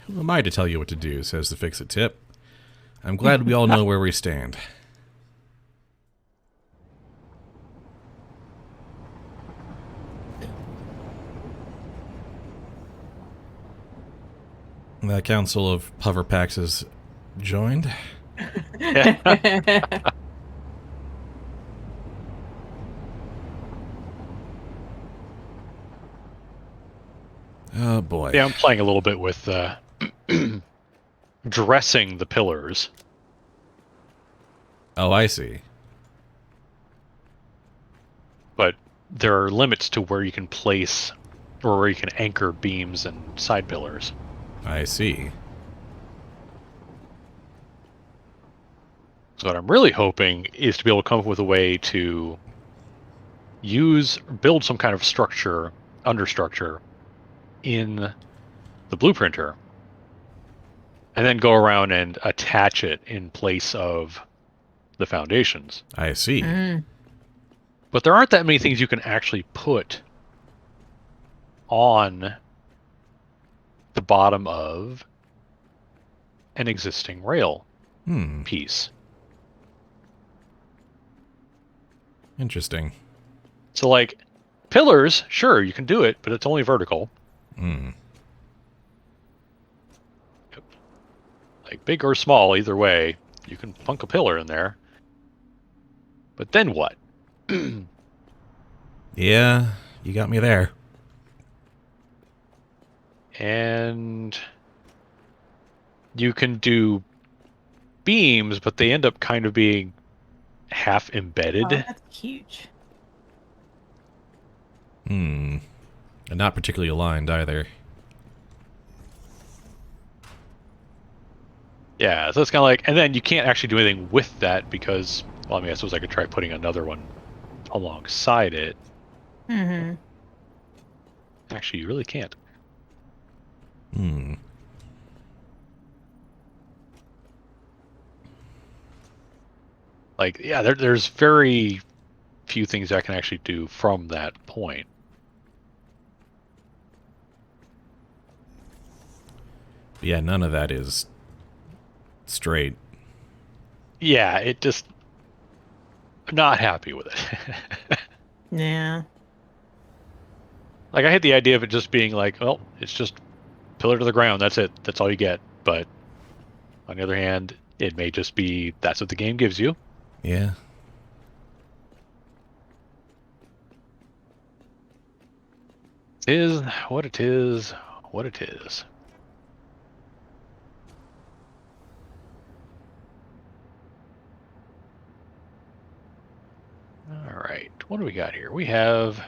Who am I to tell you what to do, says the Fix-It Tip. I'm glad we all know where we stand. The Council of Hover Packs is joined. Oh boy. Yeah, I'm playing a little bit with dressing the pillars. Oh, I see. But there are limits to where you can place or where you can anchor beams and side pillars. I see. So what I'm really hoping is to be able to come up with a way to build some kind of structure, understructure, in the blueprinter, and then go around and attach it in place of the foundations. I see. But there aren't that many things you can actually put on the bottom of an existing rail piece. Interesting. So, like, pillars, sure, you can do it, but it's only vertical. Like, big or small, either way, you can plunk a pillar in there. But then what? Yeah, you got me there. And you can do beams, but they end up kind of being half embedded. Oh, that's huge. And not particularly aligned either. Yeah, so it's kind of like, and then you can't actually do anything with that because, well, I mean, I suppose I could try putting another one alongside it. Actually, you really can't. Like, yeah, there's very few things I can actually do from that point. But yeah, none of that is straight. Yeah, it just... I'm not happy with it. Yeah. Like, I had the idea of it just being like, well, it's just pillar to the ground, that's it. That's all you get. But on the other hand, it may just be that's what the game gives you. Yeah. It is what it is, what it is. All right, what do we got here? We have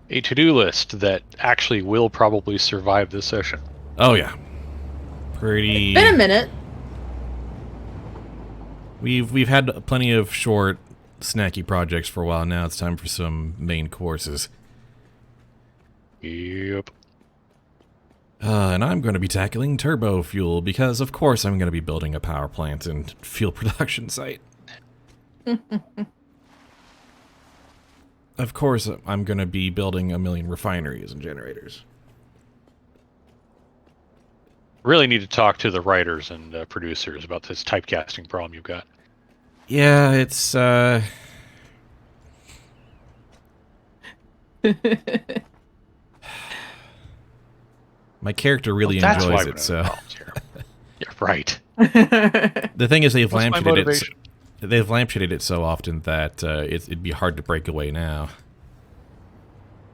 a to-do list that actually will probably survive this session. Oh yeah. Pretty. It's been a minute. We've had plenty of short, snacky projects for a while now. It's time for some main courses. Yep. And I'm going to be tackling turbofuel because, of course, I'm going to be building a power plant and fuel production site. Of course, I'm going to be building 1 million refineries and generators. Really need to talk to the writers and producers about this typecasting problem you've got. Yeah, it's, my character really enjoys it, so... Yeah, right. The thing is, they've What's my lampshaded it. motivation? They've lampshaded it so often that it'd be hard to break away now.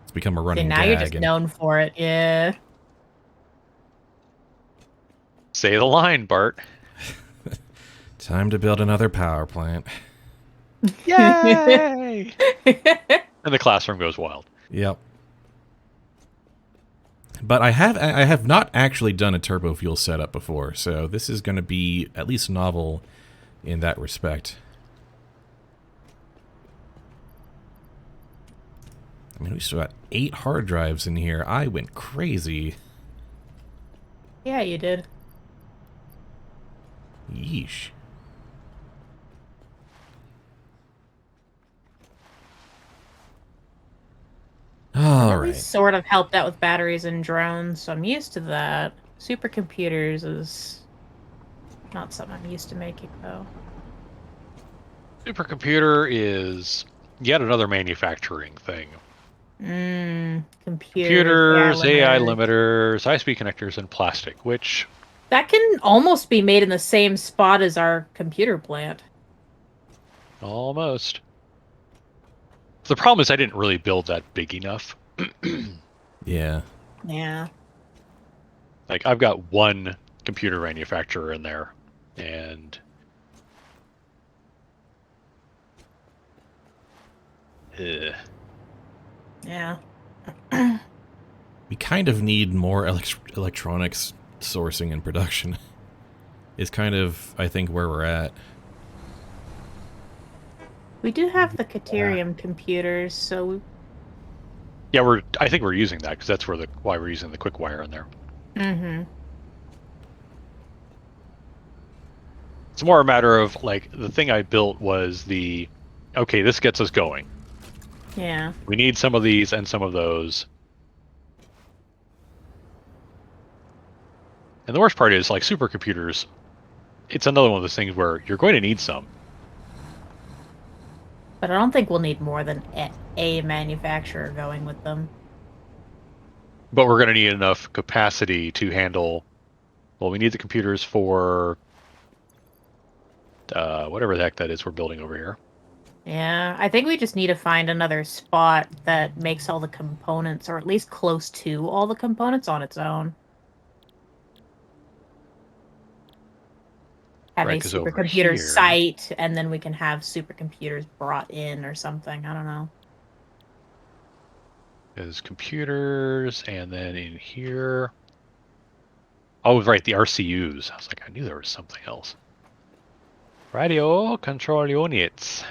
It's become a running now gag. you're just known for it, yeah. Say the line, Bart. Time to build another power plant. Yay! And the classroom goes wild. Yep. But I have not actually done a turbofuel setup before, so this is going to be at least novel in that respect. I mean, we still got 8 hard drives in here. I went crazy. Yeah, you did. Yeesh. All At right. least sort of helped out with batteries and drones, so I'm used to that. Supercomputers is not something I'm used to making, though. Supercomputer is yet another manufacturing thing. Computers, AI Computers, AI limiters. limiters, high-speed connectors, and plastic, which That can almost be made in the same spot as our computer plant. almost. The problem is I didn't really build that big enough. Yeah. Yeah. Like, I've got one computer manufacturer in there, and Yeah. We kind of need more electronics sourcing and production. Is kind of, I think, where we're at. We do have the Caterium computers, so yeah, I think we're using that because that's why we're using the quick wire in there. It's more a matter of like the thing I built was okay, this gets us going. yeah. We need some of these and some of those. And the worst part is like supercomputers, it's another one of those things where you're going to need some. But I don't think we'll need more than a manufacturer going with them. But we're going to need enough capacity to handle, well, we need the computers for whatever the heck that is we're building over here. Yeah, I think we just need to find another spot that makes all the components, or at least close to all the components on its own. Have Right, a because over supercomputer here site, and then we can have supercomputers brought in or something. I don't know. is computers, and then in here, oh, right, the RCUs. I was like, I knew there was something else. Radio control units.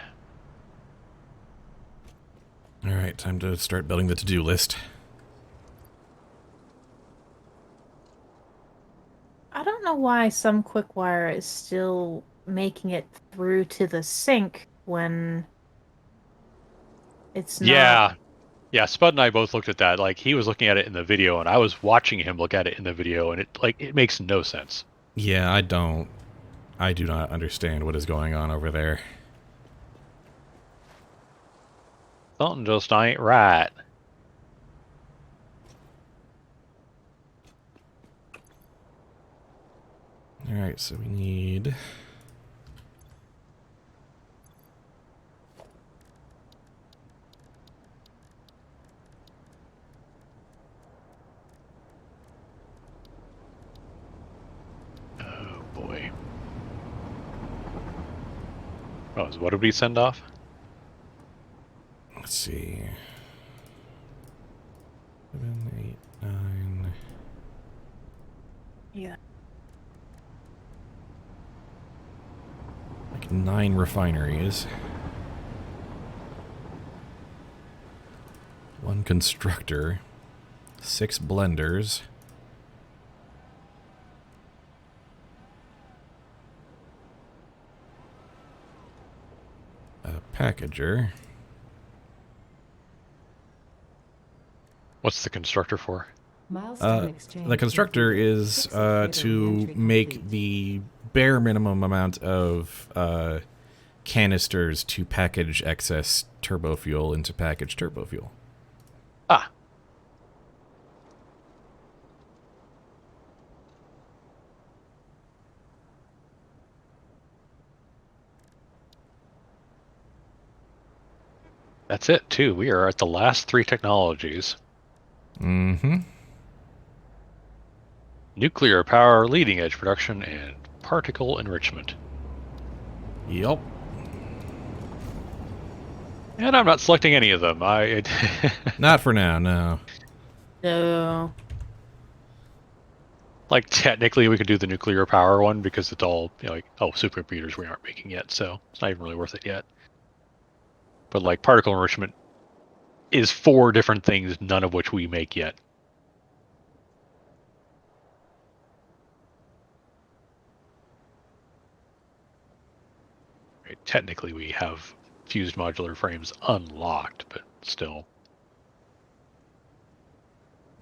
All right, time to start building the to-do list. I don't know why some quick wire is still making it through to the sink when it's not. Yeah, yeah. Spud and I both looked at that. Like he was looking at it in the video, and I was watching him look at it in the video, and it makes no sense. Yeah, I do not understand what is going on over there. Something just ain't right. All right, so we need... Oh boy. Oh, so what did we send off? Let's see. 7, 8, 9... Yeah. Like 9 refineries. 1 constructor. 6 blenders. A packager. What's the constructor for? The constructor is to make the bare minimum amount of canisters to package excess turbofuel into packaged turbofuel. Ah. That's it, too. We are at the last 3 technologies. Mm-hmm. Nuclear power, leading edge production, and particle enrichment. Yup. And I'm not selecting any of them. Not for now, no. No. Like, technically, we could do the nuclear power one because it's all, like, oh, supercomputers we aren't making yet, so it's not even really worth it yet. But, like, particle enrichment is 4 different things, none of which we make yet. Right, technically, we have fused modular frames unlocked, but still.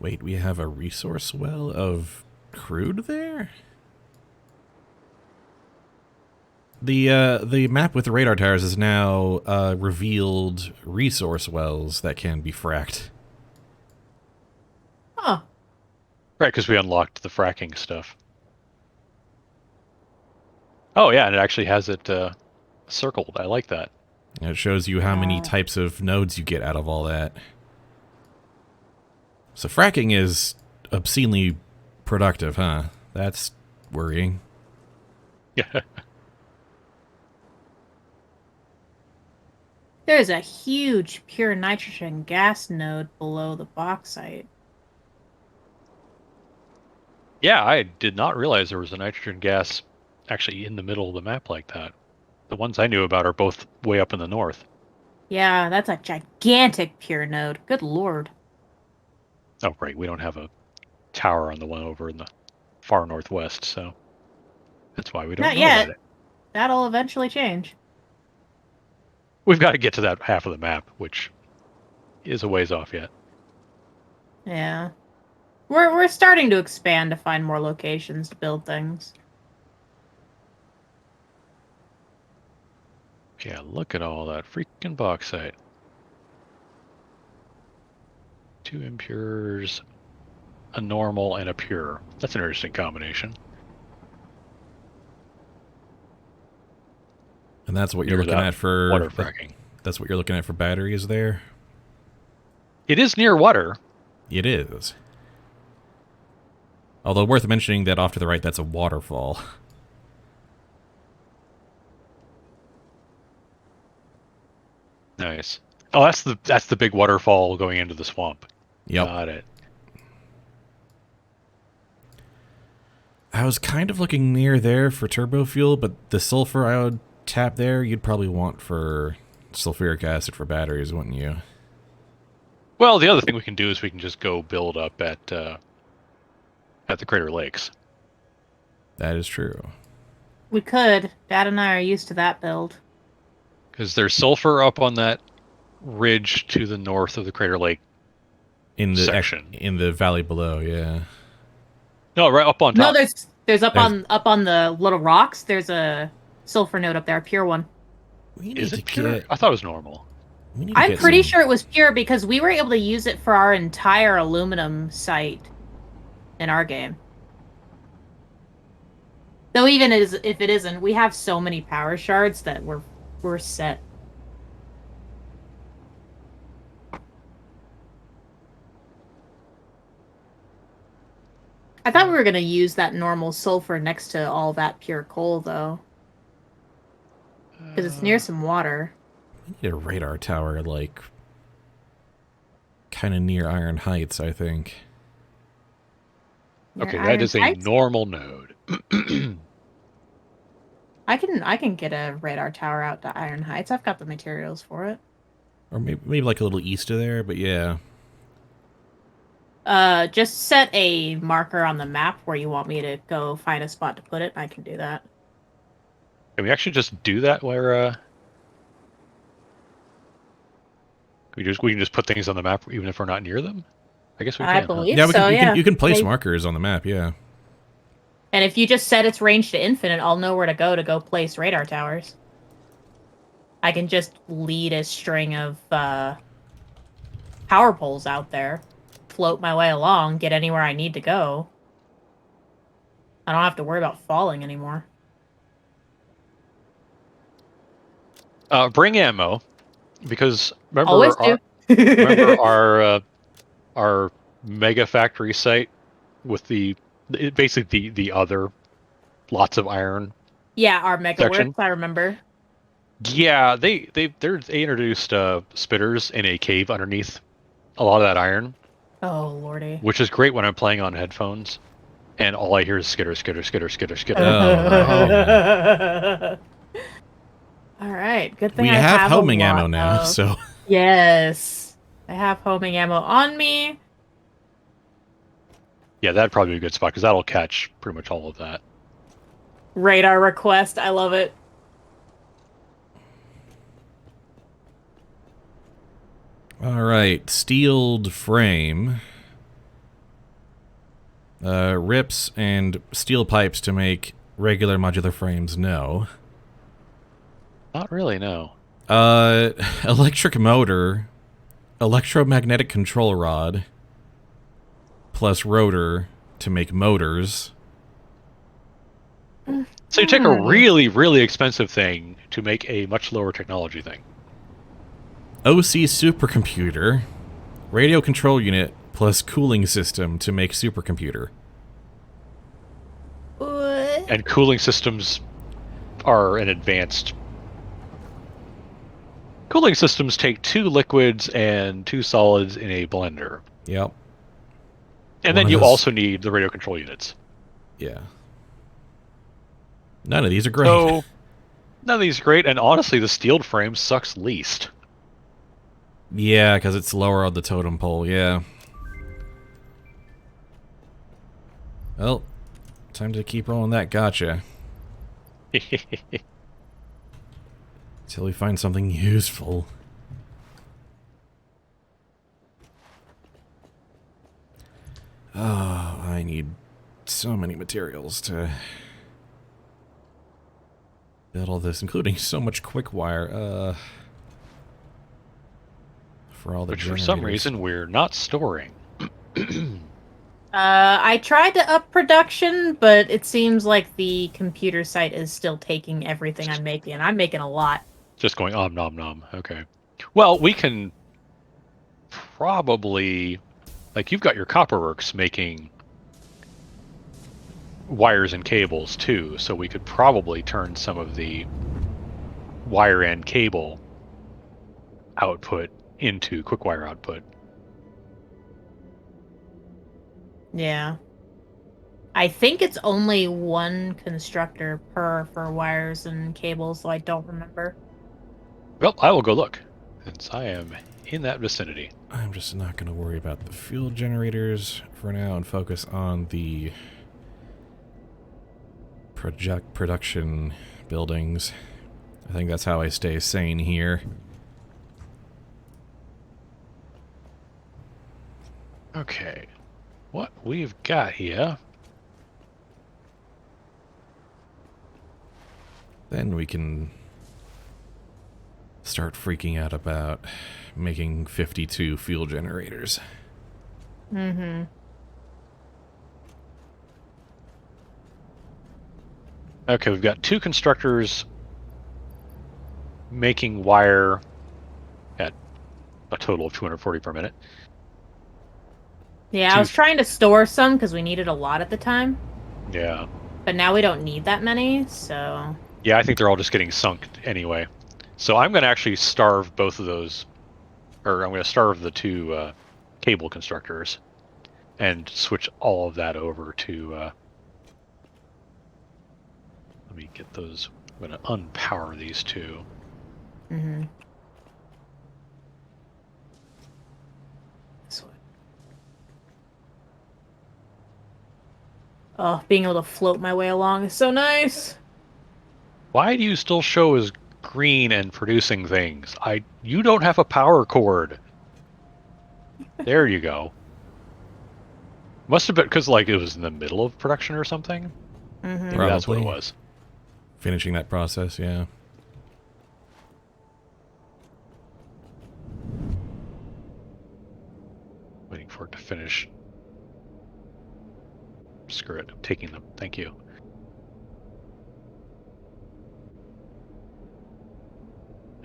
Wait, we have a resource well of crude there? The map with the radar towers is now revealed resource wells that can be fracked. Huh. Right, because we unlocked the fracking stuff. Oh yeah, and it actually has it circled. I like that. And it shows you how many types of nodes you get out of all that. So fracking is obscenely productive, huh? That's worrying. Yeah. There's a huge pure nitrogen gas node below the bauxite. Yeah, I did not realize there was a nitrogen gas actually in the middle of the map like that. The ones I knew about are both way up in the north. Yeah, that's a gigantic pure node. Good lord. Oh, right. We don't have a tower on the one over in the far northwest, so that's why we don't Not know about yet. it. That'll eventually change. We've got to get to that half of the map, which is a ways off yet. Yeah. We're starting to expand to find more locations to build things. Yeah, look at all that freaking bauxite. 2 impures, a normal, and a pure. That's an interesting combination. And that's what you're Near looking that at for water fracking. That's what you're looking at for batteries there? It is near water. It is. Although worth mentioning that off to the right, that's a waterfall. Nice. Oh, that's the big waterfall going into the swamp. Yep. Got it. I was kind of looking near there for turbofuel, but the sulfur I would tap there, you'd probably want for sulfuric acid for batteries, wouldn't you? Well, the other thing we can do is we can just go build up at the Crater Lakes. That is true. We could. Dad and I are used to that build. Because there's sulfur up on that ridge to the north of the Crater Lake In the section. in the valley below, yeah. No, right up on No, top. there's up on the little rocks. There's a sulfur node up there, a pure one. We need Is to it pure? get. I thought it was normal. We need to I'm get pretty some- sure it was pure because we were able to use it for our entire aluminum site in our game. Though even if it isn't, we have so many power shards that we're set. I thought we were gonna use that normal sulfur next to all that pure coal though. Because it's near some water. We need a radar tower, like, kind of near Iron Heights, I think. Near Okay, Iron that is a Heights? normal node. I can get a radar tower out to Iron Heights. I've got the materials for it. Or maybe like a little east of there, but yeah. Just set a marker on the map where you want me to go find a spot to put it. I can do that. Can we actually just do that where we can just put things on the map even if we're not near them? I guess we I can. believe Yeah, so. you can place Maybe- markers on the map, yeah. And if you just set its range to infinite, I'll know where to go place radar towers. I can just lead a string of power poles out there, float my way along, get anywhere I need to go. I don't have to worry about falling anymore. Bring ammo, because Always do. remember our mega factory site with basically the other lots of iron. Yeah, our mega Section. works, I remember. Yeah, they introduced spitters in a cave underneath a lot of that iron, Oh lordy. which is great when I'm playing on headphones, and all I hear is skitter, skitter, skitter, skitter, skitter. Oh, All right, good thing we I have a homing lot ammo now, of- so Yes, I have homing ammo on me. Yeah, that'd probably be a good spot because that'll catch pretty much all of that. Radar request, I love it. all right, steeled frame. Rips and steel pipes to make regular modular frames, no. Not really, no. Electric motor, electromagnetic control rod, plus rotor to make motors. So you take a really, really expensive thing to make a much lower technology thing. OC supercomputer, radio control unit, plus cooling system to make supercomputer. What? And cooling systems are an advanced... Cooling systems take 2 liquids and 2 solids in a blender. Yep. And One then of you those- also need the radio control units. Yeah. None of these are great. So, none of these are great, and honestly, the steeled frame sucks least. Yeah, because it's lower on the totem pole, yeah. Well, time to keep rolling that gotcha. Till we find something useful. Oh, I need so many materials to build all this, including so much quick wire, for all the Which for generators. some reason we're not storing. I tried to up production, but it seems like the computer site is still taking everything I'm making. I'm making a lot. Just going om nom nom. Okay. Well, we can probably, like, you've got your Copperworks making wires and cables too, so we could probably turn some of the wire and cable output into quick wire output. Yeah. I think it's only one constructor for wires and cables, so I don't remember. Well, I will go look, since I am in that vicinity. I'm just not going to worry about the fuel generators for now and focus on the production buildings. I think that's how I stay sane here. Okay. What we've got here... Then we can start freaking out about making 52 fuel generators. Mm-hmm. Okay, we've got 2 constructors making wire at a total of 240 per minute. Yeah, I was trying to store some because we needed a lot at the time, Yeah. but now we don't need that many, so... Yeah, I think they're all just getting sunk anyway. So I'm going to actually starve both of those, or I'm going to starve the 2 cable constructors and switch all of that over to... let me get those. I'm going to unpower these 2. Mm-hmm. This one. Oh, being able to float my way along is so nice. Why do you still show as green and producing things? You don't have a power cord. There you go. Must have been because, like, it was in the middle of production or something. Mm-hmm. Maybe that's what it Probably. was. Finishing that process, yeah. Waiting for it to finish. Screw it. I'm taking them. Thank you.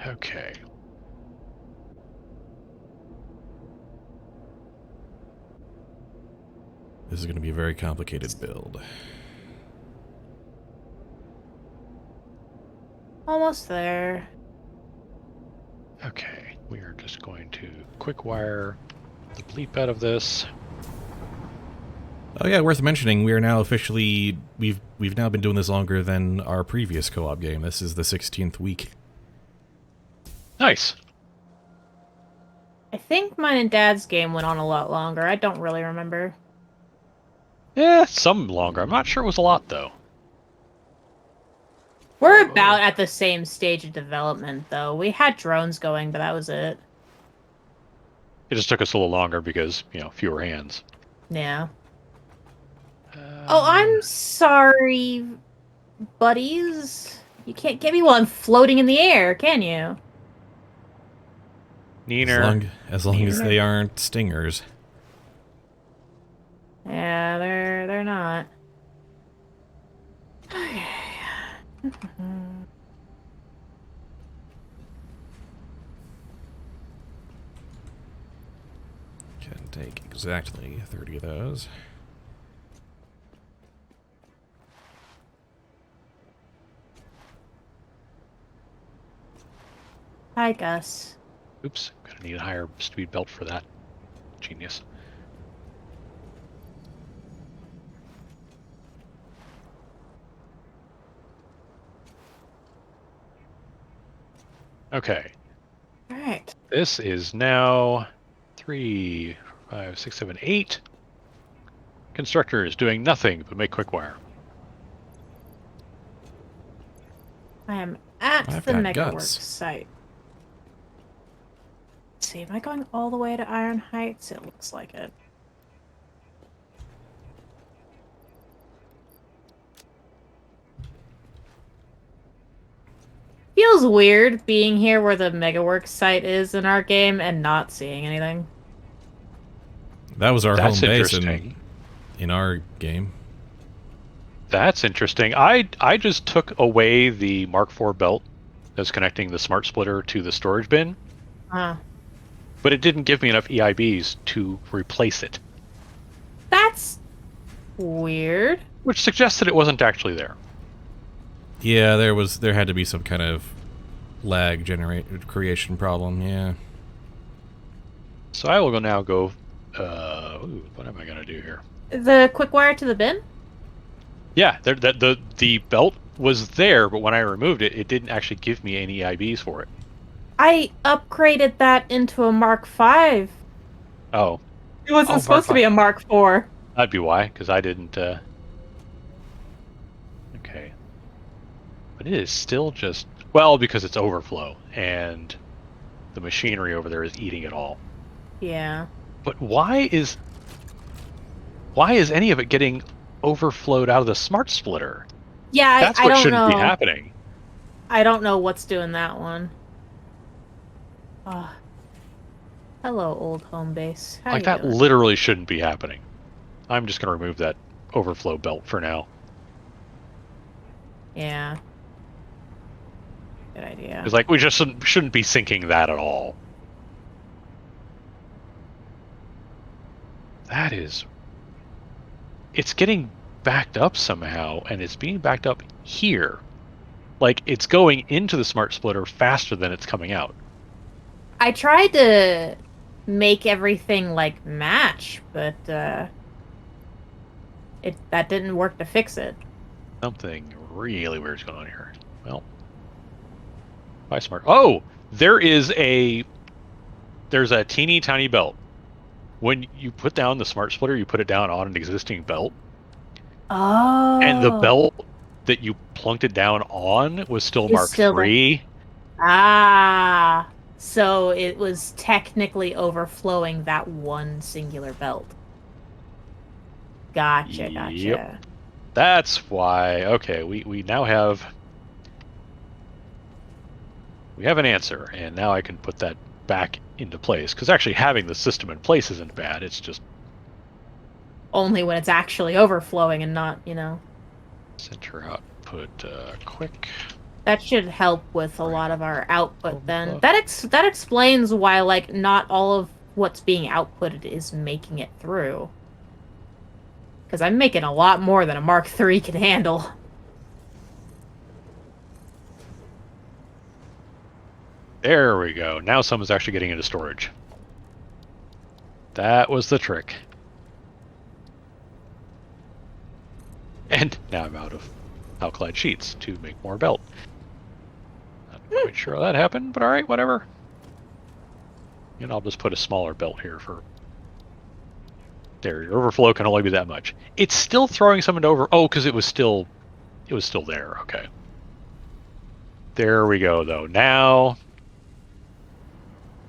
Okay. This is going to be a very complicated build. Almost there. Okay. We are just going to quick wire the bleep out of this. Oh yeah, worth mentioning, we are now officially... We've now been doing this longer than our previous co-op game. This is the 16th week. Nice. I think mine and Dad's game went on a lot longer. I don't really remember. Yeah, some longer. I'm not sure it was a lot, though. We're about at the same stage of development, though. We had drones going, but that was it. It just took us a little longer because, fewer hands. Yeah. Oh, I'm sorry, buddies. You can't get me while I'm floating in the air, can you? Neener. As long as Neener. they aren't stingers. Yeah, they're not. Can take exactly 30 of those. Hi, Gus. Oops, gonna need a higher speed belt for that. Genius. Okay. All right. This is now 3, 5, 6, 7, 8. Constructor is doing nothing but make quick wire. I am at I've the got Megaworks guts. site. Let's see, am I going all the way to Iron Heights? It looks like it. Feels weird being here where the Megaworks site is in our game and not seeing anything. That was our That's home base interesting. in our game. That's interesting. I just took away the Mark IV belt that's connecting the smart splitter to the storage bin, Huh. but it didn't give me enough EIBs to replace it, That's weird. which suggests that it wasn't actually there. Yeah, there had to be some kind of lag creation problem. Yeah. So I will now go. What am I gonna do here? The quick wire to the bin? Yeah, the belt was there, but when I removed it, it didn't actually give me any EIBs for it. I upgraded that into a Mark V. Oh, It wasn't supposed to be a Mark IV. that'd be why, because I didn't. Okay, but it is still just because it's overflow and the machinery over there is eating it all. Yeah. But why is any of it getting overflowed out of the smart splitter? Yeah, That's I what don't shouldn't know. be happening. I don't know what's doing that one. Oh. Hello, old home base. How Like you that doing? literally shouldn't be happening. I'm just going to remove that overflow belt for now. Yeah. Good idea. Because like we just shouldn't be sinking that at all. That is... It's getting backed up somehow, and it's being backed up here. Like, it's going into the smart splitter faster than it's coming out. I tried to make everything like match, but that didn't work to fix it. Something really weird's going on here. Well, bye smart. Oh, there's a teeny tiny belt. When you put down the smart splitter, you put it down on an existing belt. Oh. And the belt that you plunked it down on was still Mark III. Ah. So it was technically overflowing that one singular belt. Gotcha. Yep. That's why. Okay, we now have an answer, and now I can put that back into place. Because actually having the system in place isn't bad. It's just only when it's actually overflowing and not, center output quick. That should help with a lot of our output then. That explains why like not all of what's being outputted is making it through. Because I'm making a lot more than a Mark III can handle. There we go. Now someone's actually getting into storage. That was the trick. And now I'm out of alkali sheets to make more belt. Not quite sure how that happened, but alright, whatever. And I'll just put a smaller belt here for... There, your overflow can only be that much. It's still throwing some into over... Oh, because it was still there, okay. There we go, though. Now...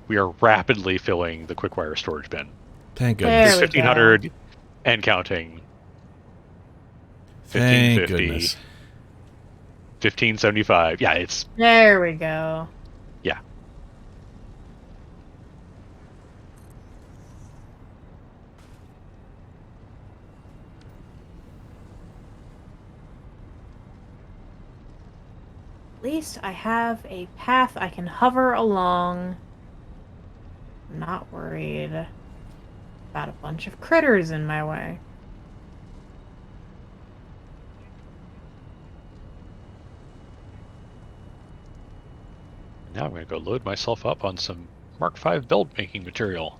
We are rapidly filling the quick wire storage bin. Thank goodness. There we 1,500 and counting. Thank 1550, goodness. 1575. Yeah, it's There we go. yeah. At least I have a path I can hover along. I'm not worried about a bunch of critters in my way. Now I'm going to go load myself up on some Mark V build making material.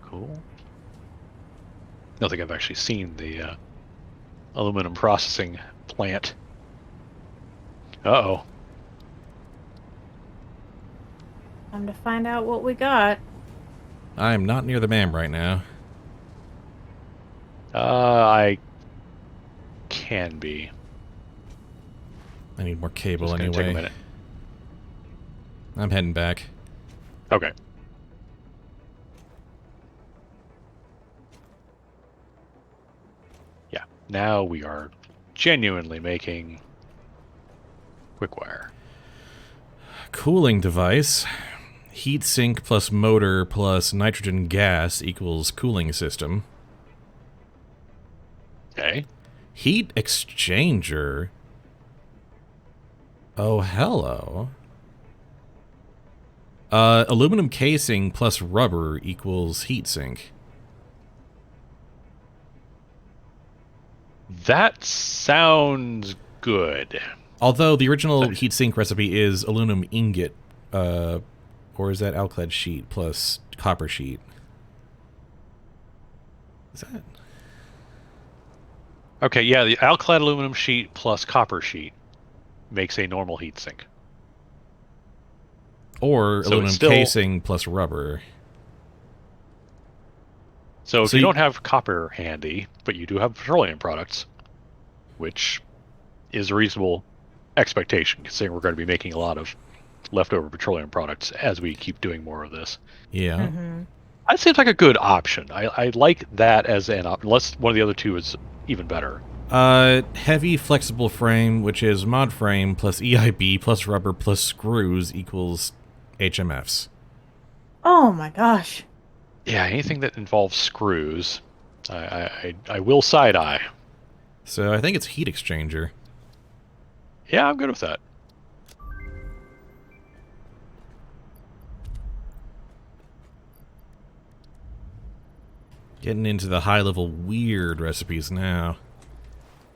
Cool. I don't think I've actually seen the aluminum processing plant. Uh-oh. Time to find out what we got. I am not near the MAM right now. I can be. I need more cable Just gonna take a anyway. minute. I'm heading back. Okay. Yeah. Now we are genuinely making quick wire. Cooling device. Heat sink plus motor plus nitrogen gas equals cooling system. Okay. Heat exchanger. Oh, hello. Aluminum casing plus rubber equals heat sink. That sounds good. Although the original heatsink recipe is aluminum ingot, or is that alclad sheet plus copper sheet? Is that? Okay, yeah, the alclad aluminum sheet plus copper sheet makes a normal heatsink. Or So aluminum it's still, casing plus rubber. so if So you you- don't have copper handy, but you do have petroleum products, which is a reasonable expectation, considering we're going to be making a lot of leftover petroleum products as we keep doing more of this. Yeah. Mm-hmm. That seems like a good option. I like that as an option, unless one of the other two is even better. Heavy flexible frame, which is mod frame plus EIB plus rubber plus screws equals HMFs. Oh my gosh. Yeah, anything that involves screws, I will side eye. So I think it's heat exchanger. Yeah, I'm good with that. Getting into the high-level weird recipes now.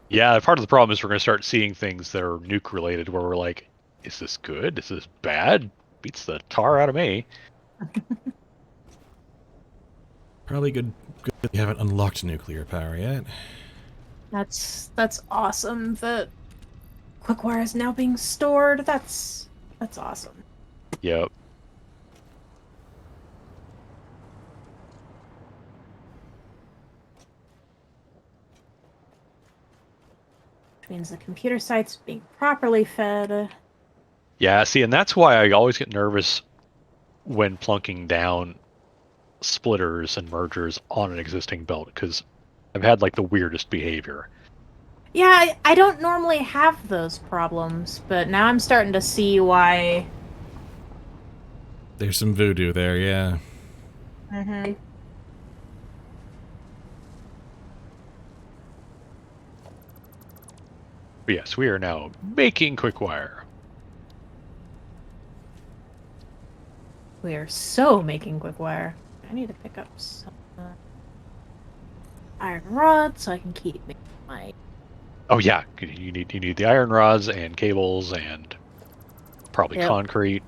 Yeah, part of the problem is we're going to start seeing things that are nuke related where we're like, is this good? Is this bad? Beats the tar out of me. Probably good you haven't unlocked nuclear power yet. That's awesome that Quickwire is now being stored. That's awesome. Yep. Which means the computer site's being properly fed. Yeah, see, and that's why I always get nervous when plunking down splitters and mergers on an existing belt, because I've had like the weirdest behavior. Yeah, I don't normally have those problems, but now I'm starting to see why. There's some voodoo there, yeah. Mm-hmm. But yes, we are now making quick wire. We are so making Quickwire. I need to pick up some iron rods so I can keep making my. Oh yeah, you need the iron rods and cables and probably Yep. concrete.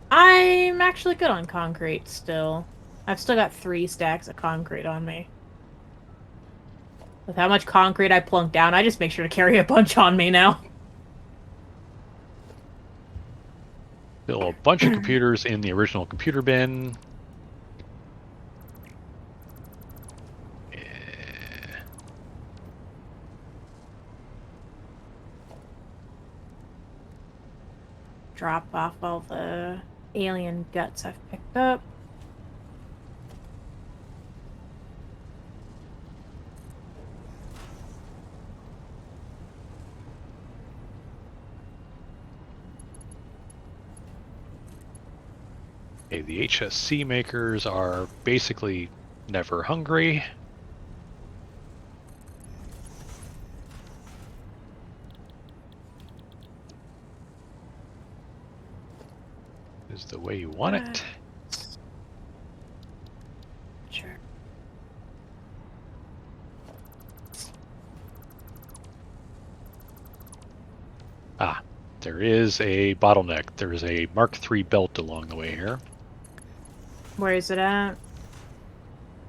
I'm actually good on concrete still. I've still got 3 stacks of concrete on me. With how much concrete I plunk down, I just make sure to carry a bunch on me now. Still a bunch of computers in the original computer bin. drop off all the alien guts I've picked up. Okay, the HSC makers are basically never hungry. Is the way you want it. Sure. Ah, there is a bottleneck. There is a Mark III belt along the way here. Where is it at?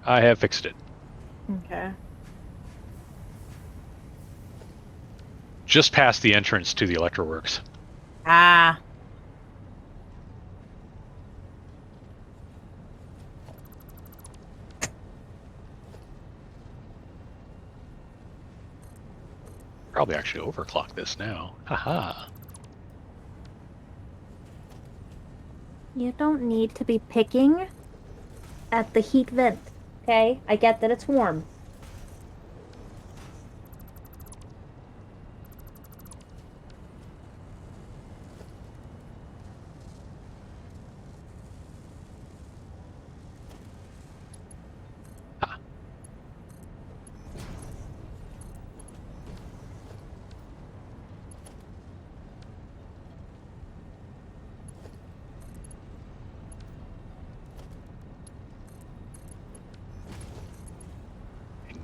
I have fixed it. Okay. Just past the entrance to the Electroworks. Ah. Probably actually overclock this now. Haha. You don't need to be picking at the heat vent, okay? I get that it's warm.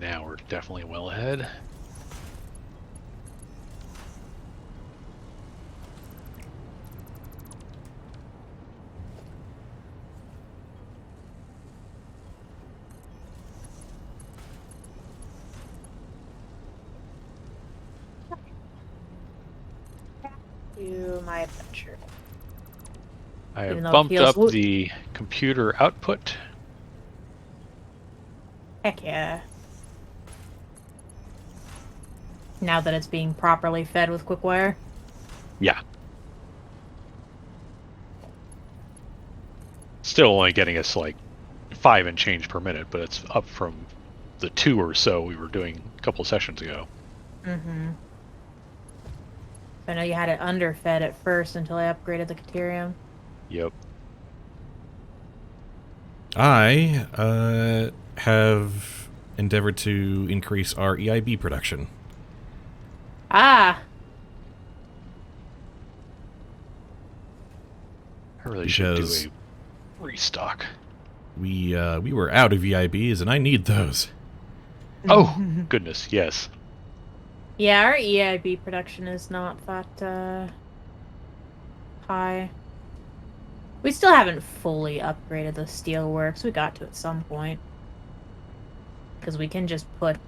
Now we're definitely well ahead. To my adventure. I Even have though it bumped feels up wo- the computer output. Heck yeah. Now that it's being properly fed with QuickWire. Yeah. Still only getting us like 5 and change per minute, but it's up from the 2 or so we were doing a couple sessions ago. Mm-hmm. I know you had it underfed at first until I upgraded the Caterium. Yep. I have endeavored to increase our EIB production. Ah! I really should do Because a restock. we were out of EIBs, and I need those. Oh, goodness, yes. Yeah, our EIB production is not that high. We still haven't fully upgraded the steelworks. We got to at some point. Because we can just put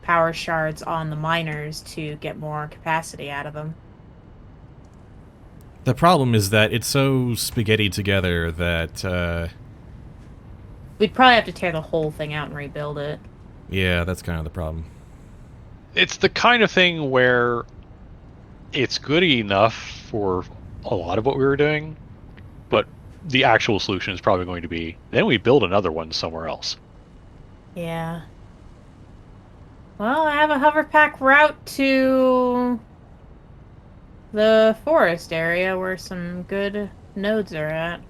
power shards on the miners to get more capacity out of them. The problem is that it's so spaghetti together that, We'd probably have to tear the whole thing out and rebuild it. yeah, that's kind of the problem. It's the kind of thing where it's good enough for a lot of what we were doing, but the actual solution is probably going to be then we build another one somewhere else. Yeah. Well, I have a hoverpack route to the forest area where some good nodes are at.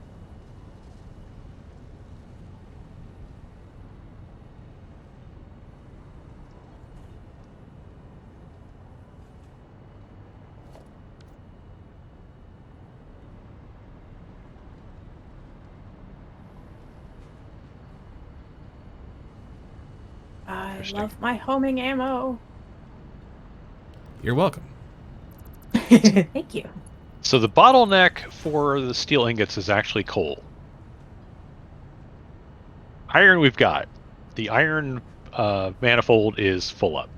I Interesting. love my homing ammo. You're welcome. Thank you. So the bottleneck for the steel ingots is actually coal. Iron we've got. The iron manifold is full up.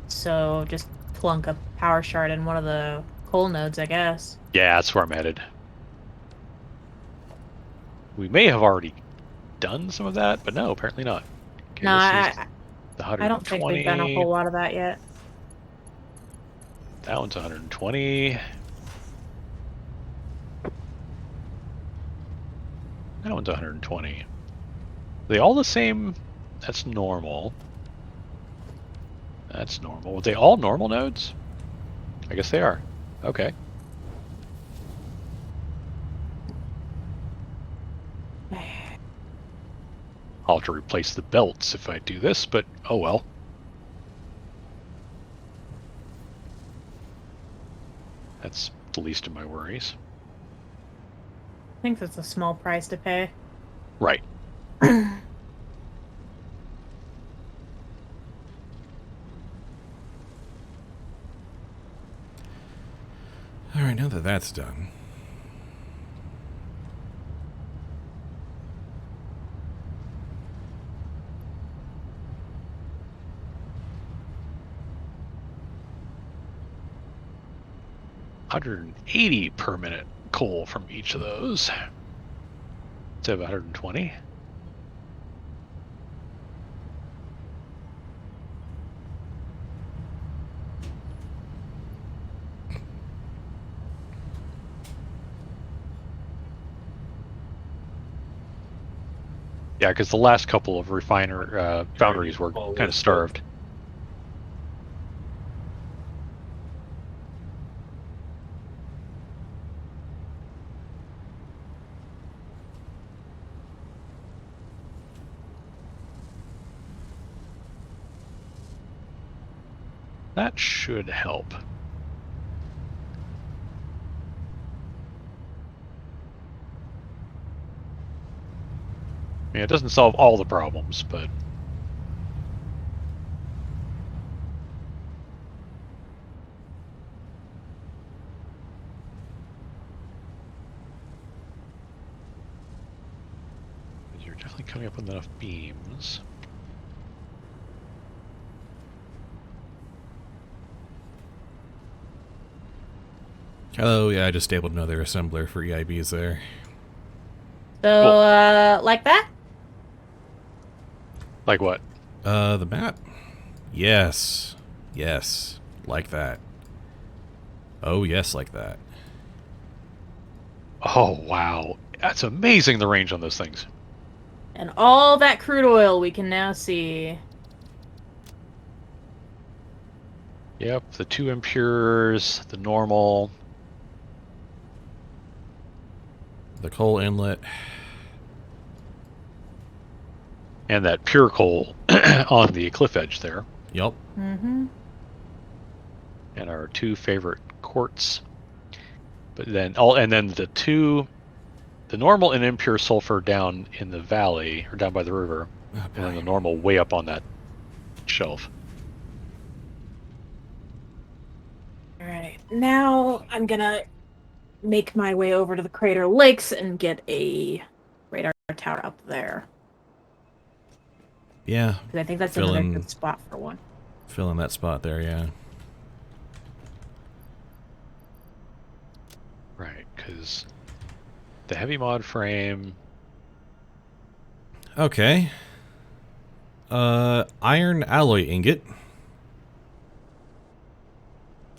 So just plunk a power shard in one of the coal nodes, I guess. Yeah, that's where I'm headed. We may have already done some of that, but no, apparently not. Okay, No, this is the I don't think we've done a 120. whole lot of that yet. That one's 120. That one's 120. Are they all the same? That's normal. That's normal. Are they all normal nodes? I guess they are. Okay. I'll have to replace the belts if I do this, but oh well. That's the least of my worries. I think that's a small price to pay. Right. All right, now that that's done. $180 per minute coal from each of those. Instead of 120. Yeah, because the last couple of foundries were kind of starved. That should help. I mean, it doesn't solve all the problems, but... You're definitely coming up with enough beams. Oh, yeah, I just stapled another assembler for EIBs there. So, Cool. like that? Like what? The map? Yes. Yes. Like that. Oh, yes, like that. Oh, wow. That's amazing, the range on those things. And all that crude oil we can now see. Yep, the 2 impures, the normal. The coal inlet. And that pure coal on the cliff edge there. Yup. Mm-hmm. And our 2 favorite quartz. But then the normal and impure sulfur down in the valley, or down by the river, Oh, and then the normal way up on that shelf. Alright, now I'm gonna make my way over to the Crater Lakes and get a radar tower up there. Yeah. Because I think that's Fill another in- good spot for one. Fill in that spot there, yeah. Right, because the heavy mod frame... Okay. Iron alloy ingot.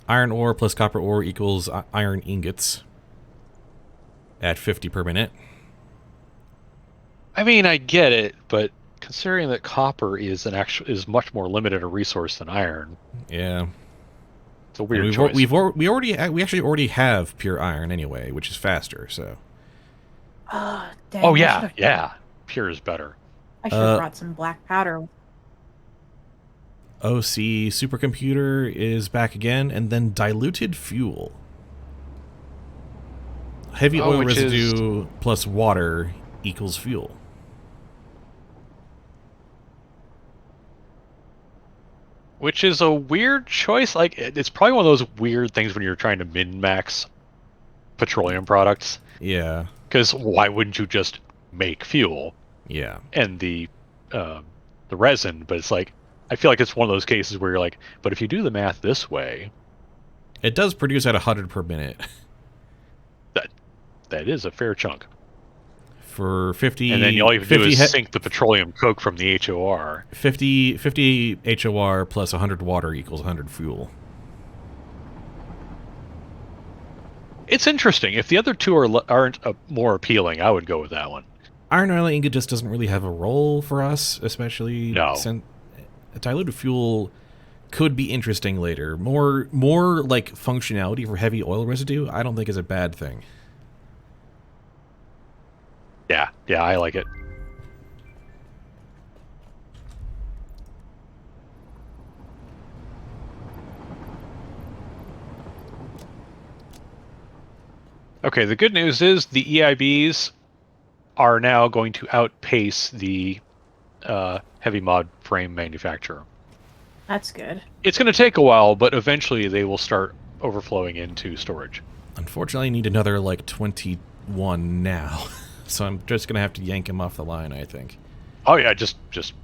Iron ore plus copper ore equals iron ingots. At 50 per minute. I mean, I get it, but considering that copper is much more limited a resource than iron, Yeah. it's a weird And choice. we actually already have pure iron anyway, which is faster, so. Oh, dang. Oh yeah. Pure is better. I should have brought some black powder. OC supercomputer is back again, and then diluted fuel. Heavy oil which is- residue plus water equals fuel. Which is a weird choice. Like, it's probably one of those weird things when you're trying to min-max petroleum products. Yeah. Because why wouldn't you just make fuel Yeah. and the resin? But it's like, I feel like it's one of those cases where you're like, but if you do the math this way, It does produce at 100 per minute. that is a fair chunk. For 50... And then all you have to do 50 is sink the petroleum coke from the HOR. 50 HOR plus 100 water equals 100 fuel. It's interesting. If the other two aren't more appealing, I would go with that one. Iron oil ingot just doesn't really have a role for us, especially No. since diluted fuel could be interesting later. More like functionality for heavy oil residue, I don't think is a bad thing. Yeah, I like it. Okay, the good news is the EIBs are now going to outpace the heavy mod frame manufacturer. That's good. It's going to take a while, but eventually they will start overflowing into storage. Unfortunately, I need another, like, 21 now. So I'm just going to have to yank him off the line, I think. Oh yeah, just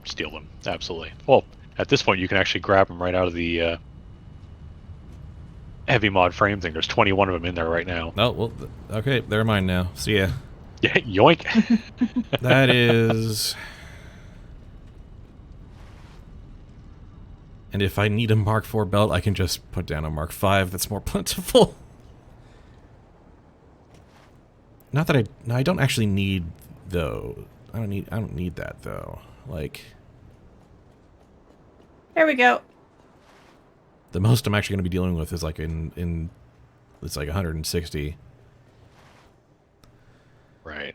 steal them. Absolutely. Well, at this point, you can actually grab them right out of the heavy mod frame thing. There's 21 of them in there right now. Oh, well, okay, they're mine now. See ya. Yeah, yoink. That is... And if I need a Mark IV belt, I can just put down a Mark V that's more plentiful. Not that I don't actually need, though. I don't need that, though. Like, There we go. the most I'm actually going to be dealing with is like it's like 160 Right.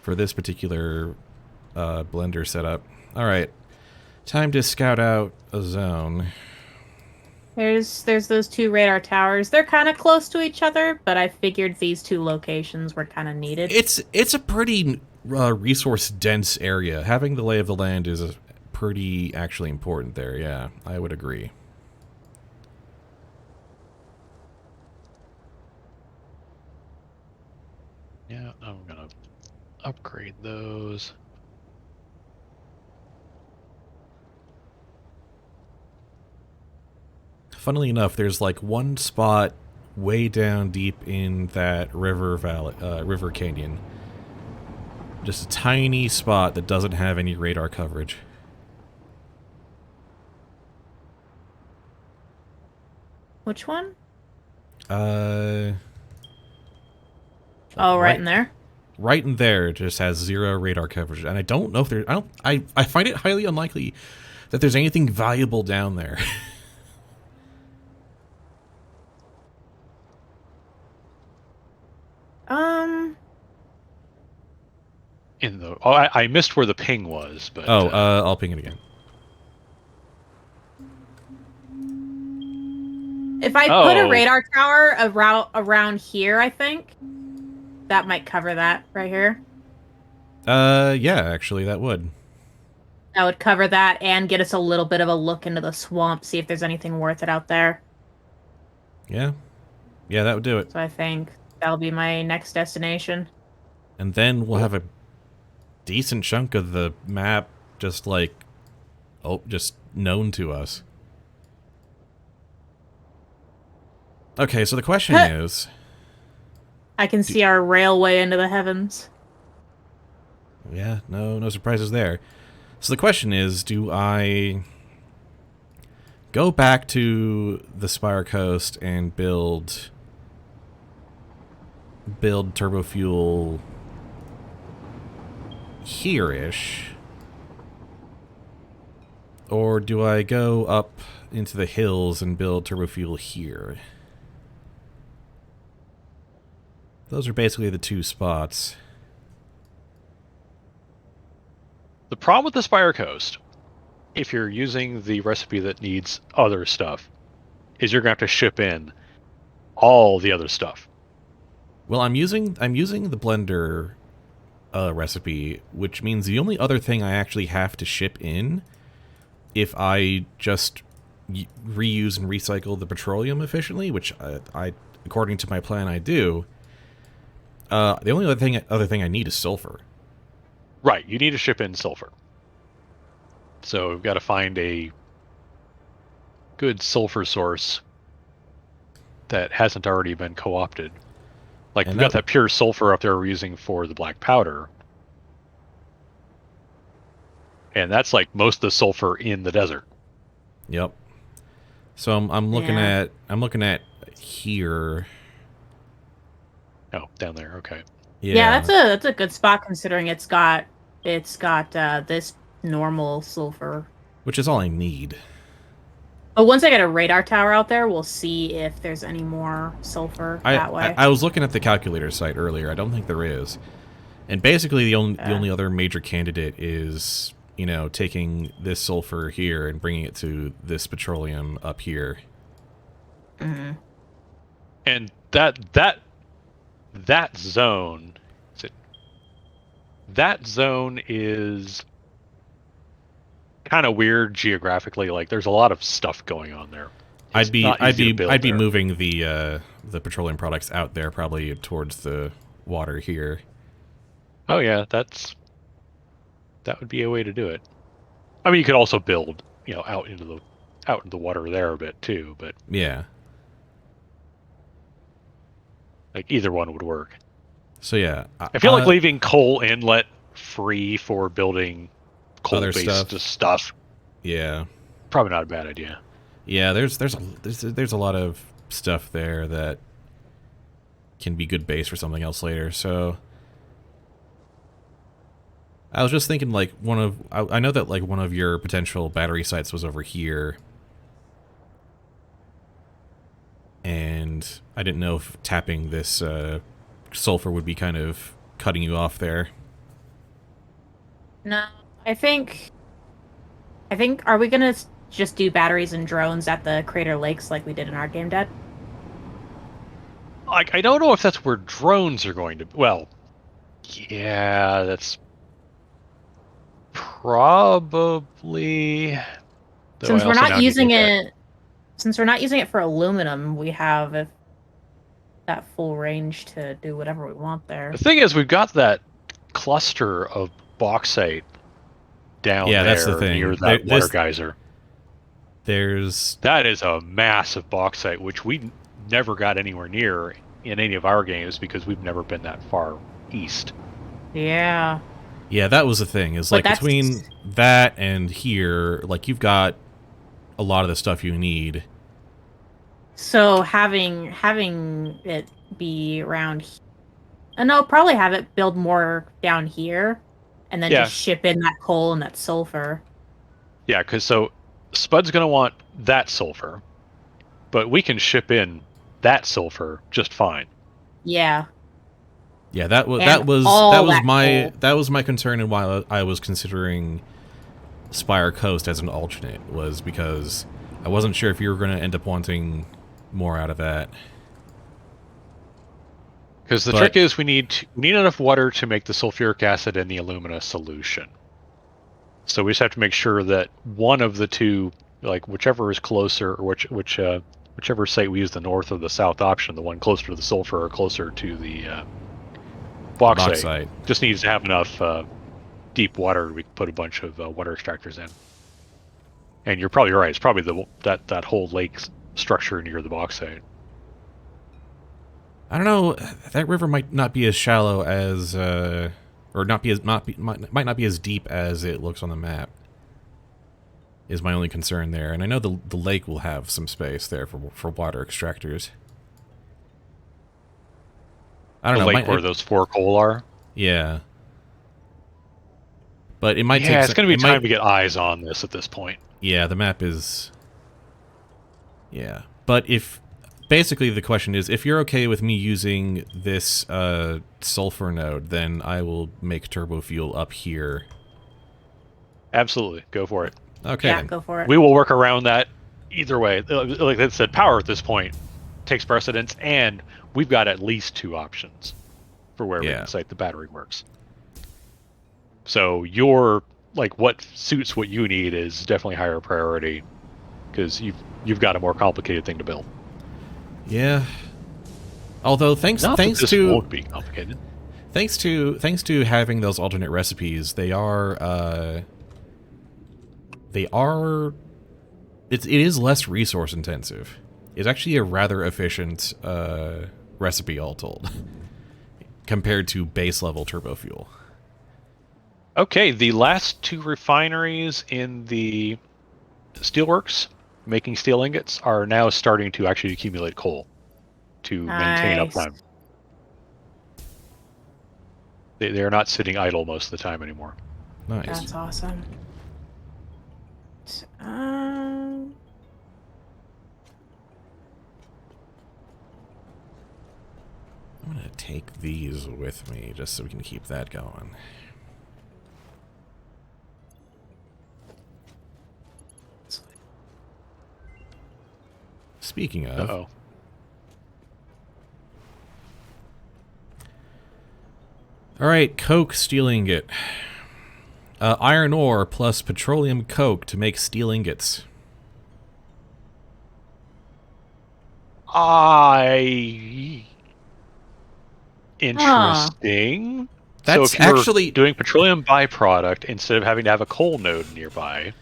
for this particular blender setup. All right, time to scout out a zone. There's those two radar towers. They're kind of close to each other, but I figured these two locations were kind of needed. It's a pretty resource dense area. Having the lay of the land is pretty actually important there. Yeah, I would agree. Yeah, I'm gonna upgrade those. Funnily enough, there's like one spot way down deep in that river canyon. Just a tiny spot that doesn't have any radar coverage. Which one? Uh, Oh, right in there. Right in there, it just has 0 radar coverage, and I don't know if there. I find it highly unlikely that there's anything valuable down there. In the I missed where the ping was, but I'll ping it again. If I put a radar tower around here, I think that might cover that right here. Yeah, actually, that would. That would cover that and get us a little bit of a look into the swamp, see if there's anything worth it out there. Yeah. Yeah, that would do it. So I think that'll be my next destination. And then we'll have a decent chunk of the map just like, just known to us. Okay, so the question is... I can see our railway into the heavens. Yeah, no surprises there. So the question is, do I go back to the Spire Coast and build turbofuel here-ish? Or do I go up into the hills and build turbofuel here? Those are basically the two spots. the problem with the Spire Coast, if you're using the recipe that needs other stuff, is you're gonna have to ship in all the other stuff. Well, I'm using the blender recipe, which means the only other thing I actually have to ship in, if I just reuse and recycle the petroleum efficiently, which I according to my plan I do. The only other thing I need is sulfur. Right, you need to ship in sulfur. So we've got to find a good sulfur source that hasn't already been co-opted. Like, we've got that pure sulfur up there we're using for the black powder. And that's like most of the sulfur in the desert. Yep. So I'm looking at here. Oh, down there. Okay. Yeah, that's a good spot considering it's got this normal sulfur. which is all I need. But once I get a radar tower out there, we'll see if there's any more sulfur that way. I was looking at the calculator site earlier. I don't think there is. And basically, the only other major candidate is, you know, taking this sulfur here and bringing it to this petroleum up here. Mm-hmm. And that zone, that zone is kind of weird geographically. Like, there's a lot of stuff going on there. I'd be there. moving the petroleum products out there, probably towards the water here. Oh yeah, that would be a way to do it. I mean, you could also build, you know, out into the water there a bit too, but Yeah. like either one would work. So yeah, I feel like leaving coal inlet free for building coal-based stuff. Yeah. Probably not a bad idea. Yeah, there's a lot of stuff there that can be good base for something else later. So I was just thinking, like, I know that like one of your potential battery sites was over here, and I didn't know if tapping this sulfur would be kind of cutting you off there. No, I think are we gonna just do batteries and drones at the Crater Lakes like we did in our game, Dad? Like, I don't know if that's where drones are going to. Well, yeah, that's probably. Since we're not using it for aluminum, we have that full range to do whatever we want there. The thing is, we've got that cluster of bauxite down there that's the thing. Near that water geyser. That is a massive bauxite, which we never got anywhere near in any of our games because we've never been that far east. Yeah. Yeah, that was the thing. Is like between that and here, like you've got a lot of the stuff you need. So having it be around, no, probably have it build more down here, and then just ship in that coal and that sulfur. Yeah, because so Spud's gonna want that sulfur, but we can ship in that sulfur just fine. Yeah. Yeah, that was my concern, and why I was considering Spire Coast as an alternate, was because I wasn't sure if you were going to end up wanting more out of that. Because the trick is we need enough water to make the sulfuric acid and the alumina solution. So we just have to make sure that one of the two, like whichever is closer, or whichever site we use, the north or the south option, the one closer to the sulfur or closer to the bauxite, just needs to have enough deep water. We can put a bunch of water extractors in. And you're probably right. It's probably that whole lake structure near the bauxite. I don't know. That river might not be as shallow as, or might not be as deep as it looks on the map. Is my only concern there, and I know the lake will have some space there for water extractors. I don't know. The lake where those 4 coal are. Yeah. But it might take. Yeah, it's going to be time to get eyes on this at this point. Yeah, the map is. Yeah, but basically the question is, if you're okay with me using this sulfur node, then I will make turbofuel up here. Absolutely, go for it. Okay. Yeah, go for it. We will work around that either way. Like I said, power at this point takes precedence, and we've got at least 2 options for where we can site the battery works. So what suits what you need is definitely higher priority, because you've got a more complicated thing to build. Yeah. Although thanks won't be complicated. Thanks to having those alternate recipes, it is less resource intensive. It's actually a rather efficient recipe, all told, compared to base level turbofuel. Okay, the last 2 refineries in the steelworks making steel ingots are now starting to actually accumulate coal to maintain uptime. They're not sitting idle most of the time anymore. Nice. That's awesome. I'm going to take these with me just so we can keep that going. Speaking of... Uh-oh. Alright, coke steel ingot. Iron ore plus petroleum coke to make steel ingots. Interesting. So That's if you're actually... doing petroleum byproduct instead of having to have a coal node nearby,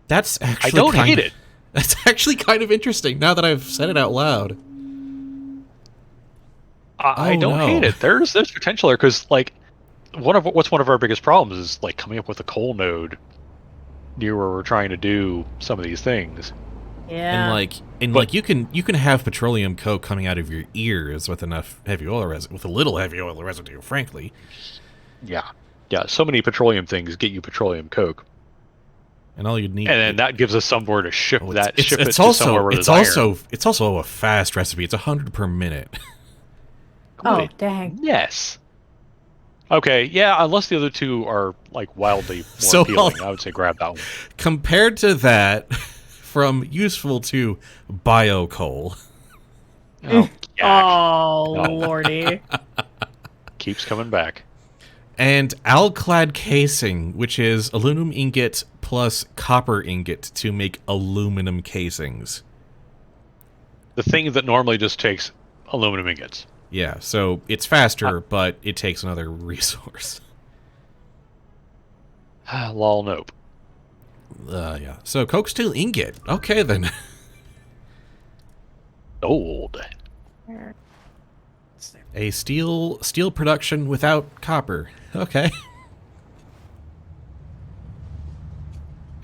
That's actually I don't hate it. That's actually kind of interesting now that I've said it out loud. I don't hate it. There's potential there because like what's one of our biggest problems is like coming up with a coal node near where we're trying to do some of these things. Yeah. And you can have petroleum coke coming out of your ears with enough heavy oil with a little heavy oil residue, frankly. Yeah. So many petroleum things get you petroleum coke, and all you'd need. And then that gives us somewhere to ship it it's to somewhere where there's iron. It's also a fast recipe. It's 100 per minute. Oh, dang. Yes. Okay, yeah, unless the other two are like wildly more appealing, I would say grab that one. Compared to that, from useful to bio coal. Oh, lordy. Keeps coming back. And alclad casing, which is aluminum ingot plus copper ingot to make aluminum casings. The thing that normally just takes aluminum ingots. Yeah, so it's faster, but it takes another resource. Lol, nope. Yeah. So coke steel ingot. Okay, then. Gold. A steel production without copper. Okay.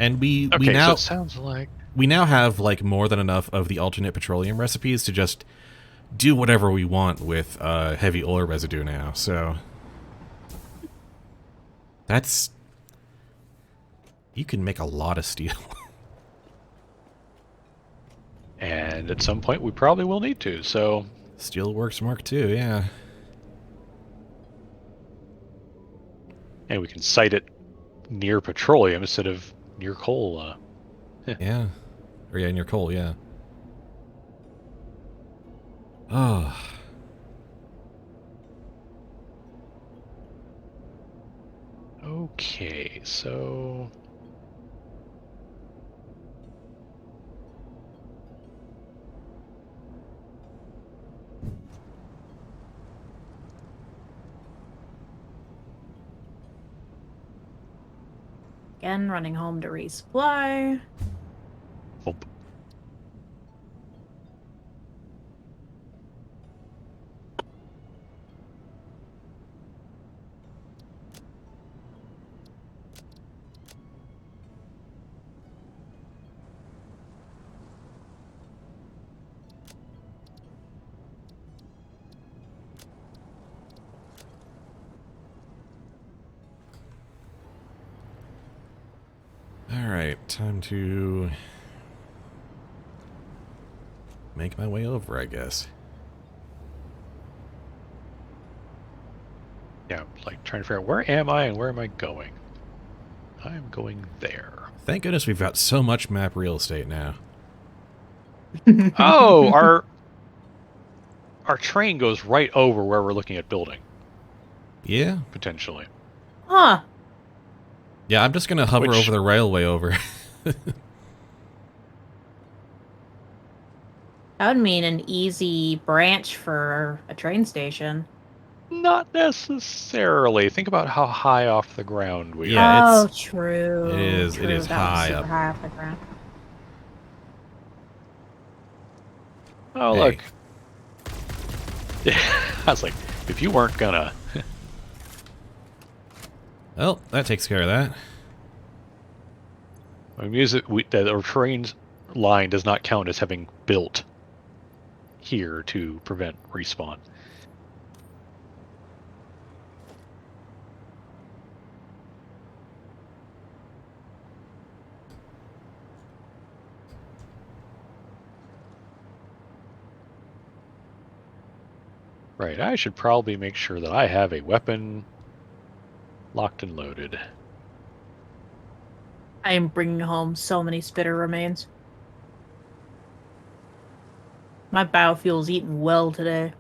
And we now so it sounds like we now have like more than enough of the alternate petroleum recipes to just do whatever we want with heavy oil residue now. So that's, you can make a lot of steel. And at some point we probably will need to, so Steelworks Mark II, yeah. And we can site it near petroleum instead of near coal. Yeah. Or yeah, near coal, yeah. Oh. Okay, so Again, running home to resupply. Alright, time to make my way over, I guess. yeah, like trying to figure out where am I and where am I going? I'm going there. Thank goodness we've got so much map real estate now. Oh, our train goes right over where we're looking at building. Yeah? Potentially. Huh. Yeah, I'm just gonna hover over the railway over. That would mean an easy branch for a train station. Not necessarily. Think about how high off the ground we are. Yeah, true. It is That high super up. high off the ground. Oh, Hey. look. Yeah, I was like, if you weren't gonna... Well, that takes care of that. I mean, that our train's line does not count as having built here to prevent respawn. Right, I should probably make sure that I have a weapon locked and loaded. I am bringing home so many spitter remains. My biofuel's eaten well today.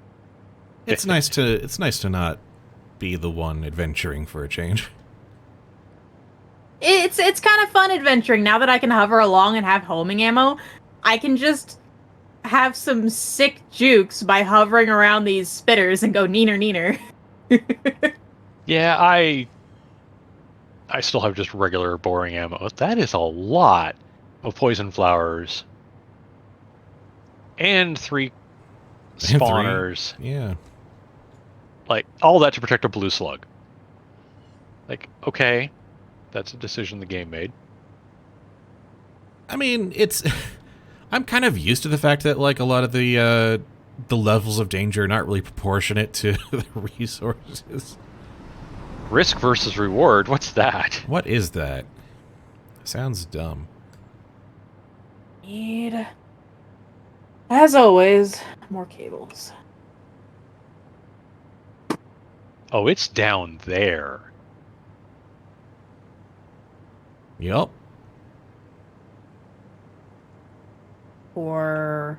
It's nice to not be the one adventuring for a change. It's kind of fun adventuring now that I can hover along and have homing ammo. I can just have some sick jukes by hovering around these spitters and go neener neener. Yeah, I still have just regular boring ammo. That is a lot of poison flowers. And 3 And spawners. 3. Yeah. Like, all that to protect a blue slug. Like, okay, that's a decision the game made. I mean, it's... I'm kind of used to the fact that, like, a lot of the levels of danger are not really proportionate to the resources. Risk versus reward, what's that? What is that? Sounds dumb. Need, as always, more cables. Oh, it's down there. Yup. For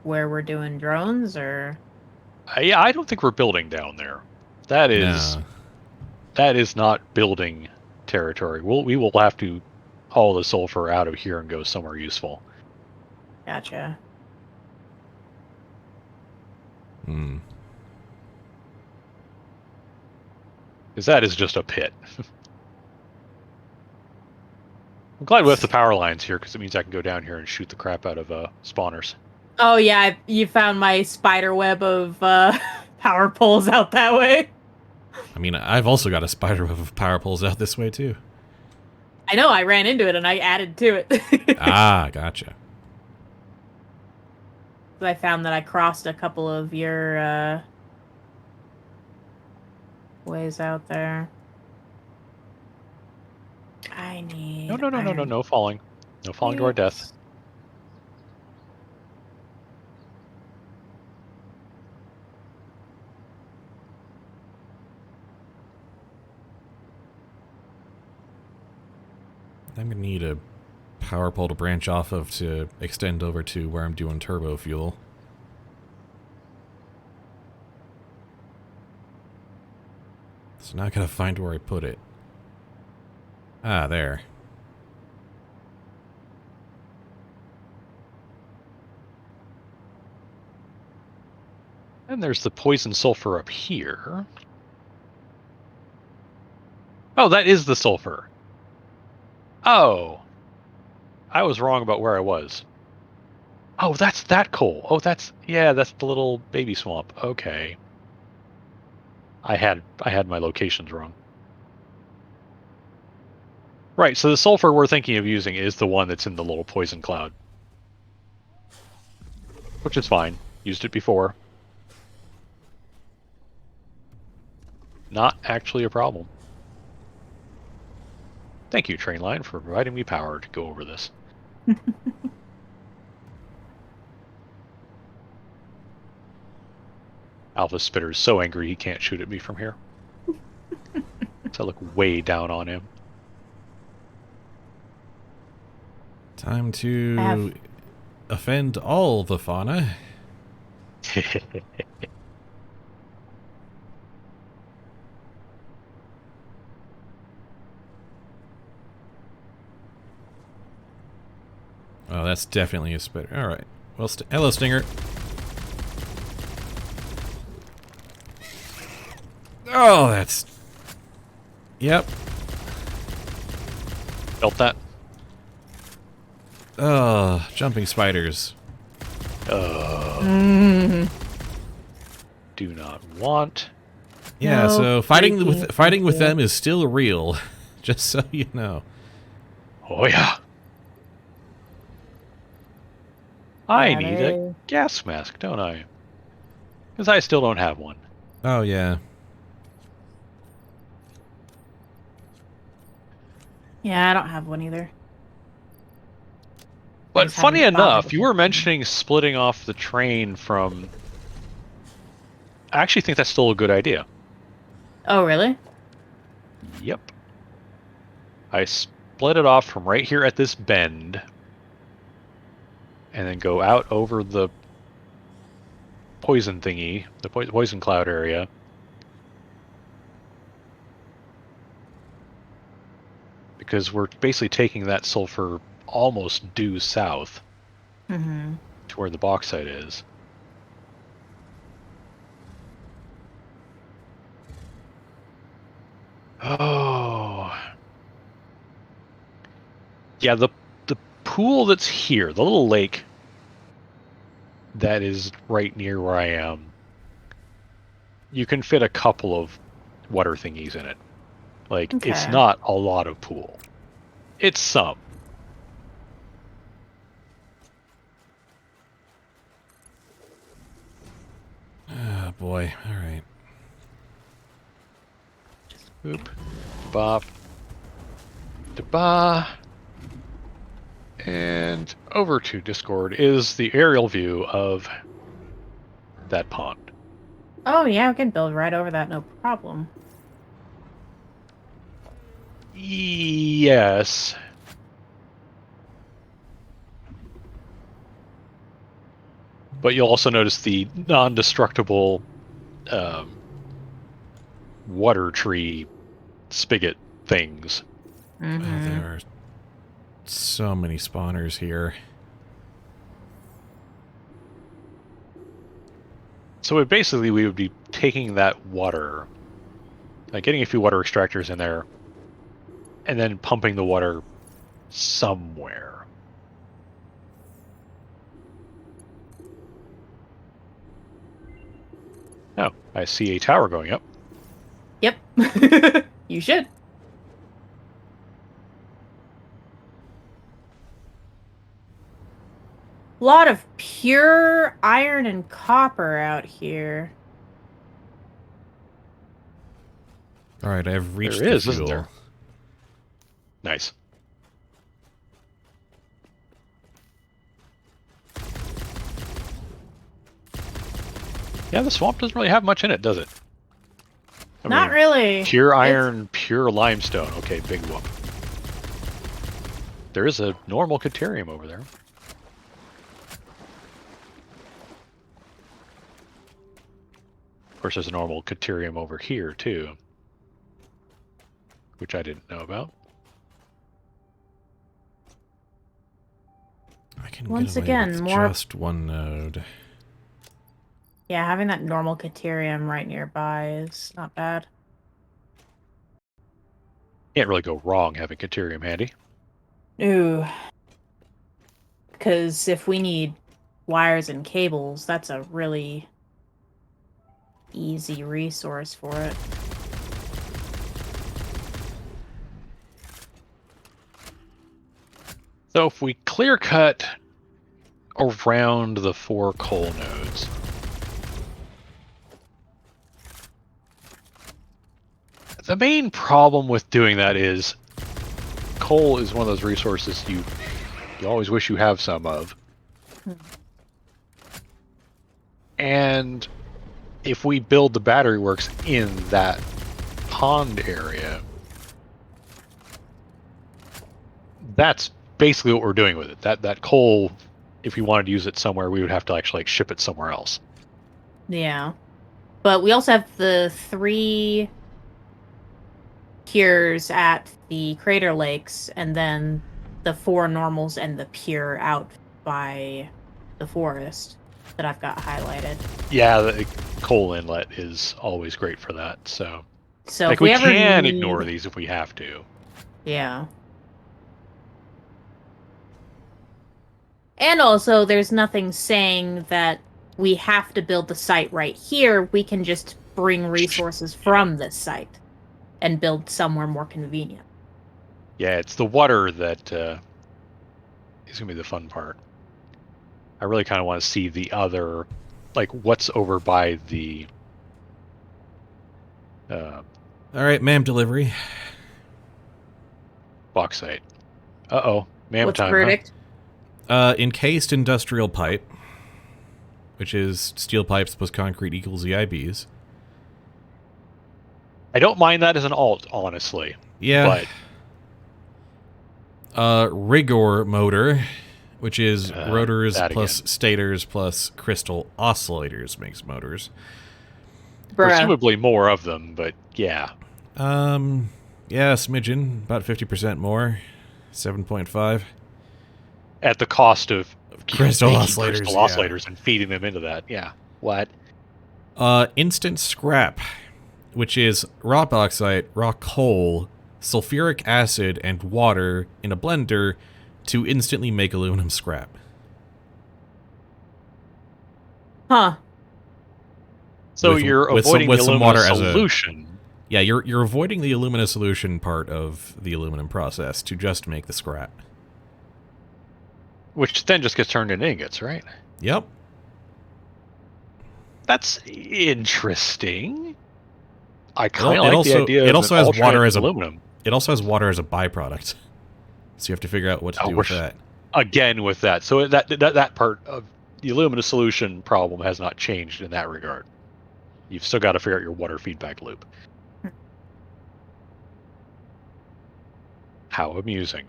where we're doing drones, or Yeah, I don't think we're building down there. That is... No. That is not building territory. We will have to haul the sulfur out of here and go somewhere useful. gotcha. Hmm. Because that is just a pit. I'm glad we have the power lines here, because it means I can go down here and shoot the crap out of spawners. Oh yeah, you found my spider web of power poles out that way. I mean, I've also got a spider web of power poles out this way, too. I know, I ran into it and I added to it. Ah, gotcha. I found that I crossed a couple of your ways out there. I need... No falling. No falling to our death. I'm gonna need a power pole to branch off of to extend over to where I'm doing turbo fuel. So now I gotta find where I put it. Ah, there. And there's the poison sulfur up here. Oh, that is the sulfur. Oh. I was wrong about where I was. Oh, that's that coal. Oh, that's the little baby swamp. Okay. I had my locations wrong. Right, so the sulfur we're thinking of using is the one that's in the little poison cloud. Which is fine. Used it before. Not actually a problem. Thank you, Trainline, for providing me power to go over this. Alpha Spitter is so angry he can't shoot at me from here. So I look way down on him. Time to offend all the fauna. Oh, that's definitely a spitter. All right. Well, hello, Stinger. Oh, that's... Yep. Felt that? Oh, jumping spiders. Do not want. Yeah, No, so fighting with freaking them is still real. Just so you know. Oh yeah. I Yeah, need a gas mask, don't I? Because I still don't have one. Oh yeah. Yeah, I don't have one either. But just funny haven't bothered enough, with you it. were mentioning splitting off the train from I actually think that's still a good idea. Oh, really? Yep. I split it off from right here at this bend, and then go out over the poison thingy, the poison cloud area. Because we're basically taking that sulfur almost due south Mm-hmm. to where the bauxite is. Oh. Yeah, the pool that's here, the little lake that is right near where I am, you can fit a couple of water thingies in it. Like, it's Okay. not a lot of pool. It's some. Oh, boy. All right. Boop. Bop. Da-ba. And over to Discord is the aerial view of that pond. Oh, yeah, we can build right over that, no problem. Yes. But you'll also notice the non-destructible water tree spigot things. Mm-hmm. Oh, there are so many spawners here. So basically we would be taking that water, like getting a few water extractors in there, and then pumping the water somewhere. Oh, I see a tower going up. Yep. You should. A lot of pure iron and copper out here. All right, I've reached There the is, isn't fuel. there? Nice. Yeah, the swamp doesn't really have much in it, does it? I Not mean, really. Pure iron, pure limestone. Okay, big whoop. There is a normal Caterium over there. Of course, there's a normal Caterium over here, too. Which I didn't know about. I can Once get away again, with more- just one node. Yeah, having that normal Caterium right nearby is not bad. Can't really go wrong having Caterium handy. Ooh. Because if we need wires and cables, that's a really easy resource for it. So if we clear cut around the 4 coal nodes, the main problem with doing that is coal is one of those resources you always wish you have some of. And if we build the battery works in that pond area, that's basically what we're doing with it. That coal, if we wanted to use it somewhere, we would have to actually ship it somewhere else. Yeah. But we also have the 3 pures at the Crater Lakes, and then the 4 normals and the pure out by the forest that I've got highlighted. Yeah, the coal inlet is always great for that. So If we ever can need... ignore these if we have to. Yeah. And also, there's nothing saying that we have to build the site right here. We can just bring resources from this site and build somewhere more convenient. Yeah, it's the water that is going to be the fun part. I really kind of want to see the other, like what's over by the... All right, ma'am delivery. bauxite. Uh-oh. Ma'am What's the time, verdict? Encased industrial pipe. which is steel pipes plus concrete equals EIBs. I don't mind that as an alt, honestly. Yeah. But Rigor motor, which is rotors that plus again. stators plus crystal oscillators makes motors. Bruh. Presumably more of them, but yeah. Yeah, smidgen, about 50% more, 7.5. At the cost of Crystal making oscillators, crystal yeah. oscillators and feeding them into that. Yeah. What? Instant scrap, which is raw bauxite, raw coal, sulfuric acid, and water in a blender to instantly make aluminum scrap. Huh. So With- you're with some- avoiding with the some alumina water as a- solution. Yeah, you're avoiding the alumina solution part of the aluminum process to just make the scrap. Which then just gets turned into ingots, right? Yep. That's interesting. I kind It of like also- the idea it of also an has water alternate as a- aluminum. It also has water as a byproduct. So you have to figure out what to do with that. Again with that. So that part of the alumina solution problem has not changed in that regard. You've still got to figure out your water feedback loop. How amusing.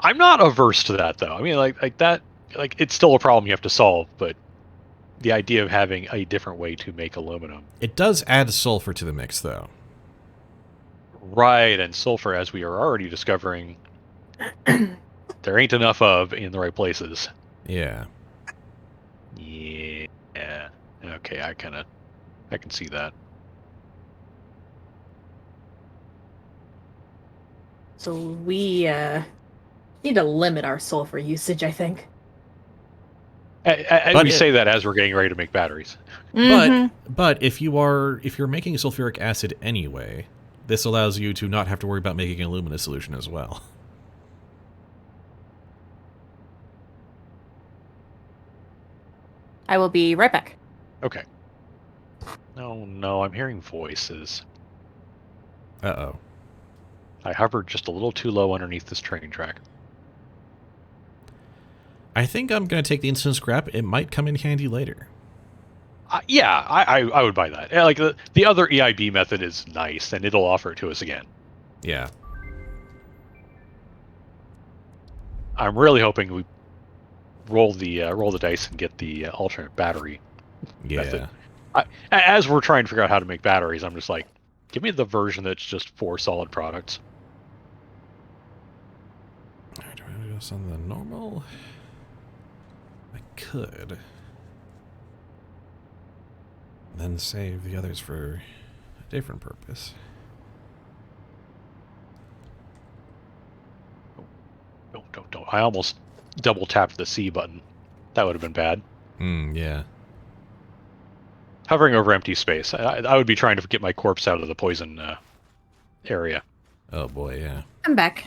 I'm not averse to that though. I mean like that it's still a problem you have to solve, but the idea of having a different way to make aluminum. It does add sulfur to the mix, though. Right, and sulfur, as we are already discovering, there ain't enough of in the right places. Yeah. Yeah. Okay, I can see that. So we need to limit our sulfur usage, I think. But We say that as we're getting ready to make batteries. But if you're making sulfuric acid anyway, this allows you to not have to worry about making an alumina solution as well. I will be right back. Okay. No, I'm hearing voices. Uh-oh. I hovered just a little too low underneath this train track. I think I'm going to take the instant scrap. It might come in handy later. Yeah, I would buy that. Like the other EIB method is nice, and it'll offer it to us again. Yeah. I'm really hoping we roll the dice and get the alternate battery method. As we're trying to figure out how to make batteries, I'm just like, give me the version that's just 4 solid products. Alright, do I want to do this on the normal? I could. Then save the others for a different purpose. Don't. I almost double tapped the C button. That would have been bad. Yeah. Hovering over empty space. I would be trying to get my corpse out of the poison area. Oh boy, yeah. I'm back.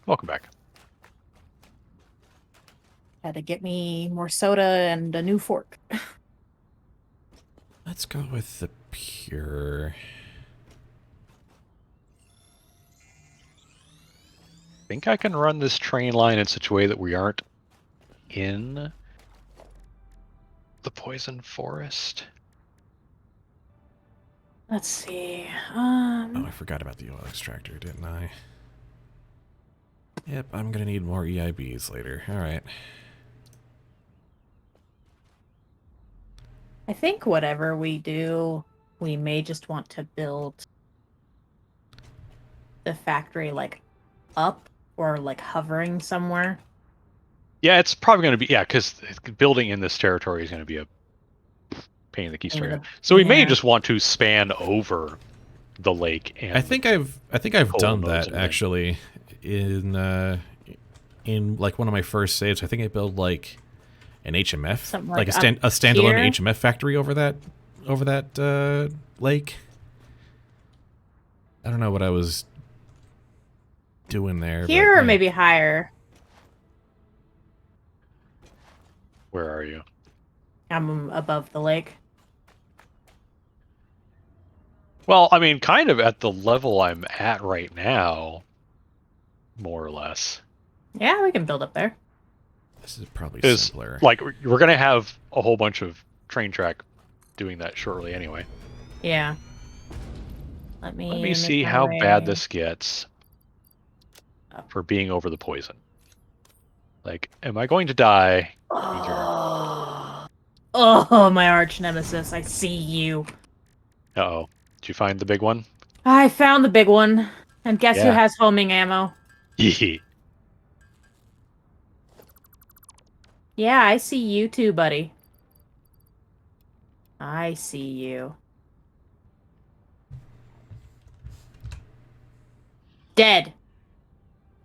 Welcome back. Had to get me more soda and a new fork. Let's go with the pure. I think I can run this train line in such a way that we aren't in the poison forest. Let's see. Oh, I forgot about the oil extractor, didn't I? Yep, I'm gonna need more EIBs later. Alright. I think whatever we do, we may just want to build the factory like up or like hovering somewhere. Yeah, it's probably going to be, because building in this territory is going to be a pain in the keister. So we may just want to span over the lake. And I think I've done that actually in like one of my first saves. I think I built like an HMF, something like a here? standalone HMF factory over that lake. I don't know what I was doing there. Here but, or maybe higher. Where are you? I'm above the lake. Well, I mean, kind of at the level I'm at right now, more or less. Yeah, we can build up there. This is probably Because, simpler. like, we're going to have a whole bunch of train track doing that shortly anyway. Yeah. Let me Let me make see my how way bad this gets up. for being over the poison. Like, am I going to die? Oh. Oh, my arch nemesis. I see you. Uh-oh. Did you find the big one? I found the big one. And guess who Yeah. has homing ammo? Hee. Yeah, I see you too, buddy. I see you. Dead.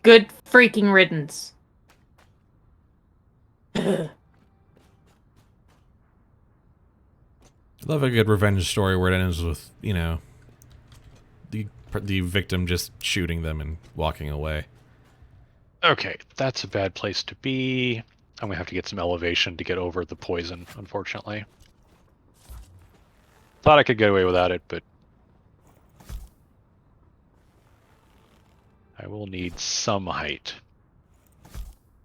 Good freaking riddance. I love a good revenge story where it ends with, you know, the victim just shooting them and walking away. Okay, that's a bad place to be. I'm gonna have to get some elevation to get over the poison, unfortunately. Thought I could get away without it, but I will need some height.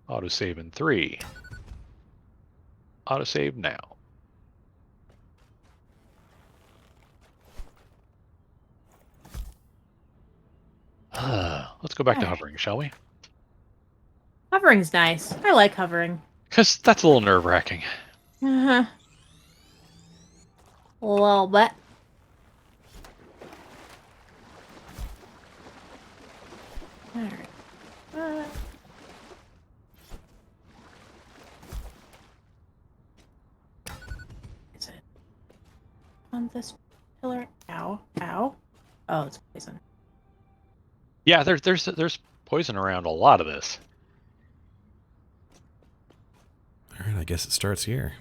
Autosave in 3. Autosave now. Let's go back to hovering, shall we? Hovering's nice. I like hovering. Because that's a little nerve-wracking. Uh-huh. A little bit. Alright. Is it on this pillar? Ow. Ow. Oh, it's poison. Yeah, there's poison around a lot of this. Alright, I guess it starts here.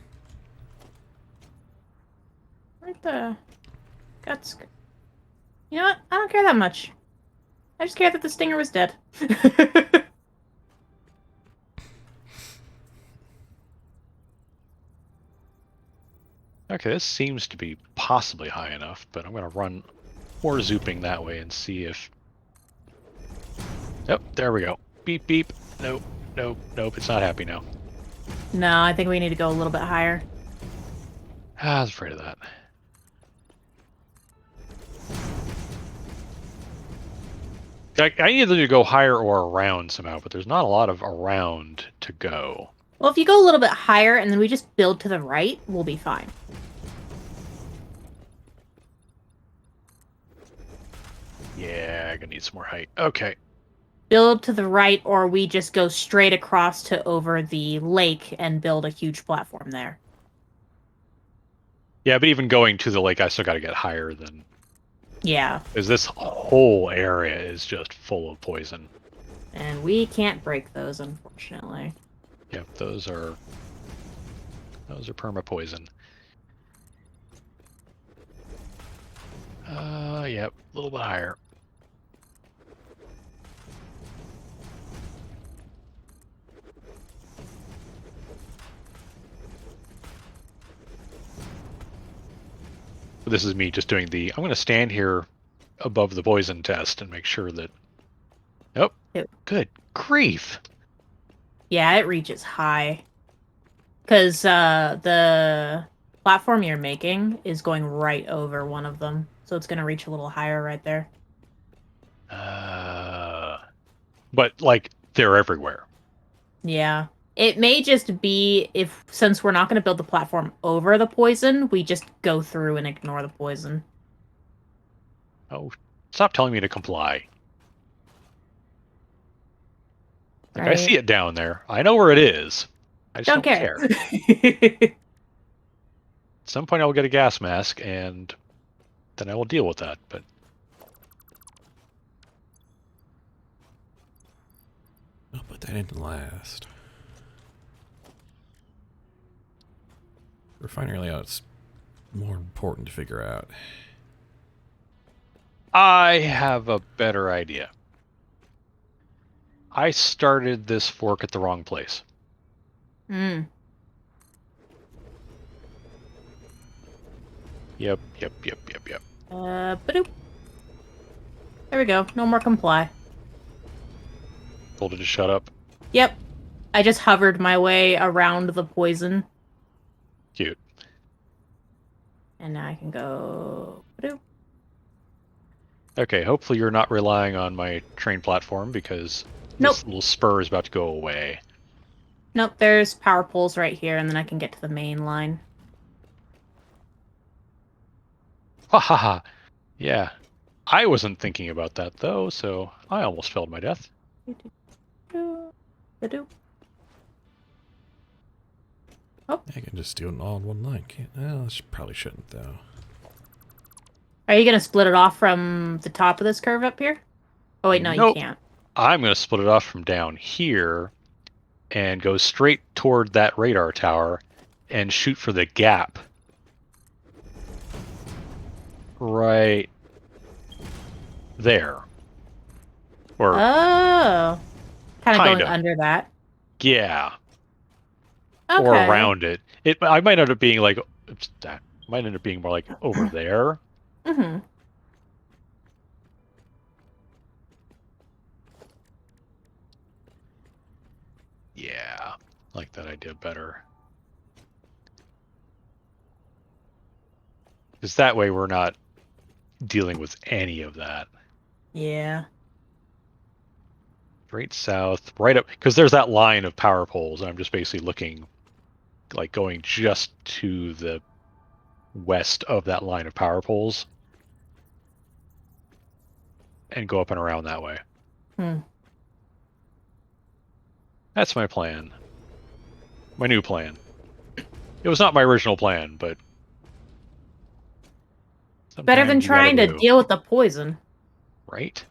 Where'd the guts go? You know what? I don't care that much. I just care that the stinger was dead. Okay, this seems to be possibly high enough, but I'm going to run more zooping that way and see if... Yep, there we go. Beep, beep. Nope, nope, nope, it's not happy now. No, I think we need to go a little bit higher. I was afraid of that. I need them to go higher or around somehow, but there's not a lot of around to go. Well, if you go a little bit higher and then we just build to the right, we'll be fine. Yeah, I'm gonna need some more height. Okay. Build to the right, or we just go straight across to over the lake and build a huge platform there. Yeah, but even going to the lake, I still gotta get higher than... Yeah. Because this whole area is just full of poison. And we can't break those, unfortunately. Yep, those are perma-poison. Yep, a little bit higher. This is me just doing the, I'm going to stand here above the poison test and make sure that... Oh, good grief. Yeah, it reaches high. Because the platform you're making is going right over one of them. So it's going to reach a little higher right there. But, like, they're everywhere. Yeah. It may just be if, since we're not going to build the platform over the poison, we just go through and ignore the poison. Oh, stop telling me to comply. Like, I Right. see it down there. I know where it is. I just don't care. At some point, I will get a gas mask, and then I will deal with that. But I'll put that in last. Refinery layout's more important to figure out. I have a better idea. I started this fork at the wrong place. Hmm. Yep. Badoop. There we go. No more comply. Told it to shut up. Yep. I just hovered my way around the poison. Cute. And now I can go... Okay, hopefully you're not relying on my train platform because Nope. this little spur is about to go away. Nope, there's power poles right here, and then I can get to the main line. Ha ha ha. Yeah. I wasn't thinking about that, though, so I almost fell to my death. I can just do it all in one line. Can't? Well, probably shouldn't though. Are you gonna split it off from the top of this curve up here? Oh wait, no, Nope. you can't. I'm going to split it off from down here and go straight toward that radar tower and shoot for the gap. Right there. Or, Oh. Kind of going Kinda. under that. yeah. Okay. Or around it. I might end up being like, might end up being more like over there. Mm-hmm. Yeah, like that idea better. Because that way we're not dealing with any of that. Yeah. Straight south, right up, because there's that line of power poles. And I'm just basically looking, like going just to the west of that line of power poles. And go up and around that way. That's my plan. My new plan. It was not my original plan, but... Better than sometimes you gotta trying to do. deal with the poison. Right?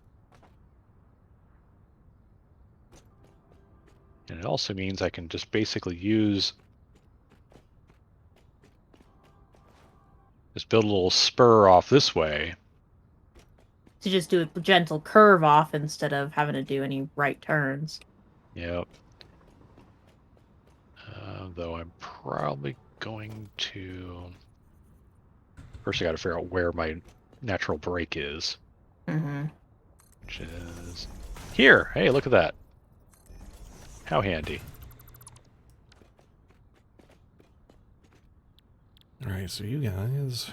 And it also means I can just basically use... just build a little spur off this way. To just do a gentle curve off instead of having to do any right turns. Yep. Though I'm probably going to... First I gotta figure out where my natural break is. Mm-hmm. Which is... here! Hey, look at that. How handy. Alright, so you guys...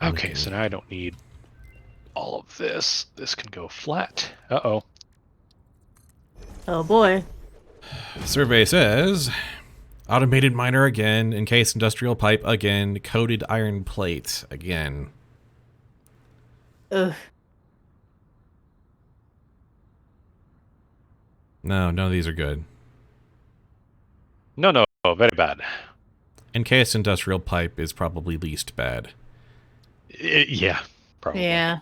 Okay, so now I don't need all of this. This can go flat. Uh-oh. Oh boy. Survey says... Automated miner again, encased industrial pipe again, coated iron plate again. Ugh. No, none of these are good. No, very bad. Encased industrial pipe is probably least bad. Yeah, probably. Yeah.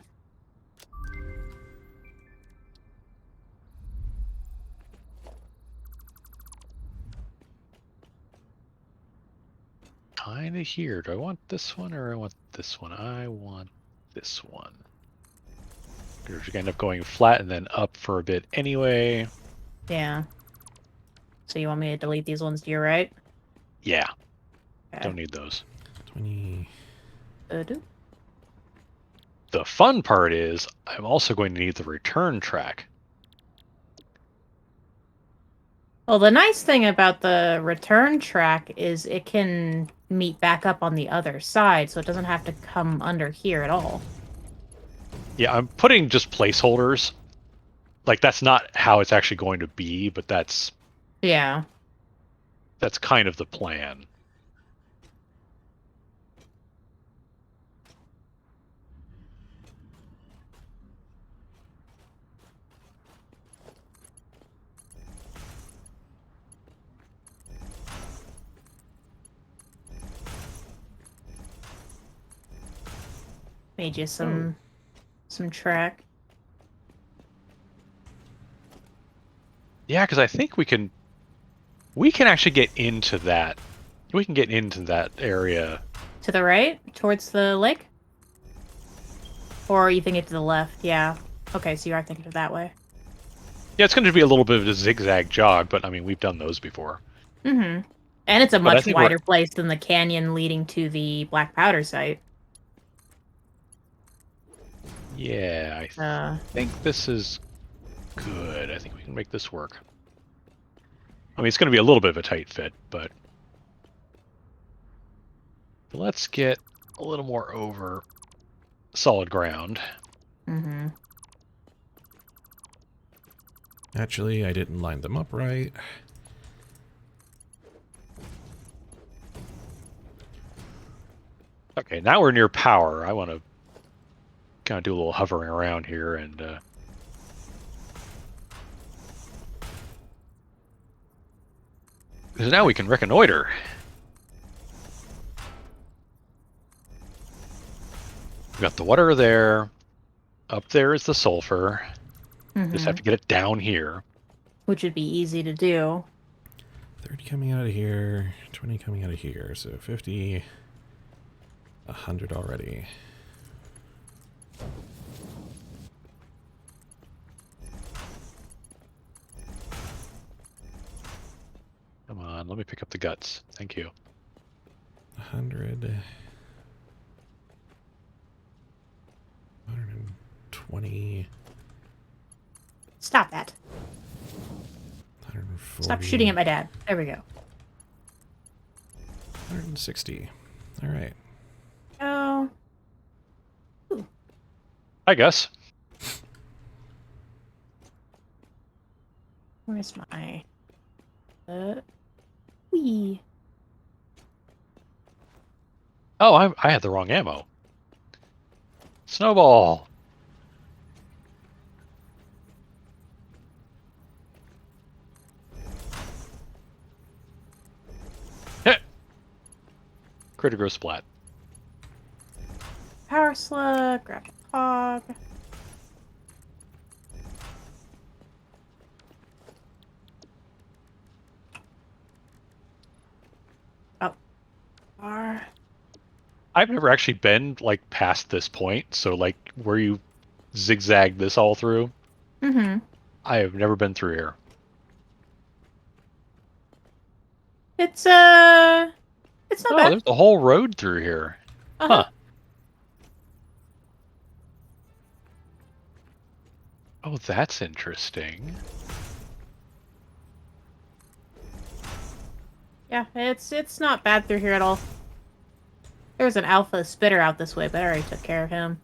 Kinda here. Do I want this one or I want this one? I want this one. Because you're gonna end up going flat and then up for a bit anyway. Yeah. So you want me to delete these ones to your right? Yeah. Okay. Don't need those. 20... The fun part is I'm also going to need the return track. Well, the nice thing about the return track is it can meet back up on the other side, so it doesn't have to come under here at all. Yeah, I'm putting just placeholders. Like, that's not how it's actually going to be, but that's Yeah. kind of the plan. Made you some track. Yeah, because I think we can actually get into that. We can get into that area. To the right? Towards the lake? Or you think it's to the left? Yeah. Okay, so you are thinking of that way. Yeah, it's going to be a little bit of a zigzag jog, but I mean, we've done those before. Mm-hmm. And it's a But I much think wider place than the canyon leading to the black powder site. Yeah, I think this is good. I think we can make this work. I mean, it's going to be a little bit of a tight fit, but let's get a little more over solid ground. Mm-hmm. Actually, I didn't line them up right. Okay, now we're near power. I want to kind of do a little hovering around here and because now we can reconnoiter. We got the water there. Up there is the sulfur. Just have to get it down here. Which would be easy to do. 30 coming out of here, 20 coming out of here, so 50, 100 already. Come on, let me pick up the guts. Thank you. 100. 120. Stop that. 140. Stop shooting at my dad. There we go. 160. All right. Oh. I guess. Where's my... Wee. Oh, I had the wrong ammo. Snowball. Heh. Critical splat. Power slug, grab a hog. Oh. I've never actually been like past this point, so like where you zigzag this all through. Mm-hmm. I have never been through here. It's not Oh, bad. there's a whole road through here. Uh-huh. Huh. Oh, that's interesting. Yeah, it's not bad through here at all. There's an alpha spitter out this way, but I already took care of him.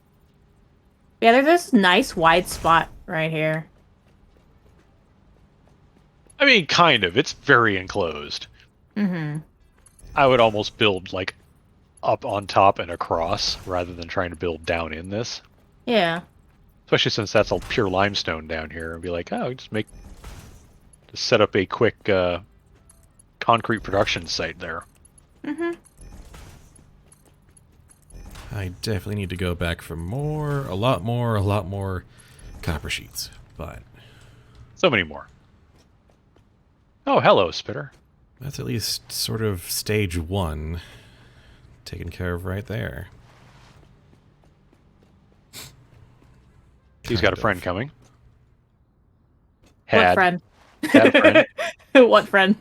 Yeah, there's this nice wide spot right here. I mean, kind of. It's very enclosed. Mm-hmm. I would almost build like up on top and across rather than trying to build down in this. Yeah. Especially since that's all pure limestone down here, and be like, oh, just set up a quick concrete production site there. Mm-hmm. I definitely need to go back for a lot more copper sheets, but So many more. Oh, hello, Spitter. that's at least sort of stage 1 taken care of right there. He's got a Kind friend of. coming. What friend? Had a friend. What friend?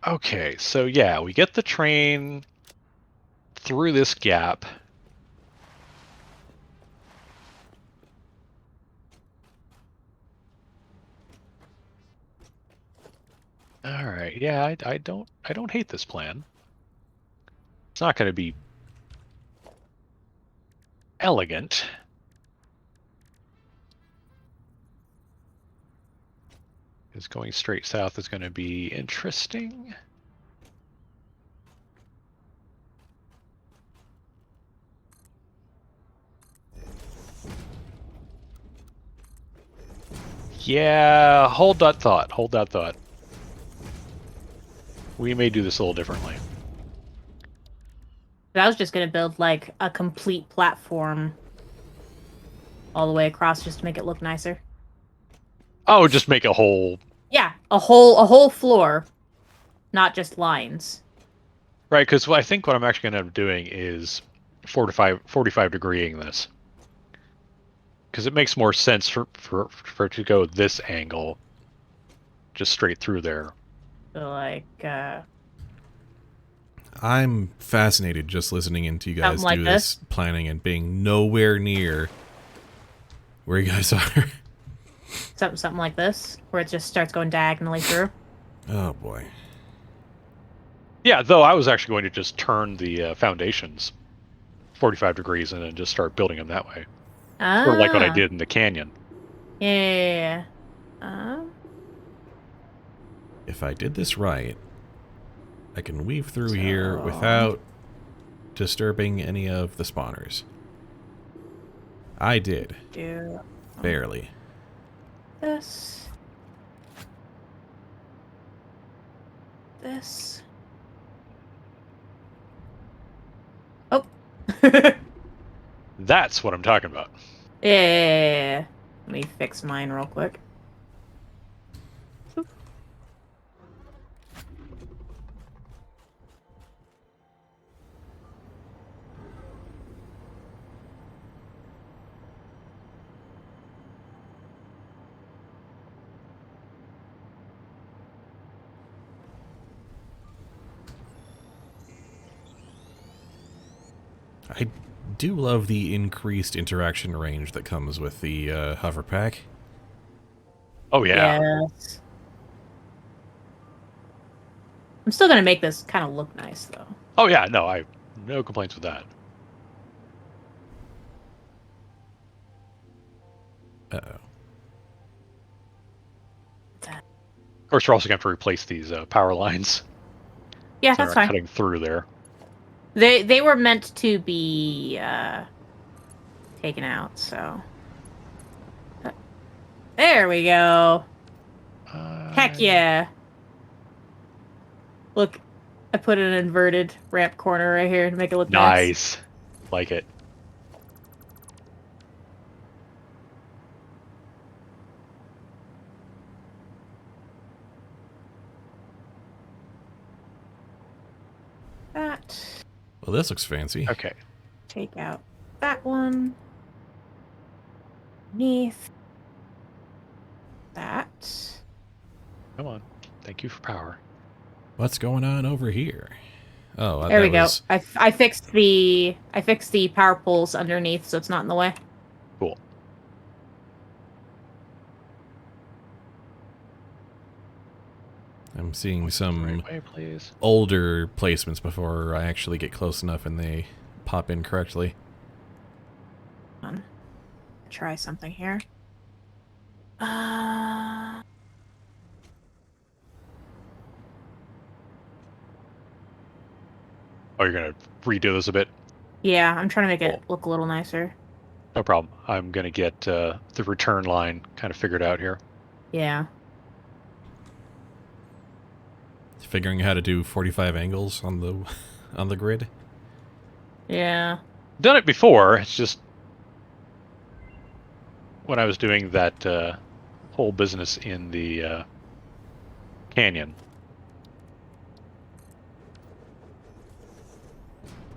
Okay, so yeah, we get the train through this gap. All right, yeah, I don't hate this plan. It's not going to be elegant. Because going straight south is going to be interesting. Yeah, hold that thought. Hold that thought. We may do this a little differently. I was just gonna build like a complete platform all the way across just to make it look nicer. Oh, just make a whole... Yeah, a whole floor, not just lines. Right, because I think what I'm actually going to end up doing is 45 degreeing this. Because it makes more sense for it to go this angle, just straight through there. So like, I I'm fascinated just listening into you guys Something like do this planning and being nowhere near where you guys are. Something like this, where it just starts going diagonally through. Oh boy. Yeah, though I was actually going to just turn the foundations 45 degrees and then just start building them that way. Sort of like what I did in the canyon. Yeah. If I did this right, I can weave through So- here without disturbing any of the spawners. I did. Do Barely. this. This. Oh. That's what I'm talking about. Yeah. Let me fix mine real quick. I do love the increased interaction range that comes with the hover pack. Oh, yeah. Yes. I'm still gonna make this kind of look nice, though. Oh, yeah, no, I no complaints with that. Uh-oh. Of course, we're also going to have to replace these power lines. Yeah, So they're that's not fine. cutting through there. They were meant to be taken out, so. There we go. Heck yeah. Look, I put an inverted ramp corner right here to make it look nice. Nice. Like it. That. Well, this looks fancy. Okay. Take out that one. Beneath. That. Come on. Thank you for power. What's going on over here? Oh, There that we go. was... I fixed the power poles underneath, so it's not in the way. Cool. I'm seeing some Right way, please. older placements before I actually get close enough and they pop in correctly. Hold on. Try something here. Oh, you're going to redo this a bit? Yeah, I'm trying to make it Cool. look a little nicer. No problem. I'm going to get the return line kind of figured out here. Yeah. Figuring how to do 45 angles on the grid. Yeah. Done it before. It's just when I was doing that whole business in the canyon.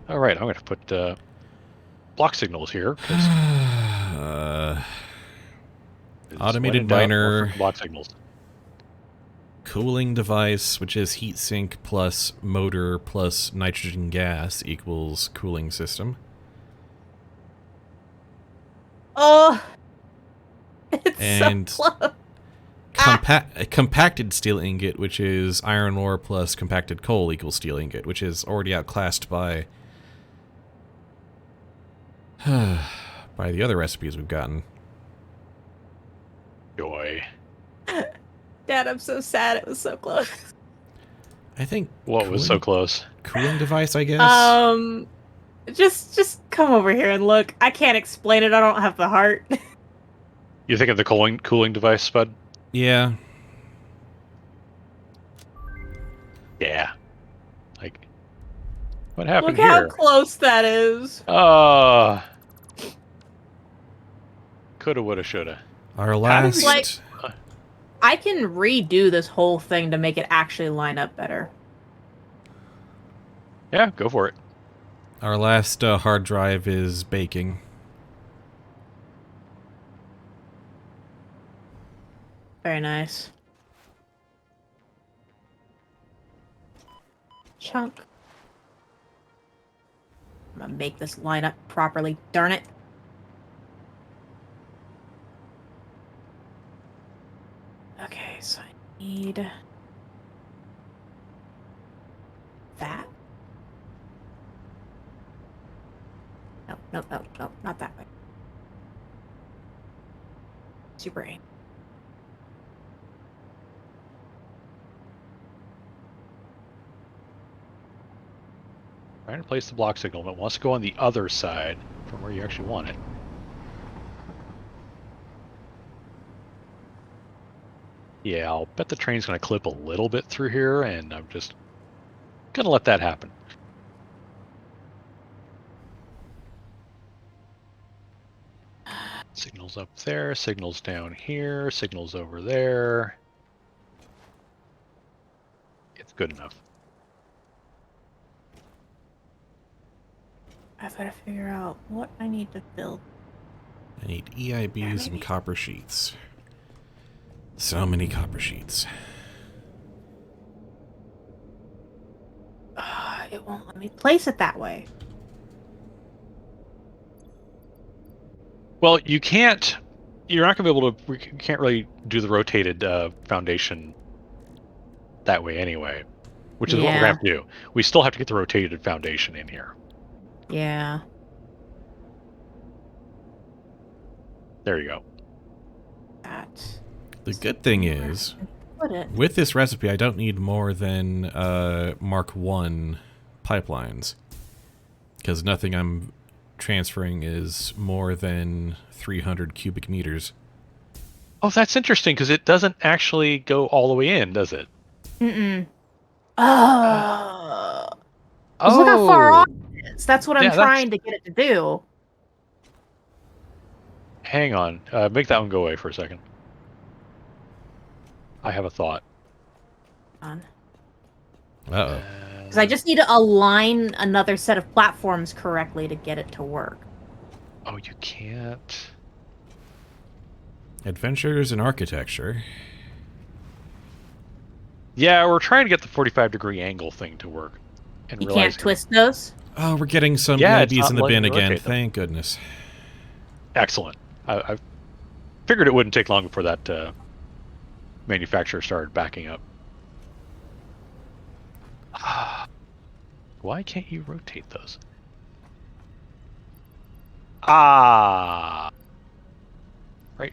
All right, I'm going to put block signals here. 'Cause Automated when in doubt, more miner. freaking block signals. Cooling device, which is heatsink plus motor plus nitrogen gas equals cooling system. Oh, it's And so close. a compacted steel ingot, which is iron ore plus compacted coal equals steel ingot, which is already outclassed by by the other recipes we've gotten. Joy. Dad, I'm so sad. It was so close. I think What was so close? cooling device, I guess. Just come over here and look. I can't explain it. I don't have the heart. You think of the cooling device, Spud? Yeah. Yeah. Like, what happened Look how here? close that is. Coulda, woulda, shoulda. Our How did last we- Like- I can redo this whole thing to make it actually line up better. Yeah, go for it. our last hard drive is baking. Very nice. Chunk. I'm gonna make this line up properly. Darn it. Okay, so I need that. No, not that way. Super aim. Trying to place the block signal, but it wants to go on the other side from where you actually want it. Yeah, I'll bet the train's going to clip a little bit through here, and I'm just going to let that happen. Signals up there, signals down here, signals over there. It's good enough. I've got to figure out what I need to build. I need EIBs and copper sheets. So many copper sheets. It won't let me place it that way. Well, you can't. You're not going to be able to. We can't really do the rotated foundation that way anyway, which is what we're going to have to do. We still have to get the rotated foundation in here. Yeah. There you go. The good thing is, Put it. with this recipe, I don't need more than Mark 1 pipelines, because nothing I'm transferring is more than 300 cubic meters. Oh, that's interesting, because it doesn't actually go all the way in, does it? Mm-mm. Oh. Look how far off it is. That's what I'm trying to get it to do. Hang on. Make that one go away for a second. I have a thought. Uh-oh. Because I just need to align another set of platforms correctly to get it to work. Oh, you can't. Adventures in architecture. Yeah, we're trying to get the 45-degree angle thing to work. And you can't twist those? Oh, we're getting some EIBs in the bin again. Thank goodness. Excellent. I figured it wouldn't take long before that manufacturer started backing up. Why can't you rotate those? Ah! Right.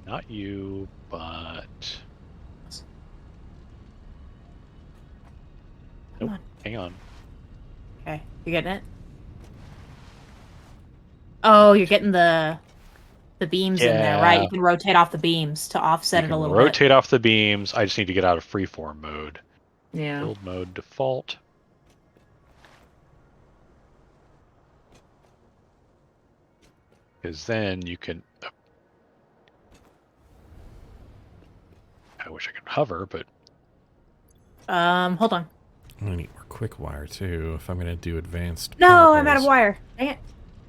Not you, but... Nope, hang on. Okay, you getting it? Oh, you're getting the beams in there, right? You can rotate off the beams to offset it a little bit. Rotate off the beams. I just need to get out of freeform mode. Yeah. Build mode default. Because then you can... I wish I could hover, but... Hold on. I need more quick wire, too, if I'm going to do advanced... No, I'm out of wire. Dang it.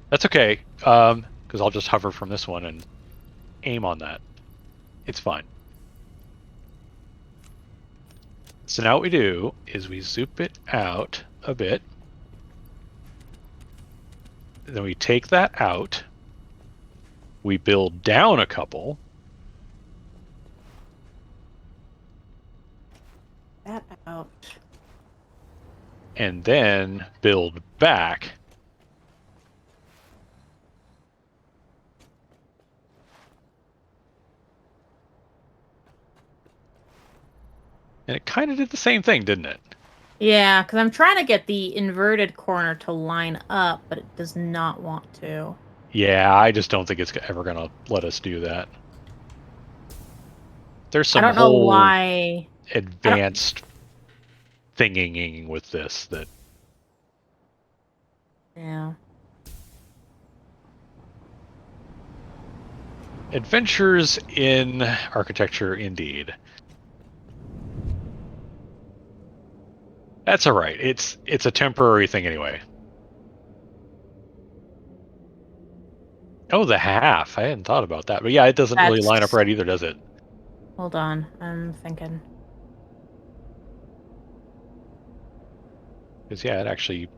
That's okay, because I'll just hover from this one and aim on that. It's fine. So now what we do is we zoop it out a bit. Then we take that out. We build down a couple. That out. And then build back. And it kind of did the same thing, didn't it? Yeah, because I'm trying to get the inverted corner to line up, but it does not want to. Yeah, I just don't think it's ever going to let us do that. There's some I don't know why advanced thinging with this that... Yeah. Adventures in architecture, indeed. That's all right. It's a temporary thing anyway. Oh, the half. I hadn't thought about that. But yeah, it doesn't really line up right either, does it? Hold on. I'm thinking. Because, yeah, it actually...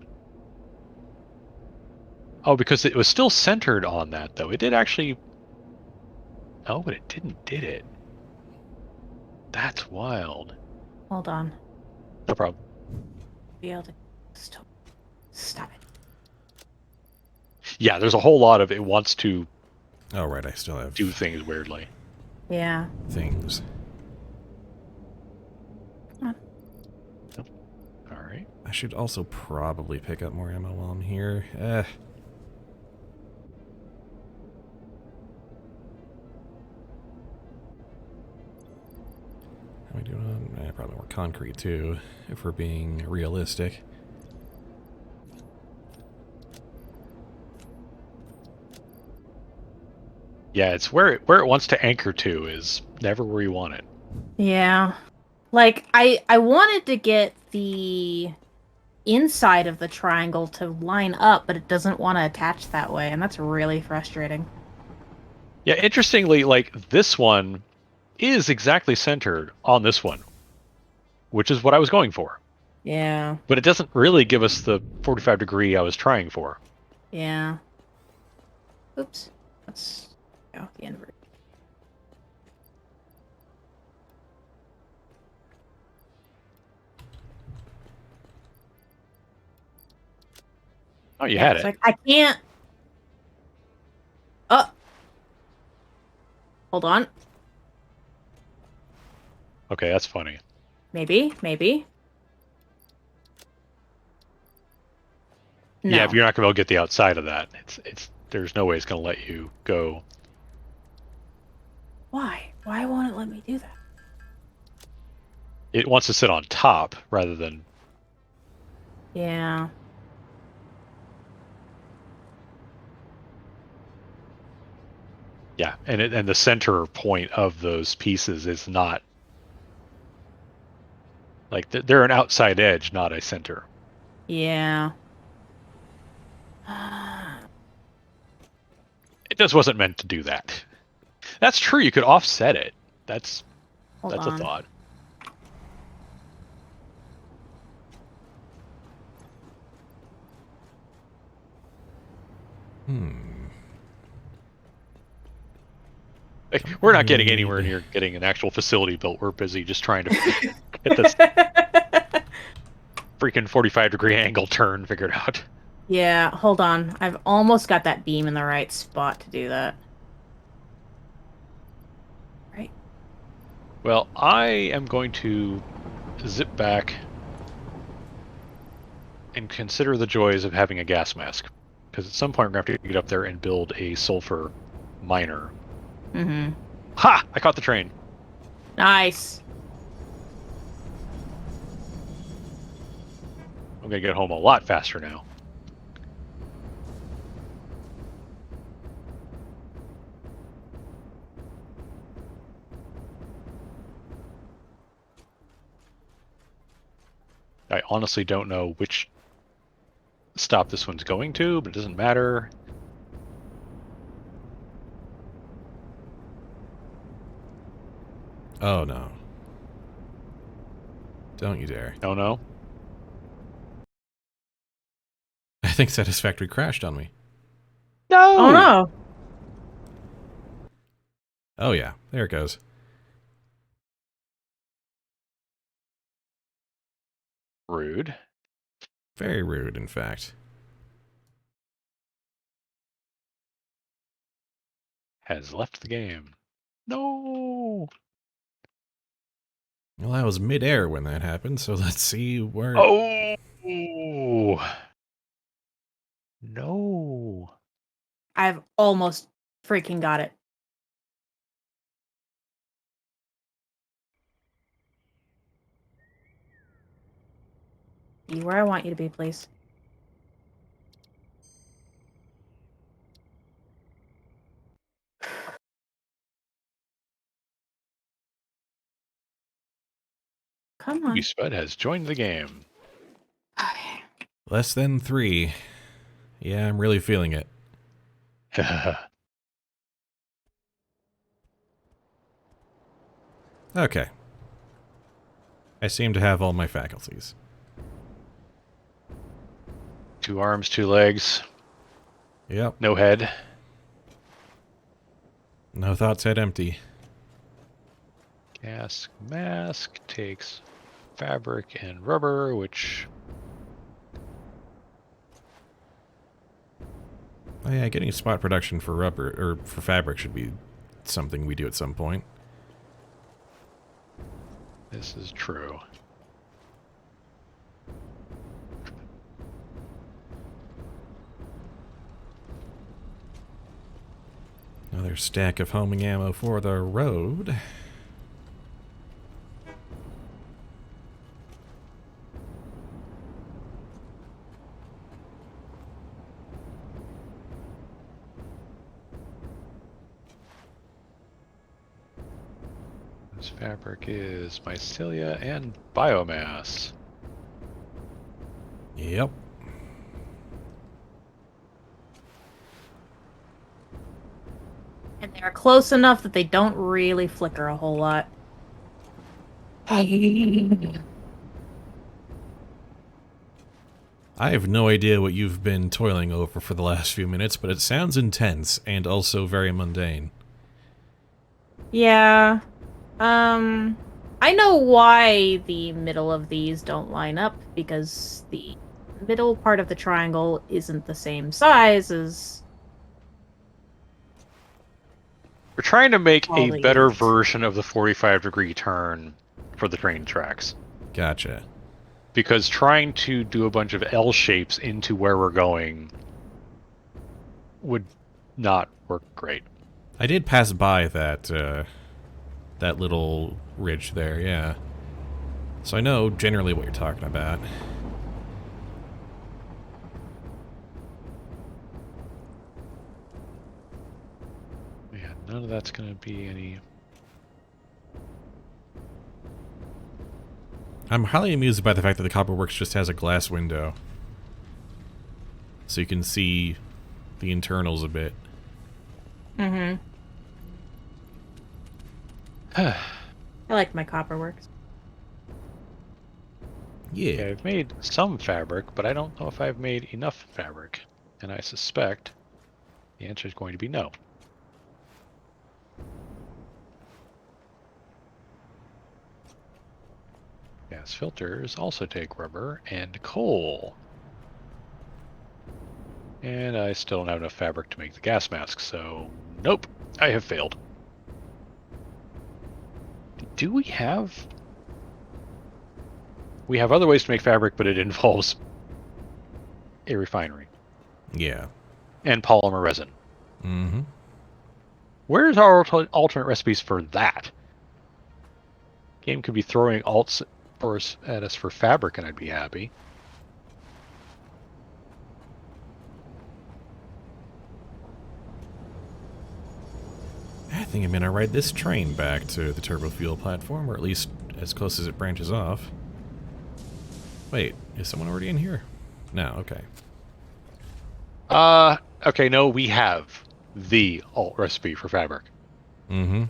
Oh, because it was still centered on that, though. It did actually... Oh, but it didn't, did it? That's wild. Hold on. No problem. Be able to stop it. Yeah, there's a whole lot of it wants to Oh, right, I still have do things weirdly. Yeah. things. Come on. All right. I should also probably pick up more ammo while I'm here. How are we doing? Probably more concrete, too, if we're being realistic. Yeah, it's where it wants to anchor to is never where you want it. Yeah. Like, I wanted to get the inside of the triangle to line up, but it doesn't want to attach that way, and that's really frustrating. Yeah, interestingly, like this one is exactly centered on this one, which is what I was going for. Yeah. But it doesn't really give us the 45 degree I was trying for. Yeah. Oops. Let's go the invert. Oh, you Yeah, had it's it. like I can't. Oh. Hold on. Okay, that's funny. Maybe. No. Yeah, if you're not gonna be able to get the outside of that, it's there's no way it's gonna let you go. Why? Why won't it let me do that? It wants to sit on top rather than... Yeah. Yeah, and the center point of those pieces is not... Like, they're an outside edge, not a center. Yeah. It just wasn't meant to do that. That's true, you could offset it. That's Hold a on. thought. Like, we're not getting anywhere near getting an actual facility built. We're busy just trying to get this freaking 45 degree angle turn figured out. Yeah, hold on. I've almost got that beam in the right spot to do that. Right. Well, I am going to zip back and consider the joys of having a gas mask. Because at some point we're going to have to get up there and build a sulfur miner. Mm-hmm. Ha! I caught the train. Nice. I'm going to get home a lot faster now. I honestly don't know which stop this one's going to, but it doesn't matter. Oh, no. Don't you dare. Oh no? I think Satisfactory crashed on me. No! Oh no. Oh, yeah. There it goes. Rude. Very rude, in fact. Has left the game. No! Well, I was mid-air when that happened, so let's see where... Oh! No. I've almost freaking got it. Be where I want you to be, please. Come on. Spud has joined the game. Okay. Less than 3. Yeah, I'm really feeling it. Okay. I seem to have all my faculties. 2 arms, 2 legs, Yep. no head. No thoughts, head empty. Gas mask takes fabric and rubber, which... Oh yeah, getting spot production for rubber, or for fabric should be something we do at some point. This is true. Another stack of homing ammo for the road. This fabric is mycelia and biomass. Yep. And they're close enough that they don't really flicker a whole lot. I have no idea what you've been toiling over for the last few minutes, but it sounds intense and also very mundane. Yeah. I know why the middle of these don't line up, because the middle part of the triangle isn't the same size as... We're trying to make All a the better units. version of the 45-degree turn for the train tracks. Gotcha. Because trying to do a bunch of L shapes into where we're going would not work great. I did pass by that, that little ridge there, yeah. So I know generally what you're talking about. Yeah, none of that's going to be any... I'm highly amused by the fact that the Copperworks just has a glass window. So you can see the internals a bit. Mm-hmm. I like my Copperworks. Yeah. Okay, I've made some fabric, but I don't know if I've made enough fabric. And I suspect the answer is going to be no. Gas filters also take rubber and coal. And I still don't have enough fabric to make the gas mask, so nope, I have failed. Do we have... We have other ways to make fabric, but it involves a refinery Yeah. and polymer resin. Mm-hmm. Where's our alternate recipes for that? Game could be throwing alts at us for fabric, and I'd be happy. I think I'm gonna ride this train back to the turbofuel platform, or at least as close as it branches off. Wait, is someone already in here? No, okay. Okay, no, we have the alt recipe for fabric. Mm-hmm.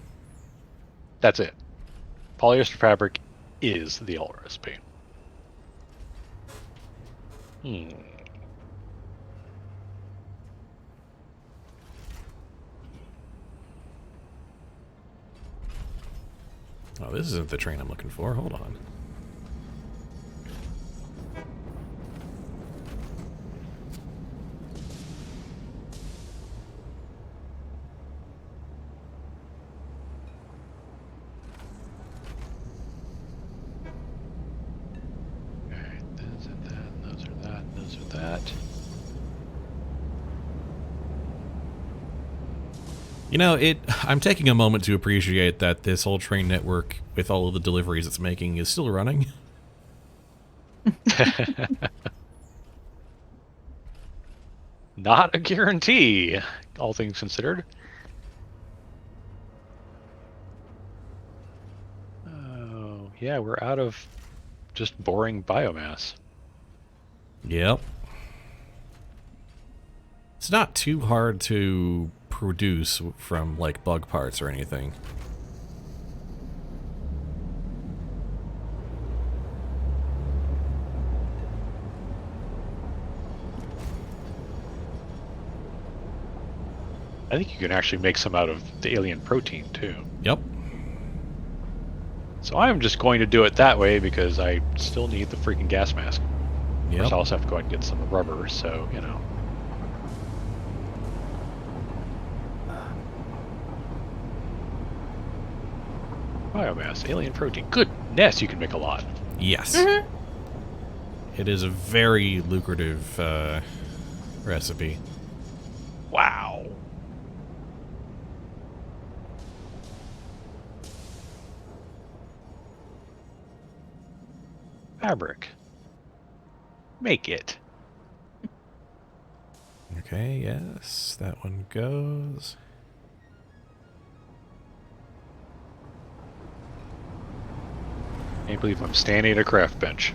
That's it. Polyester fabric is the alt recipe. Oh, this isn't the train I'm looking for. Hold on. Okay, those are that, those are that, those are that. You know, I'm taking a moment to appreciate that this whole train network, with all of the deliveries it's making, is still running. Not a guarantee, all things considered. Oh, yeah, we're out of just boring biomass. Yep. It's not too hard to produce from, like, bug parts or anything. I think you can actually make some out of the alien protein too. Yep. So I'm just going to do it that way because I still need the freaking gas mask. Of course, Yep. I also have to go out and get some rubber, so, you know. Biomass, alien protein. Goodness, you can make a lot. Yes. Mhm. It is a very lucrative recipe. Wow. Fabric. Make it. Okay, yes, that one goes. Can't believe I'm standing at a craft bench.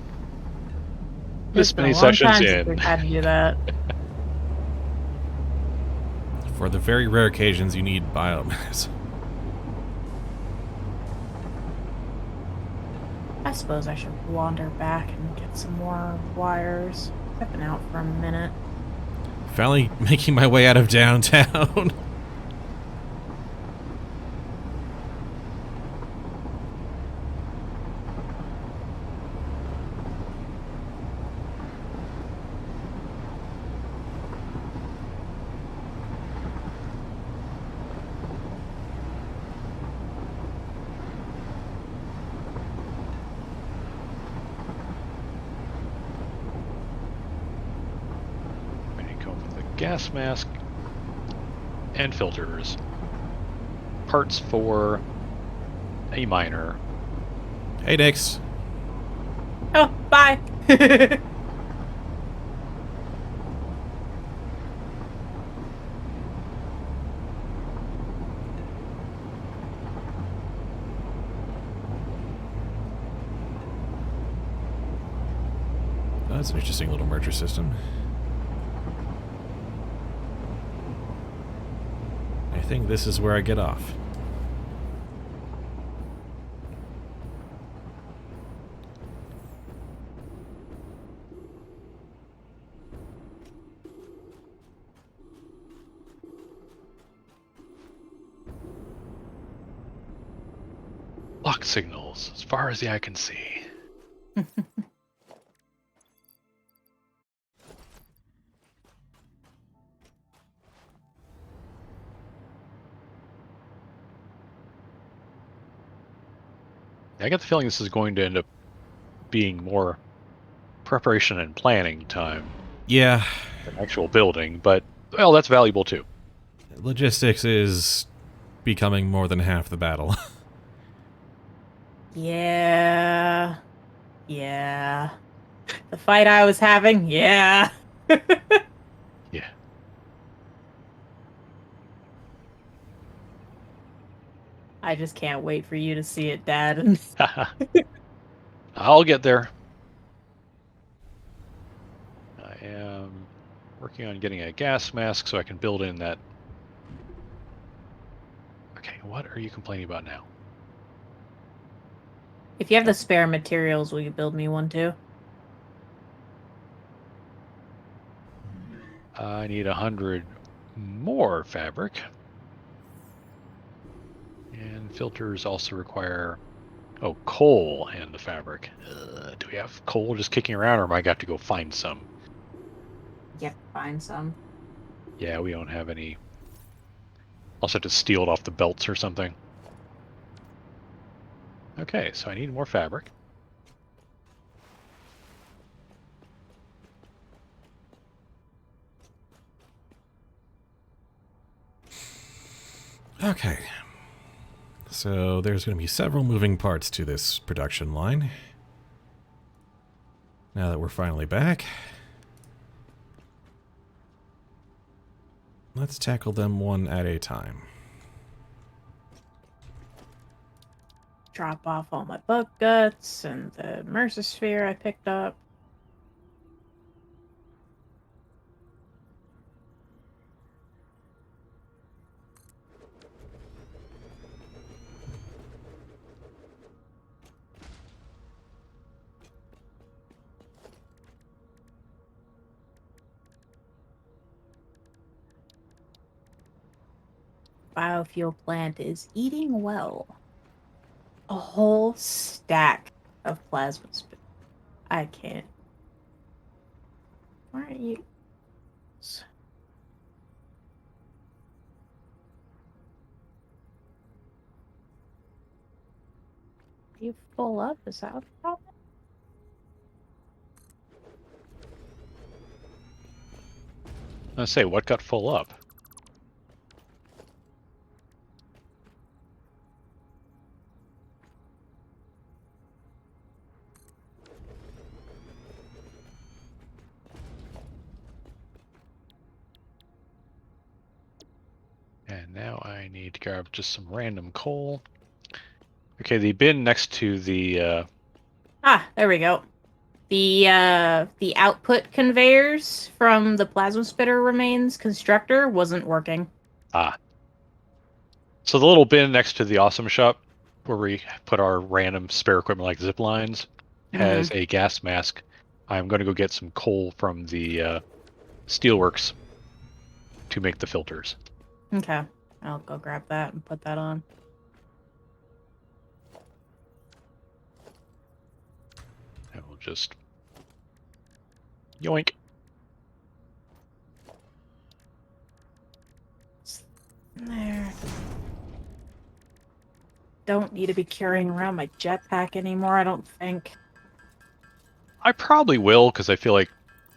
It's This been many a long sessions time since in. we've had to do that. For the very rare occasions you need biomass. I suppose I should wander back and get some more wires. I've been out for a minute. Finally making my way out of downtown. I need to come up with a gas mask and filters. Parts for a miner. Hey, Nix. Oh, bye! Oh, that's an interesting little merger system. I think this is where I get off. Lock signals as far as the eye can see. I get the feeling this is going to end up being more preparation and planning time Yeah, than actual building, but, well, that's valuable too. logistics is becoming more than half the battle. Yeah. Yeah. The fight I was having, yeah. Yeah. I just can't wait for you to see it, Dad. I'll get there. I am working on getting a gas mask so I can build in that. Okay, what are you complaining about now? If you have the spare materials, will you build me one too? I need 100 more fabric. And filters also require, oh, coal and the fabric. Do we have coal just kicking around, or am I got to go find some? You have to find some. Yeah, we don't have any. Also have to steal it off the belts or something. Okay, so I need more fabric. Okay. So there's going to be several moving parts to this production line. Now that we're finally back, let's tackle them one at a time. Drop off all my bug guts and the Mercer I picked up. biofuel plant is eating well. A whole stack of plasma spit. I can't. Why are you? Are you full up? Is that what the problem? I say, what got full up? And now I need to grab just some random coal. Okay, the bin next to the Ah, there we go. The output conveyors from the plasma spitter remains constructor wasn't working. So the little bin next to the awesome shop, where we put our random spare equipment like zip lines, has a gas mask. I'm going to go get some coal from the steelworks to make the filters. Okay, I'll go grab that and put that on. And we'll just yoink. There. Don't need to be carrying around my jetpack anymore, I don't think. I probably will, because I feel like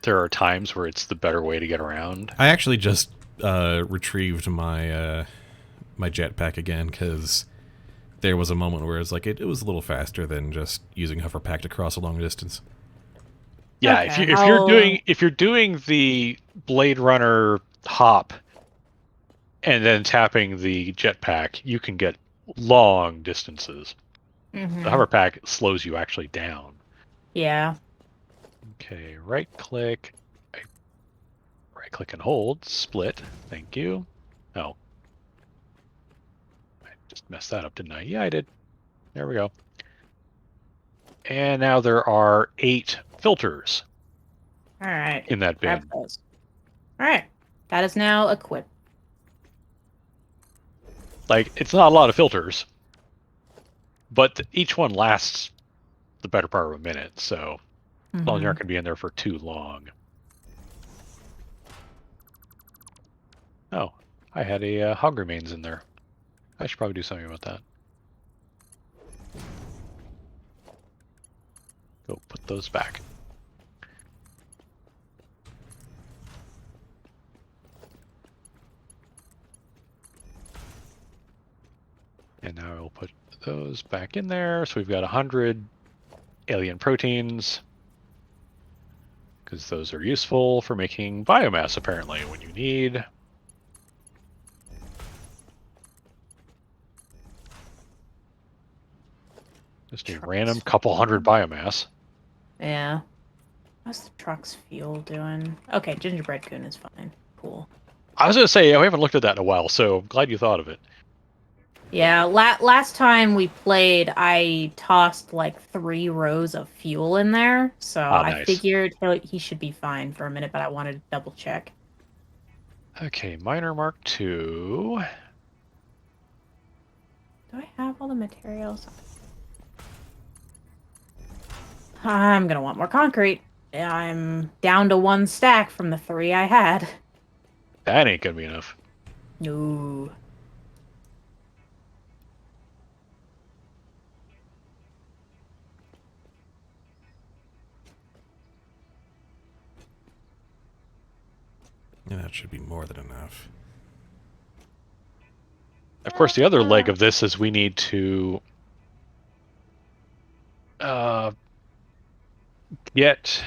there are times where it's the better way to get around. I actually just retrieved my my jetpack again because there was a moment where it's like it was a little faster than just using hoverpack to cross a long distance. Yeah, Okay, if you're doing the Blade Runner hop and then tapping the jetpack, you can get long distances. The hoverpack slows you actually down. Yeah. Okay, right click and hold, split. Thank you. Oh. I just messed that up, didn't I? Yeah, I did. There we go. And now there are 8 filters. All right. In that bin. Grab those. All right. That is now equipped. Like, it's not a lot of filters, but each one lasts the better part of a minute, so as long as you aren't going to be in there for too long. Oh, I had a hog remains in there. I should probably do something about that. Go put those back. And now I'll put those back in there. So we've got 100 alien proteins, because those are useful for making biomass, apparently, when you need. Just a random couple hundred biomass. Yeah. How's the truck's fuel doing? Okay, gingerbread coon is fine. Cool. I was going to say, we haven't looked at that in a while, so I'm glad you thought of it. Yeah, last time we played, I tossed like 3 rows of fuel in there, so I Nice. figured he should be fine for a minute, but I wanted to double check. Okay, miner Mark II. Do I have all the materials? I'm gonna want more concrete. I'm down to 1 stack from the 3 I had. That ain't gonna be enough. No. Yeah, that should be more than enough. Of course, the other leg of this is we need to get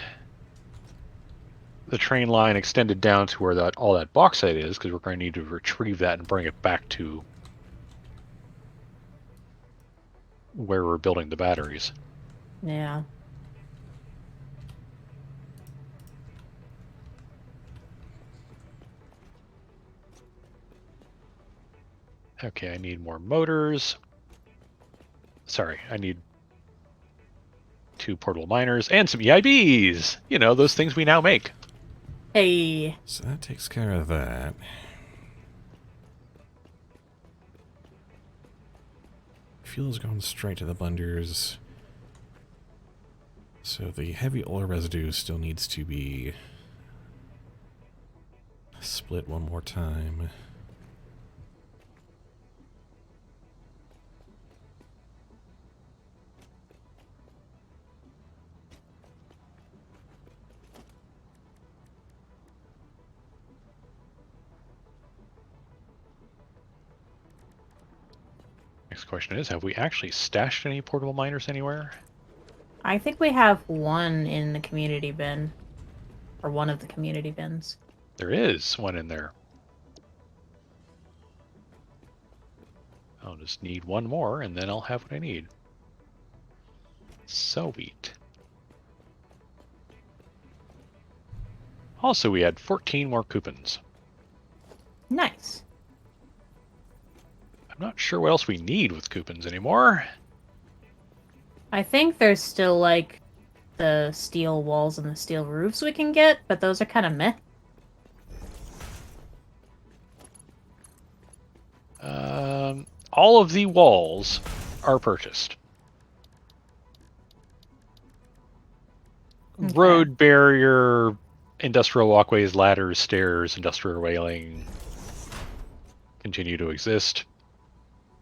the train line extended down to where all that bauxite is, because we're going to need to retrieve that and bring it back to where we're building the batteries. Yeah. Okay, I need more motors. Sorry, I need 2 portable miners and some EIBs. You know, those things we now make. Hey. So that takes care of that. Fuel's going straight to the blenders. So the heavy oil residue still needs to be split one more time. Next question is, have we actually stashed any portable miners anywhere? I think we have one in the community bin. Or one of the community bins. There is one in there. I'll just need one more, and then I'll have what I need. Sweet. Also, we had 14 more coupons. Nice. I'm not sure what else we need with coupons anymore. I think there's still, like, the steel walls and the steel roofs we can get, but those are kind of meh. All of the walls are purchased. Okay. Road barrier, industrial walkways, ladders, stairs, industrial railing continue to exist.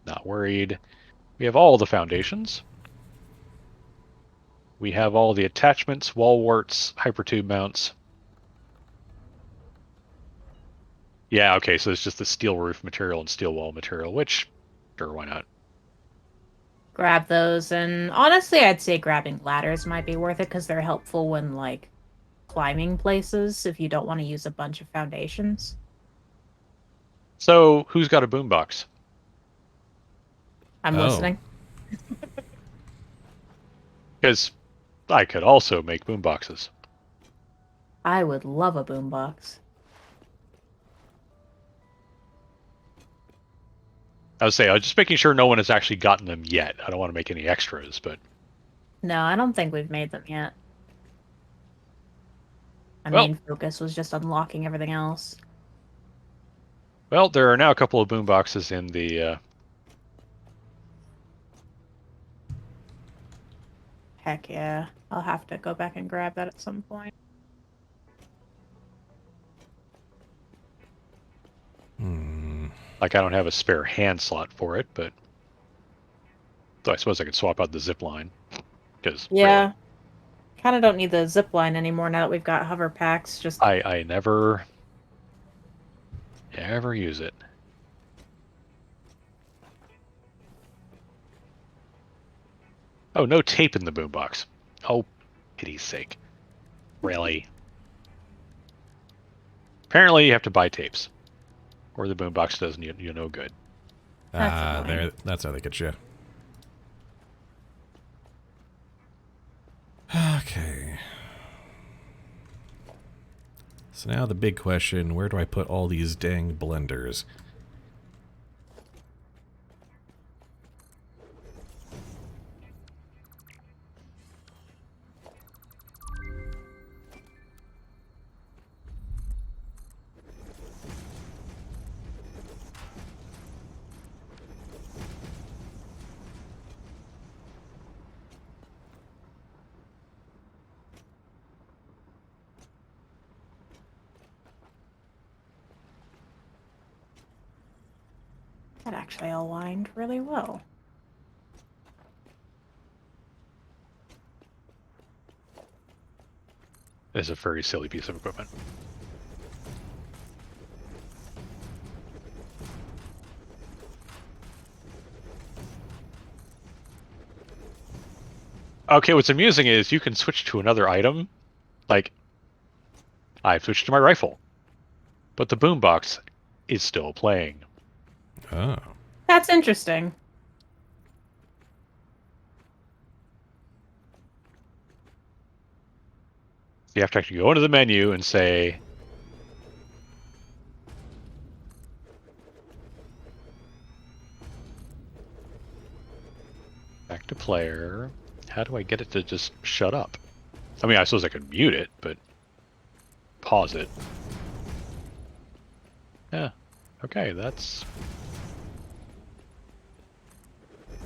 Not worried. We have all the foundations. We have all the attachments, wall warts, hypertube mounts. Yeah, okay, so it's just the steel roof material and steel wall material, which, sure, why not? Grab those, and honestly, I'd say grabbing ladders might be worth it because they're helpful when, like, climbing places if you don't want to use a bunch of foundations. So, who's got a boombox? I'm Oh. listening. Because I could also make boomboxes. I would love a boombox. I would say, I was just making sure no one has actually gotten them yet. I don't want to make any extras, but... No, I don't think we've made them yet. My Well- main focus was just unlocking everything else. Well, there are now a couple of boomboxes in the... Heck yeah. I'll have to go back and grab that at some point. Like, I don't have a spare hand slot for it, but... So I suppose I could swap out the zip line. Because, Yeah. Kind of don't need the zip line anymore now that we've got hover packs. Just I never use it. Oh, no tape in the boombox. Oh, pity's sake. Really? Apparently you have to buy tapes. Or the boombox does you no good. That's annoying. That's how they get you. Okay. So now the big question, where do I put all these dang blenders? that actually aligned really well. It's a very silly piece of equipment. Okay, what's amusing is you can switch to another item. Like, I've switched to my rifle. But the boombox is still playing. Oh. That's interesting. You have to actually go into the menu and say... Back to player. How do I get it to just shut up? I mean, I suppose I could mute it, but... Pause it. Yeah. Okay, that's...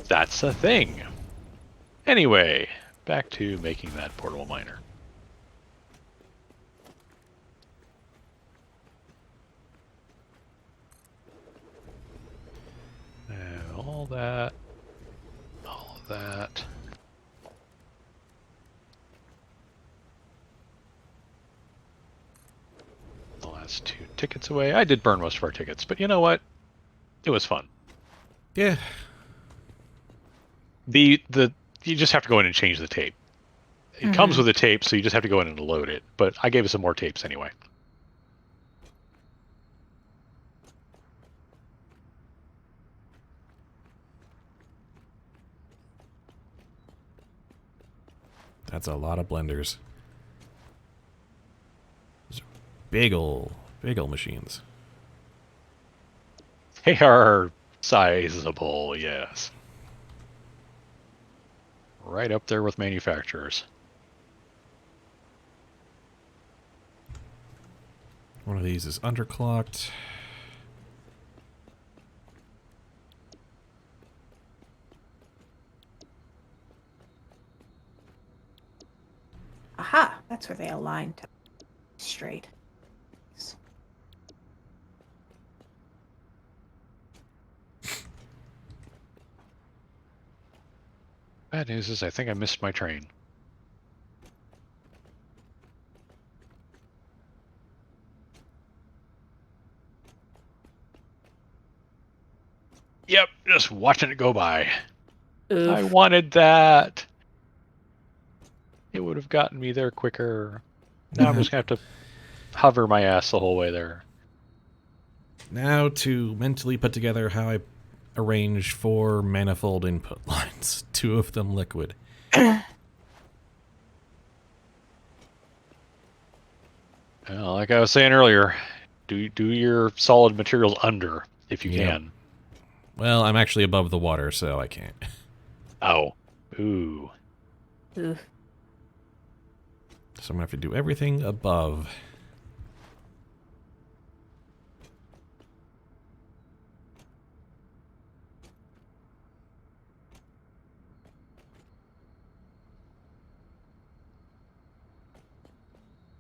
That's a thing. Anyway, back to making that portable miner. And all that. All of that. The last 2 tickets away. I did burn most of our tickets, but you know what? It was fun. Yeah. You just have to go in and change the tape. It comes with a tape, so you just have to go in and load it. But I gave us some more tapes anyway. That's a lot of blenders. Those are big ol' machines. They are sizable, yes. Right up there with manufacturers. One of these is underclocked. Aha! That's where they align to straight. Bad news is I think I missed my train. Yep, just watching it go by. Oof. I wanted that. It would have gotten me there quicker. Now I'm just going to have to hover my ass the whole way there. Now to mentally put together how I arrange 4 manifold input lines, 2 of them liquid. Well, like I was saying earlier, do your solid materials under if you Yep. can. Well, I'm actually above the water, so I can't. Oh. Ooh. Oof. So I'm going to have to do everything above.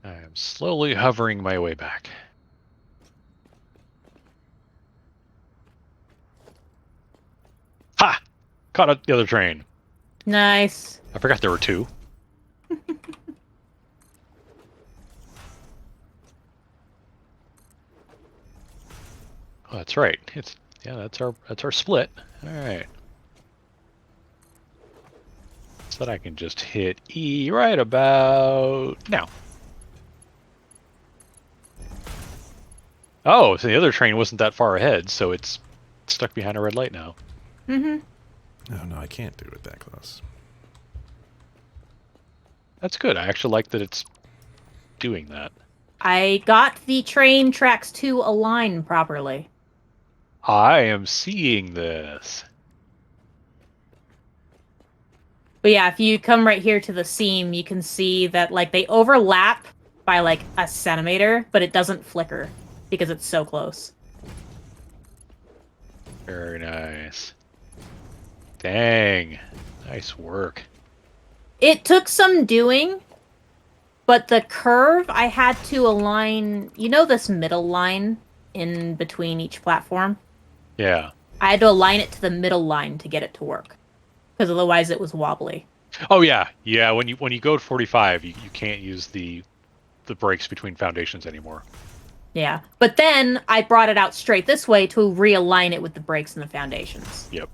I am slowly hovering my way back. Ha! Caught up the other train. Nice. I forgot there were 2. Oh, that's right. That's our split. All right. So that I can just hit E right about now. Oh, so the other train wasn't that far ahead, so it's stuck behind a red light now. Mm-hmm. Oh, no, I can't do it that close. That's good. I actually like that it's doing that. I got the train tracks to align properly. I am seeing this. But yeah, if you come right here to the seam, you can see that like they overlap by like a centimeter, but it doesn't flicker because it's so close. Very nice. Dang. Nice work. It took some doing, but the curve I had to align, you know this middle line in between each platform? Yeah. I had to align it to the middle line to get it to work. Because otherwise it was wobbly. Oh yeah. Yeah, when you go to 45, you can't use the brakes between foundations anymore. Yeah. But then I brought it out straight this way to realign it with the brakes and the foundations. Yep.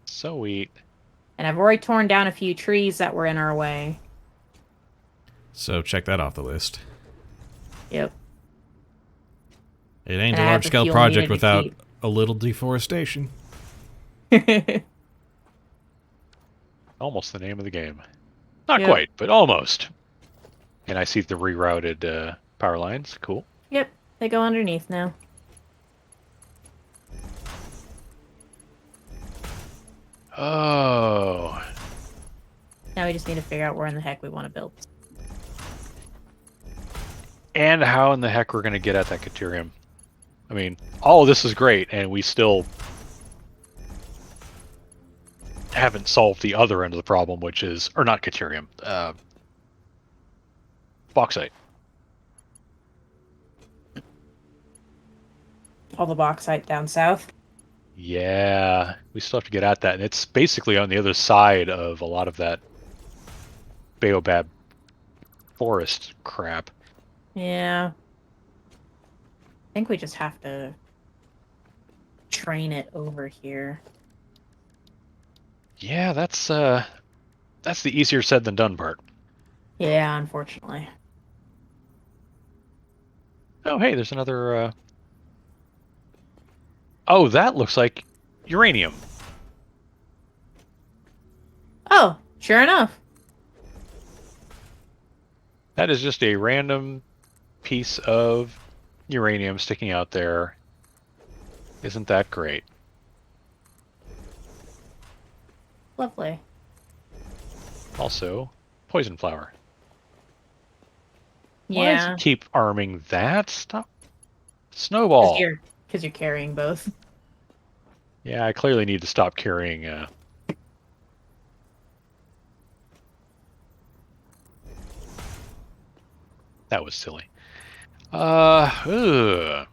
Sweet. And I've already torn down a few trees that were in our way. So check that off the list. Yep. It ain't And a I have the large-scale fuel project needed to without keep. a little deforestation. Almost the name of the game. Not Yep. quite, but almost. And I see the rerouted power lines. Cool. Yep. They go underneath now. Oh. Now we just need to figure out where in the heck we want to build. And how in the heck we're going to get at that Caterium? I mean, all of this is great, and we still haven't solved the other end of the problem, which is, or not Caterium, bauxite. All the bauxite down south. Yeah, we still have to get at that, and it's basically on the other side of a lot of that baobab forest crap. Yeah. I think we just have to train it over here. Yeah, that's the easier said than done part. Yeah, unfortunately. Oh, hey, there's another. Oh, that looks like uranium. Oh, sure enough. That is just a random piece of uranium sticking out there. Isn't that great? Lovely. Also, poison flower. Why does Yeah. it keep arming that? Stop. Snowball. Because you're carrying both. Yeah, I clearly need to stop carrying. That was silly. Ugh.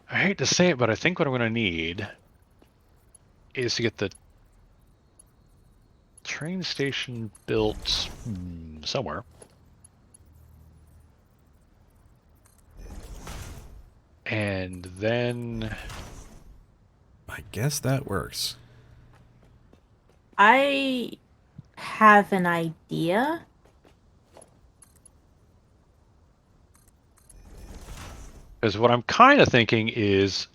I hate to say it, but I think what I'm going to need is to get the train station built somewhere. And then... I guess that works. I have an idea. Because what I'm kind of thinking is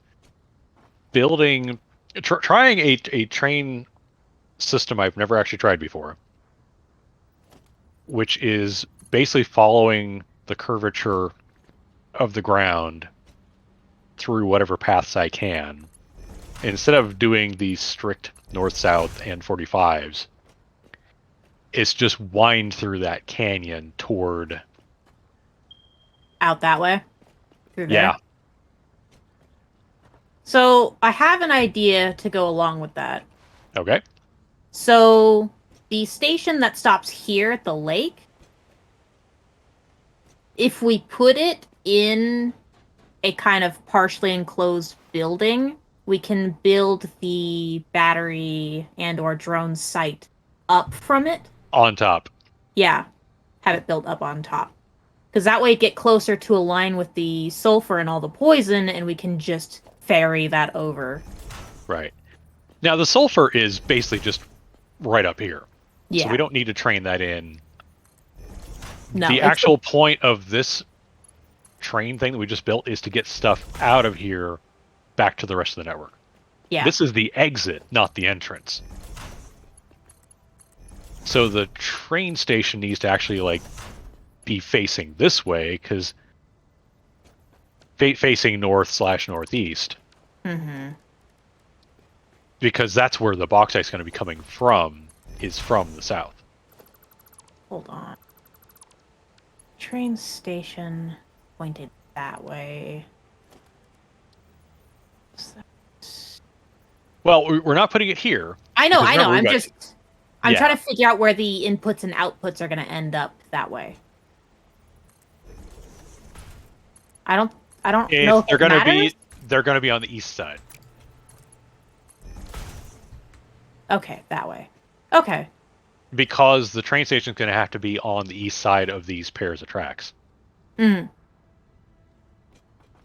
building... trying a train system I've never actually tried before. Which is basically following the curvature of the ground through whatever paths I can. Instead of doing the strict north-south and 45s, it's just wind through that canyon toward... Out that way. Through there. Yeah. So I have an idea to go along with that. Okay. So the station that stops here at the lake, if we put it in a kind of partially enclosed building, we can build the battery and or drone site up from it. On top. Yeah. Have it built up on top. Because that way it get closer to align with the sulfur and all the poison, and we can just ferry that over. Right. Now, the sulfur is basically just right up here. Yeah. So we don't need to train that in. No, The actual point of this train thing that we just built is to get stuff out of here back to the rest of the network. Yeah. This is the exit, not the entrance. So the train station needs to actually, like, be facing this way, because facing north/northeast. Mm-hmm. Because that's where the bauxite's going to be coming from, is from the south. Hold on. Train station pointed that way. Well, we're not putting it here. I know. Because remember, I'm Yeah. trying to figure out where the inputs and outputs are going to end up that way. I don't know if They're it going to matters. they're going to be on the east side. Okay, that way. Okay. Because the train station is going to have to be on the east side of these pairs of tracks. Mm.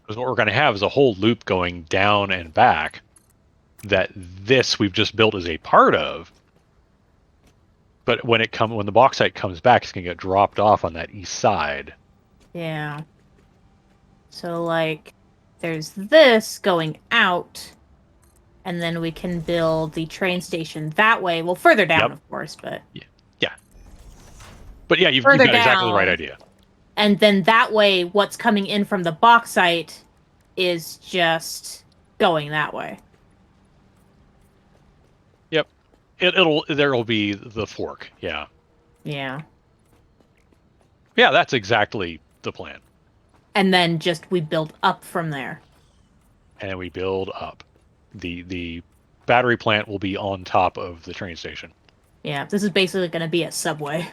Because what we're going to have is a whole loop going down and back that this we've just built as a part of. But when the bauxite comes back, it's going to get dropped off on that east side. Yeah. So, like, there's this going out, and then we can build the train station that way. Well, further down, Yep. of course, but... Yeah. But yeah, you've got Further exactly the right down. idea. And then that way, what's coming in from the bauxite is just going that way. Yep. There'll be the fork. Yeah. Yeah. Yeah, that's exactly the plan. And then just we build up from there. And we build up. The battery plant will be on top of the train station. Yeah, this is basically going to be a subway.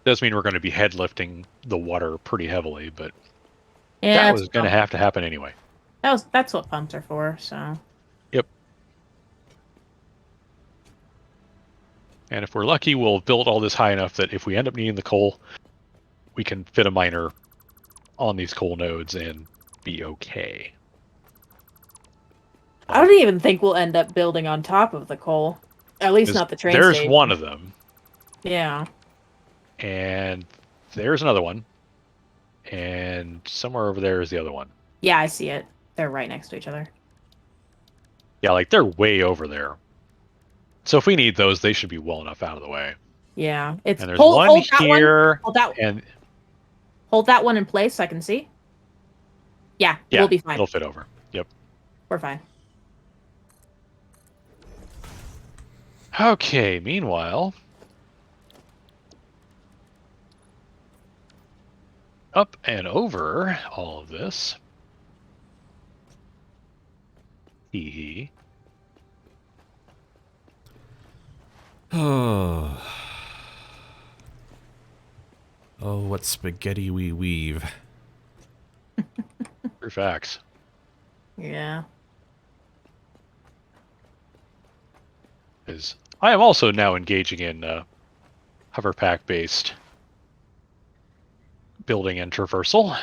Does mean we're going to be headlifting the water pretty heavily, but Yeah, that was going to have to happen anyway. That's what pumps are for, so. Yep. And if we're lucky, we'll build all this high enough that if we end up needing the coal, we can fit a miner on these coal nodes and be okay. I don't even think we'll end up building on top of the coal. At least not the train There's station. one of them. Yeah. And there's another one. And somewhere over there is the other one. Yeah, I see it. They're right next to each other. Yeah, like they're way over there. So if we need those, they should be well enough out of the way. Yeah. It's And there's hold one that here. One. Hold that one in place so I can see. Yeah, we'll be fine. It'll fit over. Yep. We're fine. Okay, meanwhile, up and over all of this. Hee hee. Oh. Oh, what spaghetti we weave. True facts. Yeah. Is I am also now engaging in hover pack based building and traversal.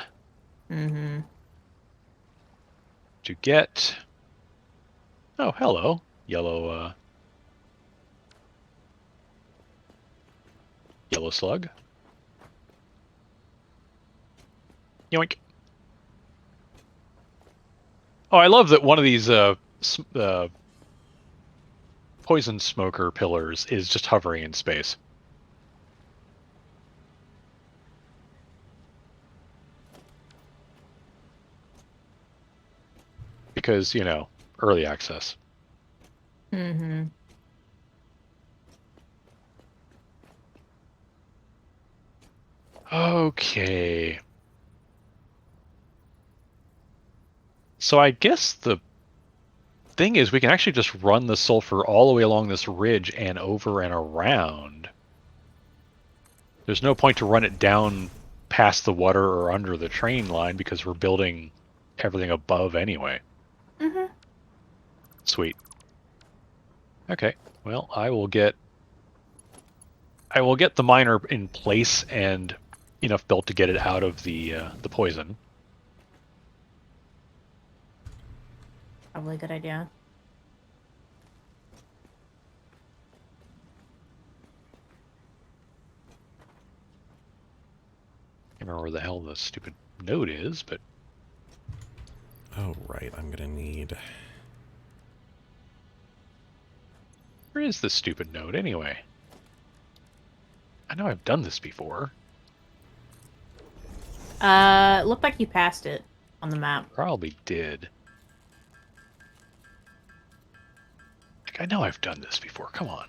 Mm-hmm. To get. Oh, hello, yellow. Yellow slug. Yoink. Oh, I love that one of these poison smoker pillars is just hovering in space. Because, you know, early access. Mm-hmm. Okay. So I guess the thing is we can actually just run the sulfur all the way along this ridge and over and around. There's no point to run it down past the water or under the train line because we're building everything above anyway. Mm-hmm. Sweet. Okay. Well, I will get the miner in place and enough belt to get it out of the poison. Probably a good idea. I can't remember where the hell the stupid node is, but Oh, right. I'm gonna need... where is this stupid node anyway? I know I've done this before. It looked like you passed it on the map. Probably did. Like, I know I've done this before. Come on.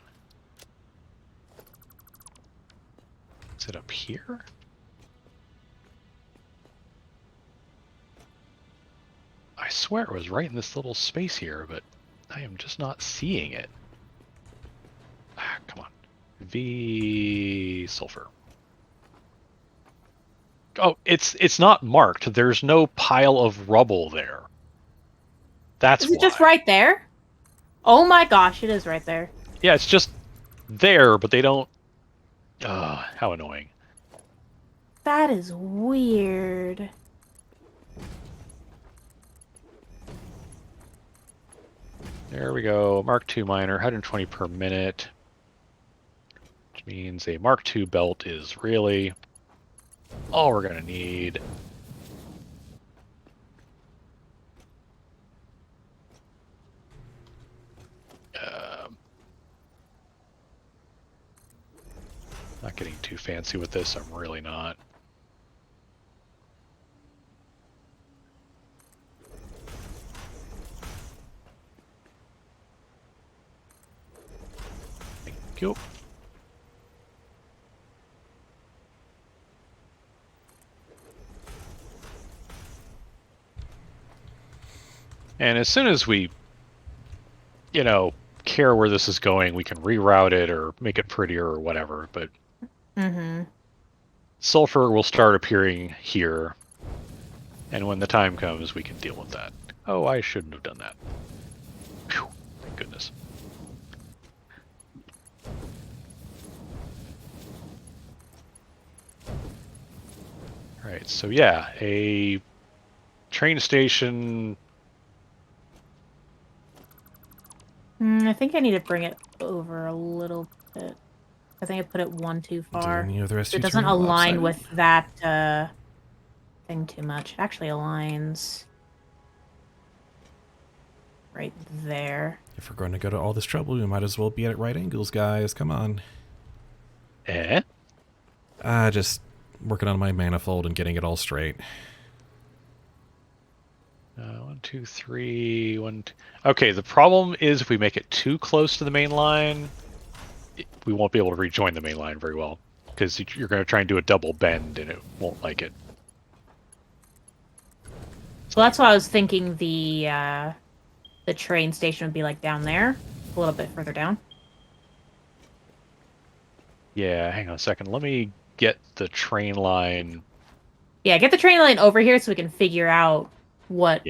Is it up here? I swear it was right in this little space here, but I am just not seeing it. Ah, come on. V sulfur. Oh, it's not marked. There's no pile of rubble there. That's Is it why. just right there? Oh my gosh, it is right there. Yeah, it's just there, but they don't. How annoying. That is weird. There we go. Mark II miner, 120 per minute. Which means a Mark II belt is really all we're going to need. Not getting too fancy with this, I'm really not. Thank you. And as soon as we, care where this is going, we can reroute it or make it prettier or whatever. But sulfur will start appearing here. And when the time comes, we can deal with that. Oh, I shouldn't have done that. Phew, thank goodness. Alright, so yeah, a train station. I think I need to bring it over a little bit. I think I put it one too far. Do any of the rest of It you doesn't turn align lopsided? with that thing too much. It actually aligns right there. If we're going to go to all this trouble, we might as well be at right angles, guys. Come on. Eh? Just working on my manifold and getting it all straight. 1, 2, 3, 1, 2. Okay, the problem is if we make it too close to the main line, we won't be able to rejoin the main line very well. Because you're going to try and do a double bend and it won't like it. So that's why I was thinking the train station would be like down there, a little bit further down. Yeah, hang on a second. Let me get the train line. Yeah, get the train line over here so we can figure out what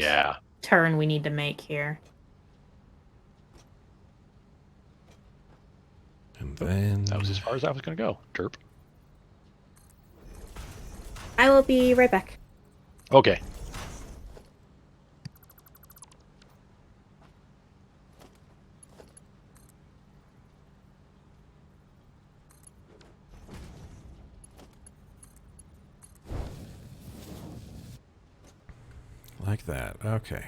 turn we need to make here. And then... That was as far as I was going to go. Derp. I will be right back. Okay. Like that. Okay.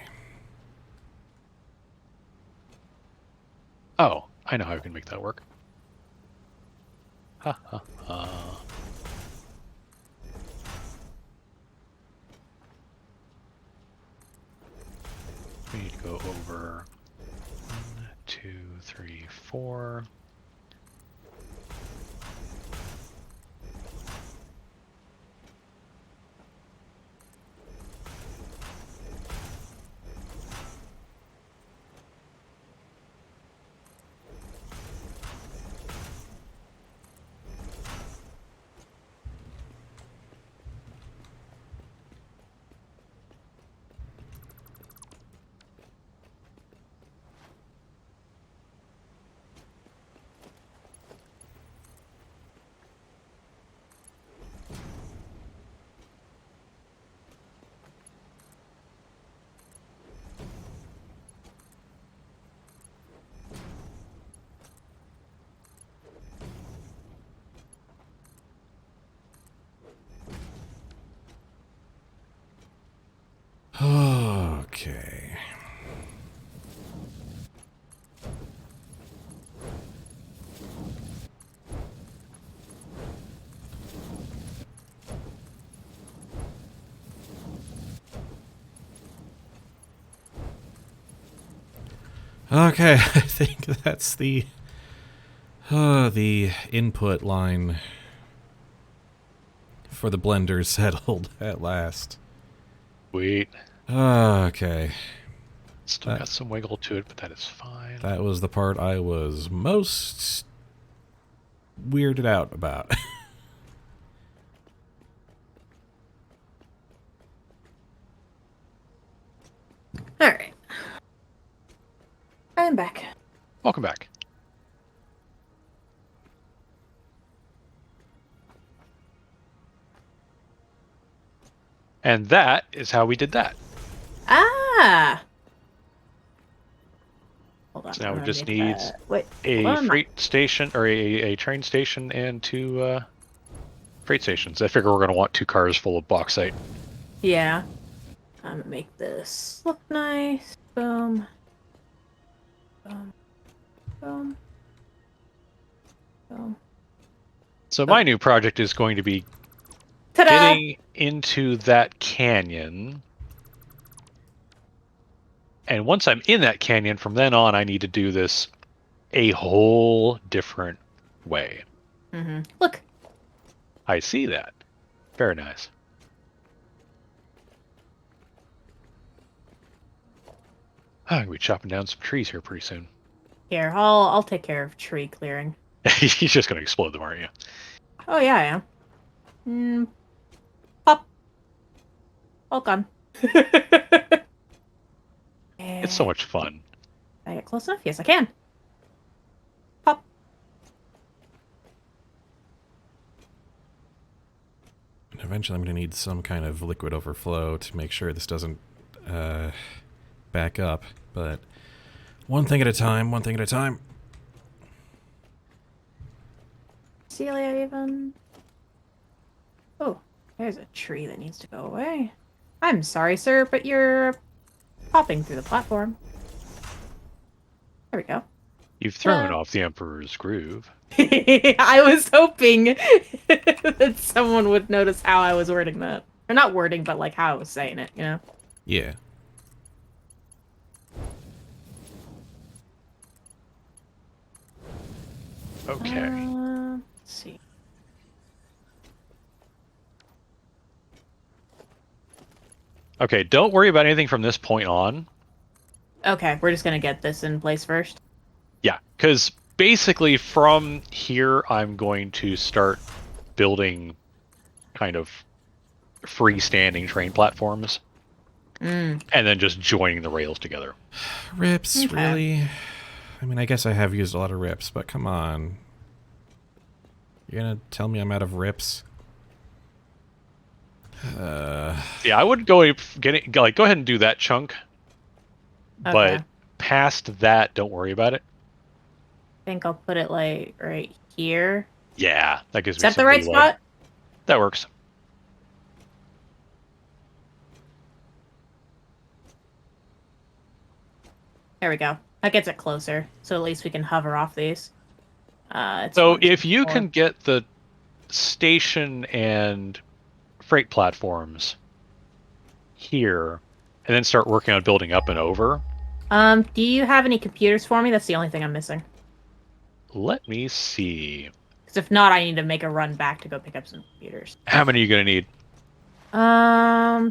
Oh, I know how we can make that work. Ha ha ha. We need to go over 1, 2, 3, 4. Okay. Okay, I think that's the input line for the blender settled at last. Wait. Okay. Still got some wiggle to it, but that is fine. That was the part I was most weirded out about. Alright. I'm back. Welcome back. And that is how we did that. Ah! Hold on. So now we I'm just gonna make need that- Wait, a hold on. freight station, or a train station, and 2 freight stations. I figure we're going to want 2 cars full of bauxite. Yeah. I'm gonna make this look nice. Boom. Boom. Boom. Boom. So my new project is going to be Ta-da! getting into that canyon. And once I'm in that canyon, from then on, I need to do this a whole different way. Mm-hmm. Look. I see that. Very nice. I'm gonna be chopping down some trees here pretty soon. Here, I'll take care of tree clearing. You're just gonna explode them, aren't you? Oh yeah, I am. Pop. All gone. It's so much fun. I get close enough? Yes, I can. Pop. And eventually I'm going to need some kind of liquid overflow to make sure this doesn't back up. But one thing at a time, one thing at a time. Celia even. Oh, there's a tree that needs to go away. I'm sorry, sir, but you're popping through the platform. There we go. You've thrown off the Emperor's groove. I was hoping that someone would notice how I was wording that. Or not wording, but like how I was saying it, you know? Yeah. Okay. Let's see. Okay, don't worry about anything from this point on. Okay, we're just gonna get this in place first. Yeah, because basically from here, I'm going to start building kind of freestanding train platforms. And then just joining the rails together. Rips, Okay. really? I mean, I guess I have used a lot of rips, but come on. You're going to tell me I'm out of rips? Yeah, I would go go ahead and do that chunk. Okay. But past that, don't worry about it. I think I'll put it like right here. Yeah, that gives Is me that the some right leeway. spot? That works. There we go. That gets it closer, so at least we can hover off these. It's So 1, if 2, you 4. can get the station and freight platforms here, and then start working on building up and over. Do you have any computers for me? That's the only thing I'm missing. Let me see. Because if not, I need to make a run back to go pick up some computers. How many are you going to need?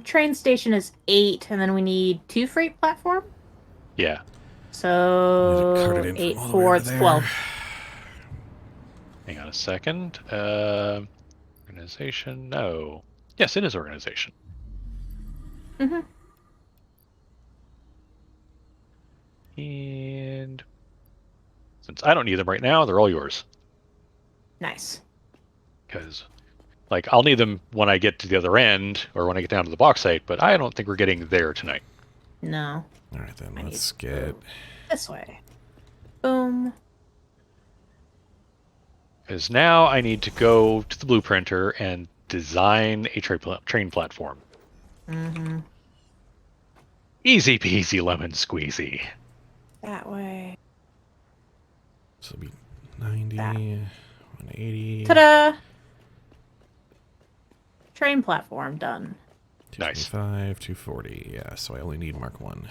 Train station is 8, and then we need 2 freight platform. Yeah. Need to cart So it in from 8, all the way 4, over it's there. 12. Hang on a second. Organization? No. Yes, it is organization. Mm-hmm. And since I don't need them right now, they're all yours. Nice. Because, like, I'll need them when I get to the other end, or when I get down to the bauxite, but I don't think we're getting there tonight. No. All right, then I let's need to get... go this way. Boom. Because now I need to go to the blueprinter and design a train platform. Mm-hmm. Easy peasy lemon squeezy. That way. So it'll be 90, That. 180... Ta-da! Train platform done. Nice. 225, 240. Yeah, so I only need Mark 1.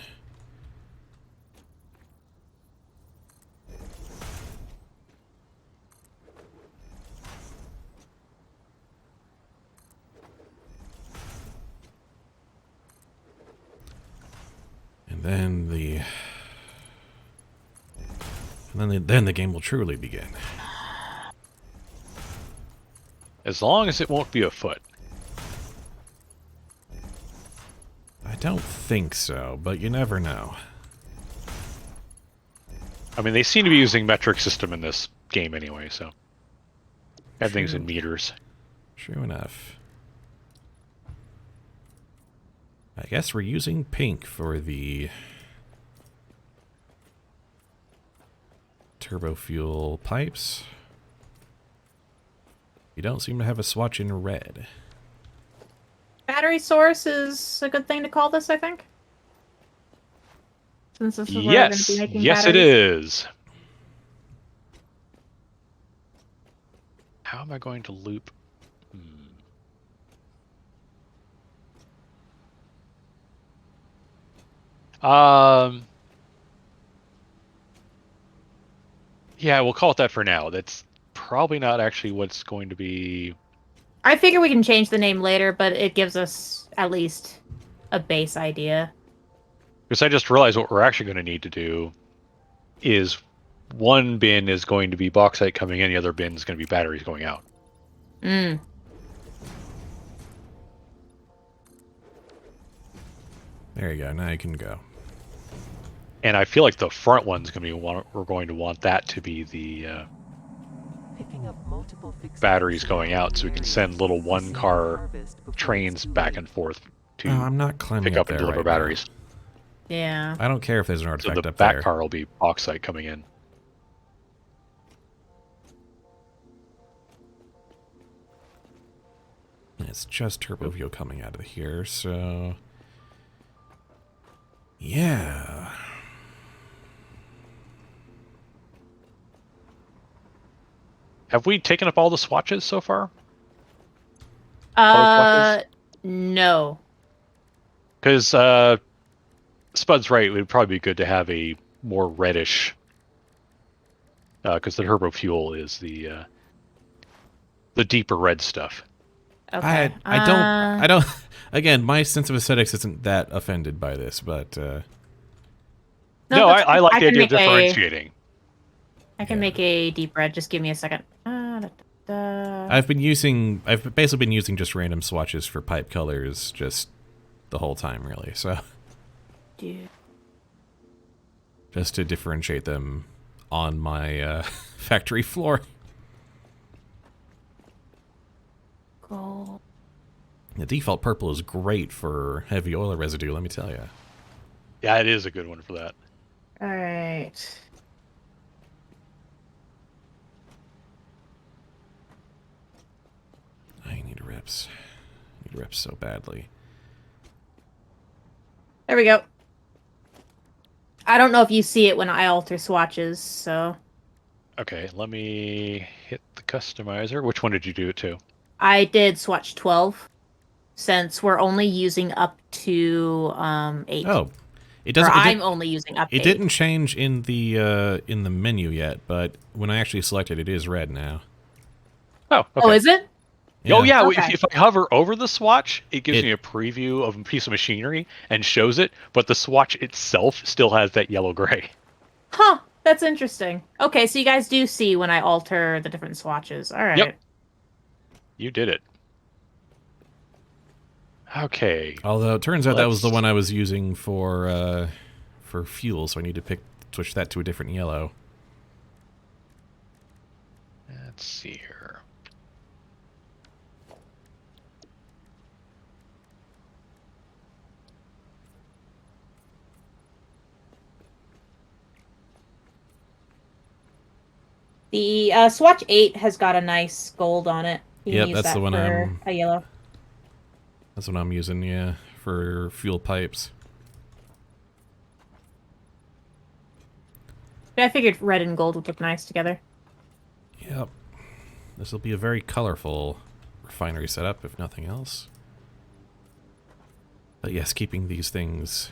And then the game will truly begin. As long as it won't be afoot. I don't think so, but you never know. I mean, they seem to be using metric system in this game anyway, so everything's in True. meters. True enough. I guess we're using pink for the turbofuel pipes. You don't seem to have a swatch in red. Battery source is a good thing to call this, I think. Since this is where we're going to Yes, be making yes, it batteries. is. How am I going to loop? Yeah, we'll call it that for now. That's probably not actually what's going to be. I figure we can change the name later, but it gives us at least a base idea. Because I just realized what we're actually going to need to do is one bin is going to be bauxite coming in, the other bin is going to be batteries going out. Mm. There you go. Now you can go. And I feel like the front one's going to be we're going to want that to be the batteries going out, so we can send little one-car trains back and forth to Oh, I'm not climbing pick up and there deliver right batteries. Yeah. now. I don't care if there's an So artifact the up back there. car will be bauxite coming in. It's just turbofuel coming out of here, so... Yeah. Have we taken up all the swatches so far? No. Because Spud's right, it would probably be good to have a more reddish, because the turbo fuel is the deeper red stuff. Okay. I don't. Again, my sense of aesthetics isn't that offended by this, but No, that's I fine. like the can idea of make differentiating. I can Yeah. make a deep red. Just give me a second. I've basically been using just random swatches for pipe colors just the whole time, really. So Dude. just to differentiate them on my factory floor. Gold. The default purple is great for heavy oil residue, let me tell you. Yeah, it is a good one for that. All right. I need reps. I need reps so badly. There we go. I don't know if you see it when I alter swatches, so Okay, let me hit the customizer. Which one did you do it to? I did swatch 12 since we're only using up to 8. Oh, it Or doesn't. I'm only using up to It 8. didn't change in the menu yet, but when I actually selected it, is red now. Oh, okay. Oh, is it? Oh, yeah. Okay. If I hover over the swatch, it gives It- me a preview of a piece of machinery and shows it, but the swatch itself still has that yellow-gray. Huh. That's interesting. Okay, so you guys do see when I alter the different swatches. All right. Yep. You did it. Okay. Although it turns out that was the Let's- one I was using for fuel, so I need to switch that to a different yellow. Let's see here. The swatch 8 has got a nice gold on it. You can Yep, use that's that the one for a yellow. That's what I'm using, yeah, for fuel pipes. I figured red and gold would look nice together. Yep. This will be a very colorful refinery setup, if nothing else. But yes, keeping these things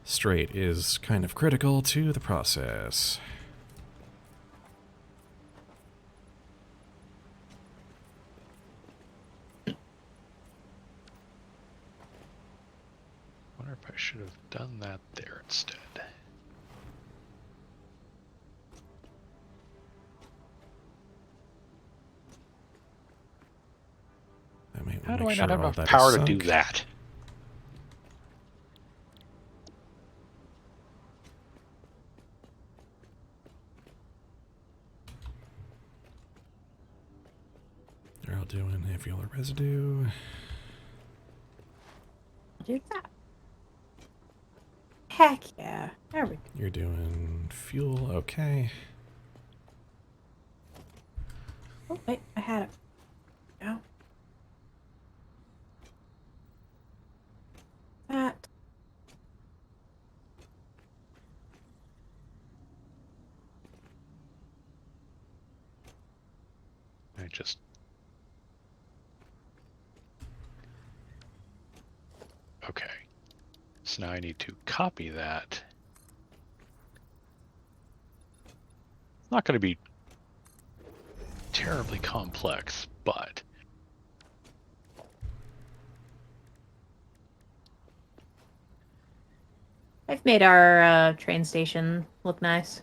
straight is kind of critical to the process. Wonder if I should have done that there instead. How do I not have enough power to do that? They're all doing heavy oil residue. Do that. Heck yeah. There we go. You're doing fuel, okay. Oh, wait, I had it. No. That. I just... Okay. So now I need to copy that. It's not going to be terribly complex, but... I've made our train station look nice.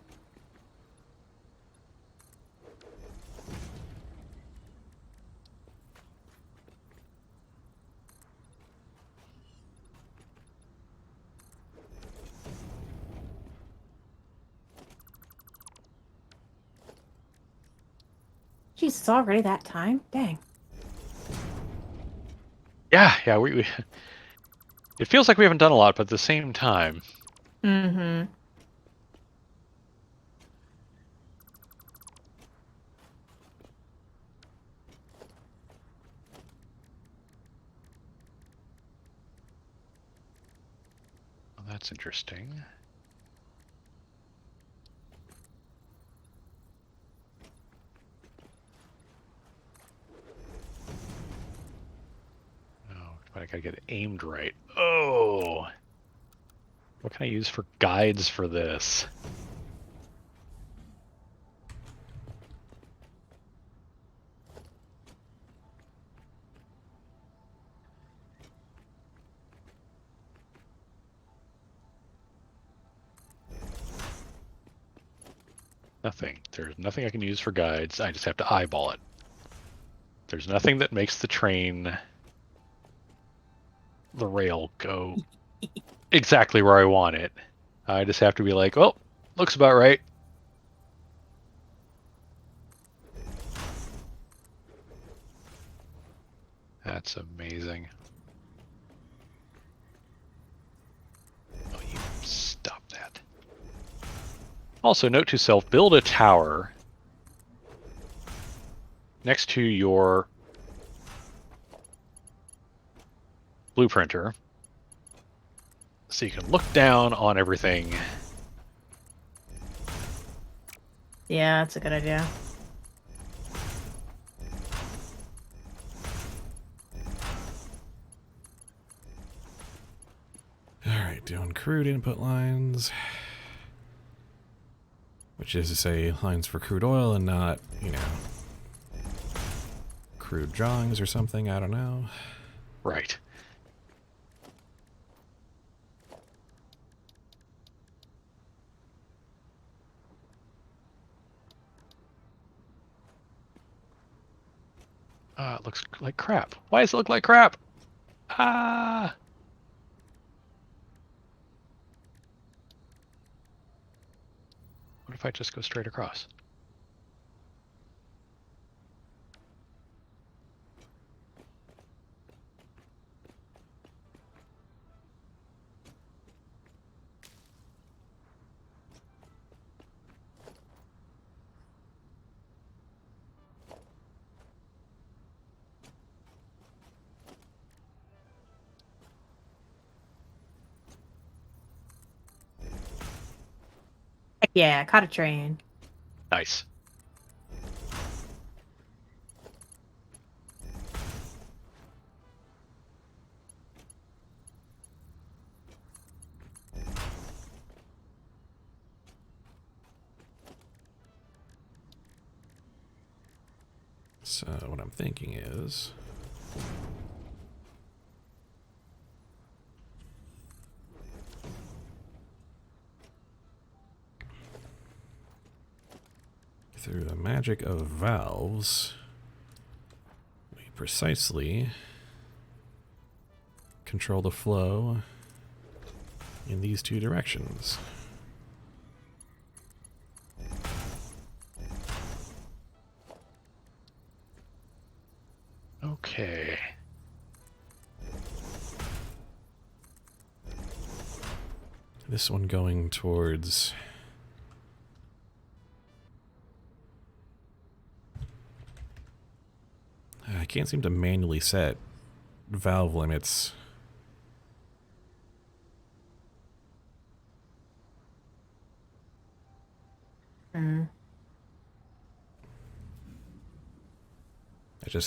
Jeez, it's already that time? Dang. Yeah, we it feels like we haven't done a lot, but at the same time, Mm-hmm. well, that's interesting. Oh, but I gotta get it aimed right. Oh, what can I use for guides for this? Nothing. There's nothing I can use for guides. I just have to eyeball it. There's nothing that makes the rail go exactly where I want it. I just have to be like, oh, looks about right. That's amazing. Oh, you stop that. Also, note to self, build a tower next to your blueprinter so you can look down on everything. Yeah, that's a good idea. Alright, doing crude input lines. Which is to say, lines for crude oil and not, you know, crude drawings or something, I don't know. Right. It looks like crap. Why does it look like crap? Ah! What if I just go straight across? Heck yeah, caught a train. Nice. So what I'm thinking is... through the magic of valves, we precisely control the flow in these two directions. Okay. This one going towards... I can't seem to manually set valve limits. Mm.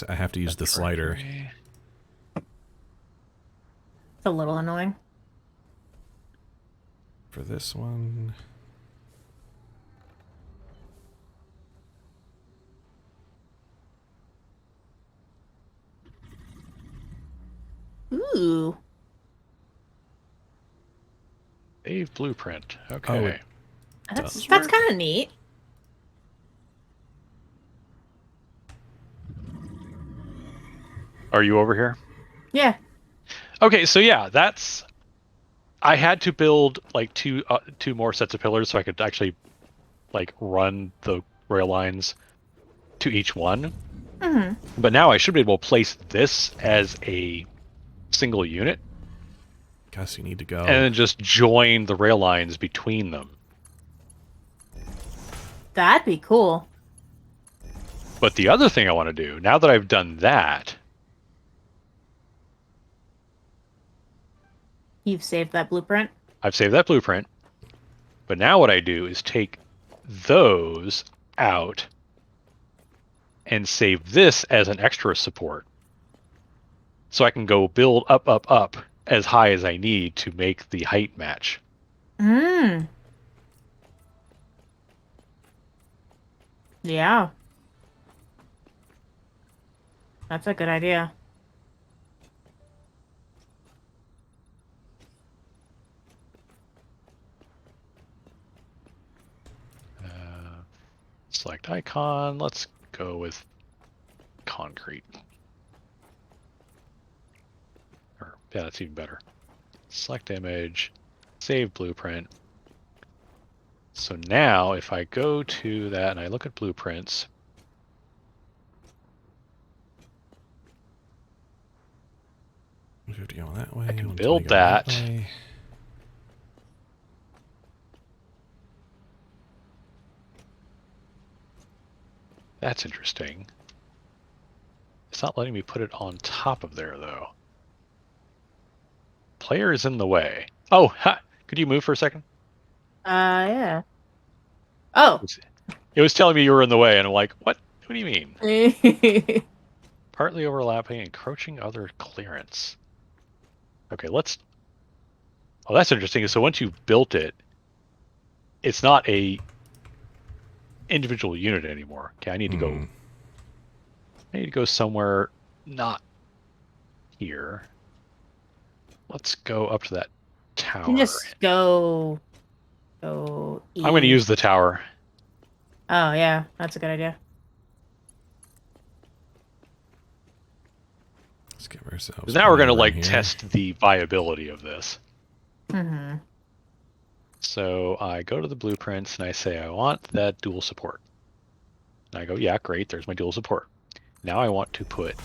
I have to use the slider. It's a little annoying. For this one... Ooh. Save blueprint. Okay. That's Does work. kind of neat. Are you over here? Yeah. Okay, so yeah, that's. I had to build like two more sets of pillars so I could actually like run the rail lines to each one. Hmm. But now I should be able to place this as a single unit Guess you need to go. and then just join the rail lines between them. That'd be cool. But the other thing I want to do, now that I've done that, You've saved that blueprint. I've saved that blueprint. But now what I do is take those out and save this as an extra support. So I can go build up as high as I need to make the height match. Mm. Yeah. That's a good idea. Select icon. Let's go with concrete. Or, yeah, that's even better. Select image, save blueprint. So now if I go to that and I look at blueprints, 50 going that way. I can 120 build going that that. way. That's interesting. It's not letting me put it on top of there, though. Player is in the way. Oh, ha! Could you move for a second? Yeah. Oh. It was telling me you were in the way, and I'm like, what? What do you mean? Partly overlapping, encroaching other clearance. Okay, let's... Oh, that's interesting. So once you've built it, it's not a individual unit anymore. Okay, I need to go... I need to go somewhere not here. Let's go up to that tower. You can just go east. I'm going to use the tower. Oh, yeah. That's a good idea. Let's give ourselves. Because now we're going to, plenty of like, room here. test the viability of this. Mm-hmm. So I go to the blueprints and I say, I want that dual support. And I go, yeah, great, there's my dual support. Now I want to put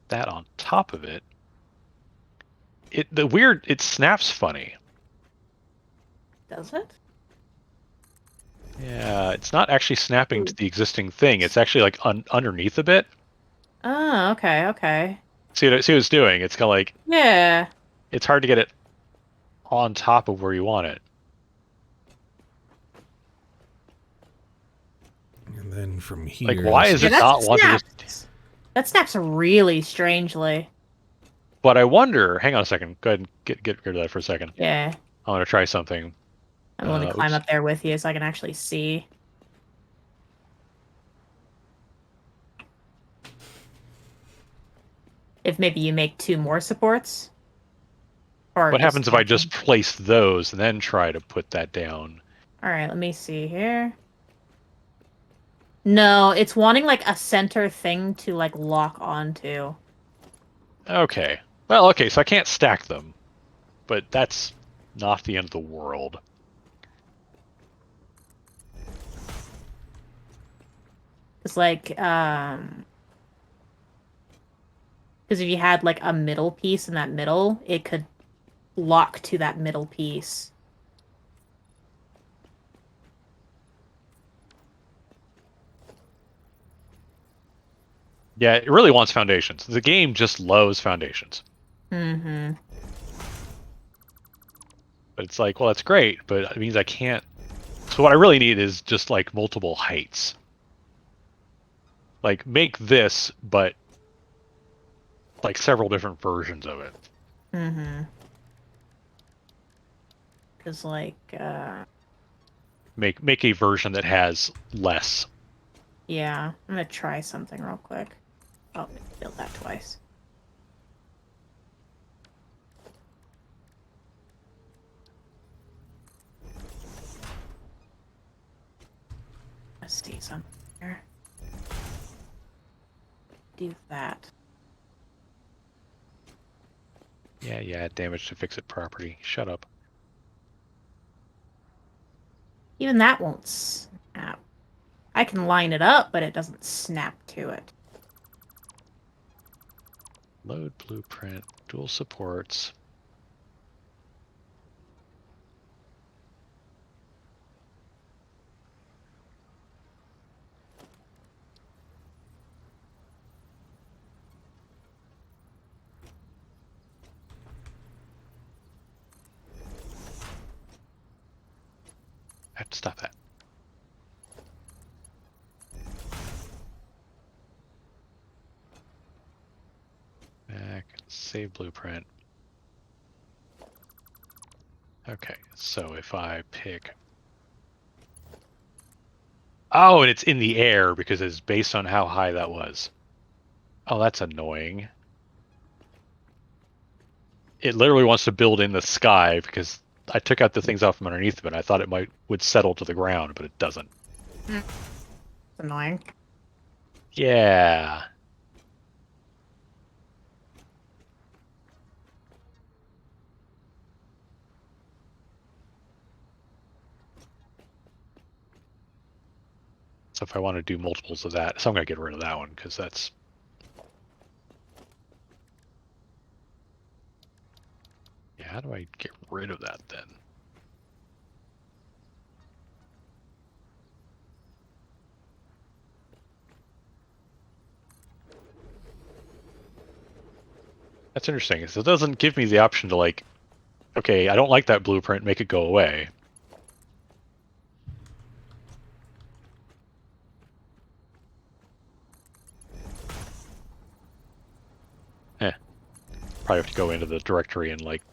that on top of it. It snaps funny. Does it? Yeah, it's not actually snapping to the existing thing. It's actually like underneath a bit. Oh, okay, okay. See what it's doing? It's kind of like, Yeah. it's hard to get it on top of where you want it. And then from here. Like, why is Yeah, it not want to just... snaps. That snaps really strangely. But I wonder, hang on a second, go ahead and get rid of that for a second. Yeah. I want to try something. I'm willing to climb oops. up there with you so I can actually see. If maybe you make 2 more supports. Or What happens if I one. just place those and then try to put that down? Alright, let me see here. No, it's wanting like a center thing to like lock onto. Okay. Well, okay, so I can't stack them. But that's not the end of the world. It's like, because if you had like a middle piece in that middle, it could lock to that middle piece. Yeah, it really wants foundations. The game just loves foundations. Mm-hmm. But it's like, well, that's great, but it means I can't... So what I really need is just, like, multiple heights. Like, make this, but... like, several different versions of it. Mm-hmm. Because, like, Make a version that has less. yeah. I'm gonna try something real quick. Oh, build that twice. I see something here. Do that. Yeah, damage to fix-it property. Shut up. Even that won't snap. I can line it up, but it doesn't snap to it. Load blueprint, dual supports. I have to stop that. Back, save blueprint. Okay, so if I pick... Oh, and it's in the air because it's based on how high that was. Oh, that's annoying. It literally wants to build in the sky because I took out the things off from underneath of it. I thought it would settle to the ground, but it doesn't. It's annoying. Yeah. So if I want to do multiples of that, so I'm going to get rid of that one because that's... Yeah, how do I get rid of that then? That's interesting. So it doesn't give me the option to like, okay, I don't like that blueprint, make it go away. Probably have to go into the directory and like,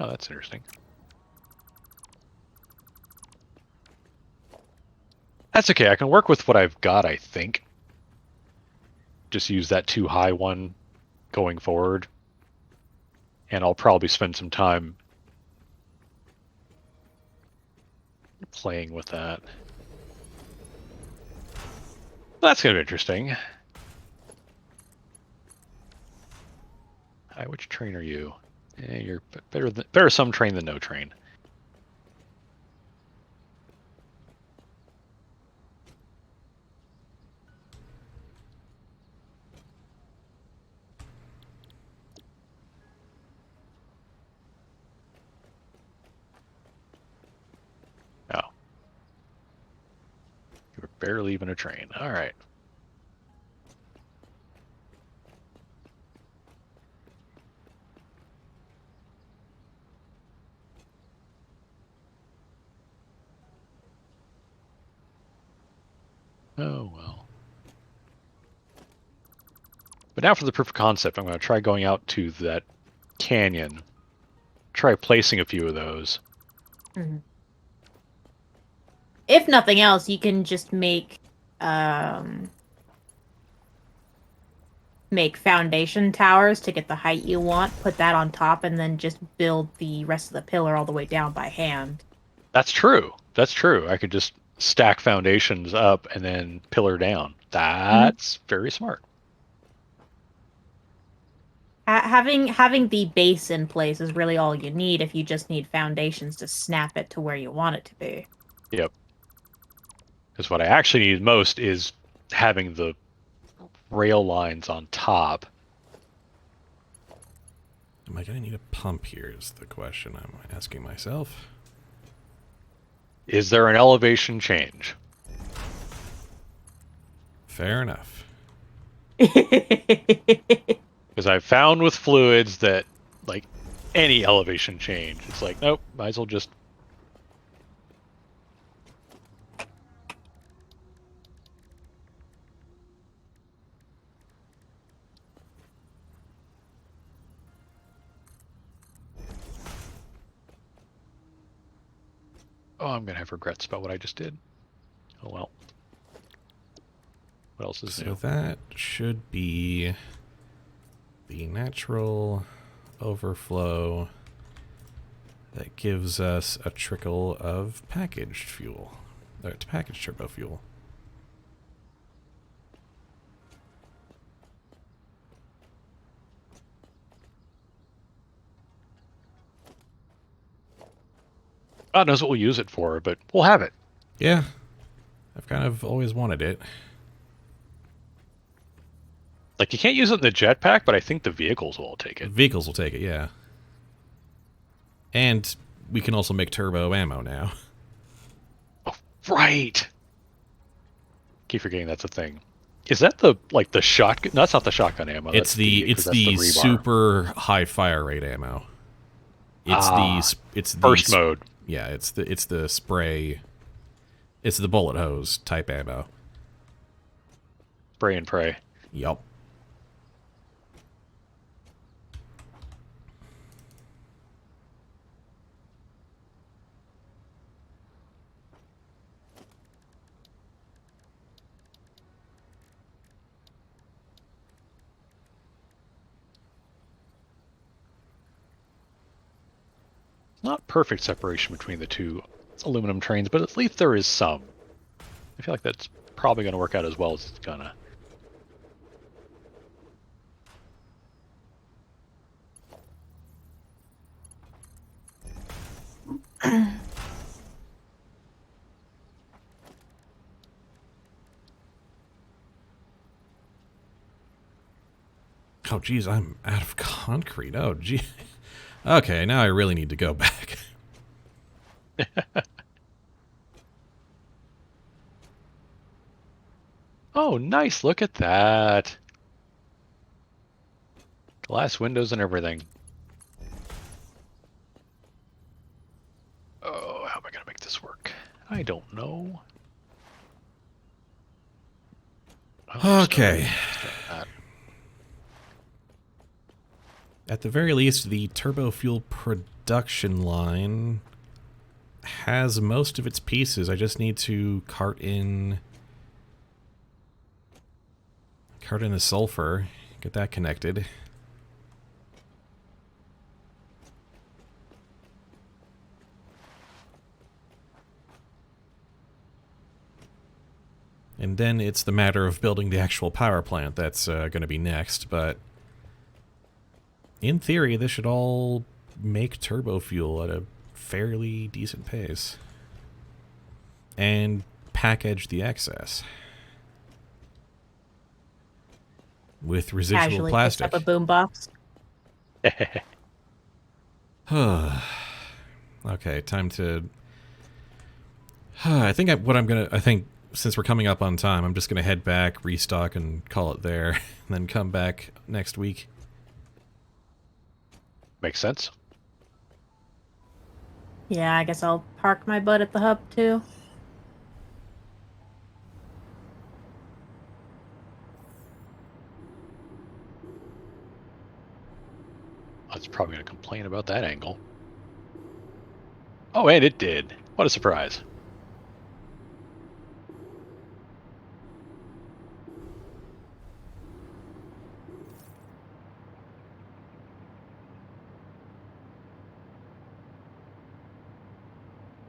oh, that's interesting. That's okay, I can work with what I've got, I think. Just use that too high one going forward. And I'll probably spend some time playing with that. That's kind of interesting. Hi, which train are you? You're better some train than no train. Oh. You were barely even a train. All right. Oh, well. But now for the proof of concept, I'm going to try going out to that canyon. Try placing a few of those. Mm-hmm. If nothing else, you can just make foundation towers to get the height you want, put that on top, and then just build the rest of the pillar all the way down by hand. That's true. That's true. I could just stack foundations up and then pillar down. That's very smart. Having the base in place is really all you need if you just need foundations to snap it to where you want it to be. Yep. Because what I actually need most is having the rail lines on top. Am I going to need a pump here is the question I'm asking myself. Is there an elevation change? Fair enough. Because I've found with fluids that, like, any elevation change, it's like, nope, might as well just... Oh, I'm going to have regrets about what I just did. Oh, well. What else is So new? that should be the natural overflow that gives us a trickle of packaged fuel. To package turbo fuel. God knows what we'll use it for, but we'll have it. Yeah. I've kind of always wanted it. Like, you can't use it in the jetpack, but I think the vehicles will all take it. Vehicles will take it, yeah. And we can also make turbo ammo now. Oh, right! Keep forgetting that's a thing. Is that the shotgun? No, that's not the shotgun ammo. It's that's the rebar. super high fire rate ammo. It's it's the first mode. Yeah, it's the spray. It's the bullet hose type ammo. Spray and pray. Yup. Not perfect separation between the two aluminum trains, but at least there is some. I feel like that's probably going to work out as well as it's gonna. Oh, geez, I'm out of concrete. Oh, gee. Okay, now I really need to go back. Oh, nice! Look at that. Glass windows and everything. Oh, how am I going to make this work? I don't know. Oh, Okay. sorry. At the very least, the turbo fuel production line has most of its pieces. I just need to cart in the sulfur, get that connected. And then it's the matter of building the actual power plant that's going to be next, but in theory, this should all make turbo fuel at a fairly decent pace. And package the excess with residual Casually plastic. picks up a boombox. Okay, time to... I think since we're coming up on time, I'm just going to head back, restock, and call it there, and then come back next week. Makes sense. Yeah, I guess I'll park my butt at the hub too. I was probably going to complain about that angle. Oh, and it did. What a surprise.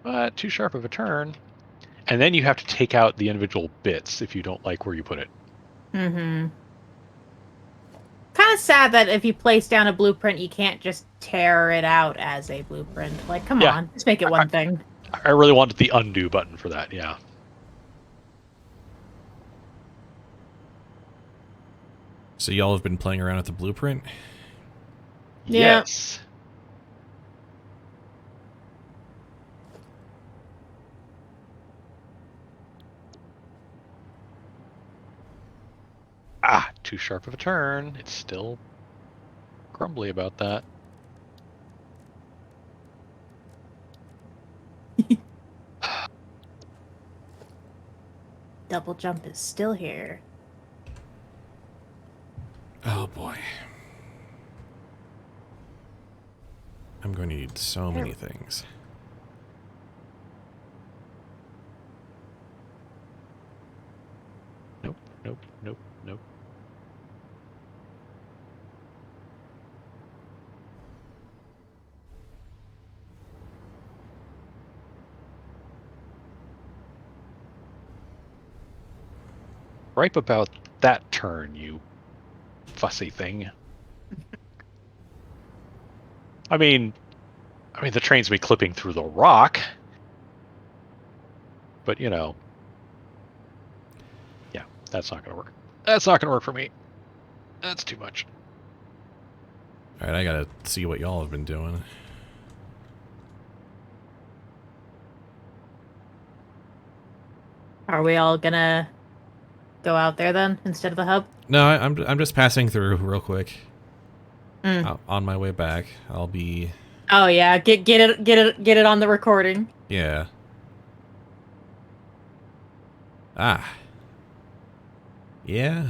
But too sharp of a turn. And then you have to take out the individual bits if you don't like where you put it. Mm-hmm. Kind of sad that if you place down a blueprint, you can't just tear it out as a blueprint. Like, come on, just make it one thing. I really wanted the undo button for that, yeah. So y'all have been playing around with the blueprint? Yeah. Yes. Ah, too sharp of a turn. It's still grumbly about that. Double jump is still here. Oh boy. I'm going to need so many things. Nope, nope, nope, nope. gripe about that turn, you fussy thing. I mean, the train's be clipping through the rock, but you know, yeah, that's not going to work. That's not going to work for me. That's too much. All right, I gotta see what y'all have been doing. Are we all gonna go out there then instead of the hub? No, I'm just passing through real quick. Mm. On my way back, I'll be. Oh yeah, get it on the recording. Yeah. Ah. Yeah.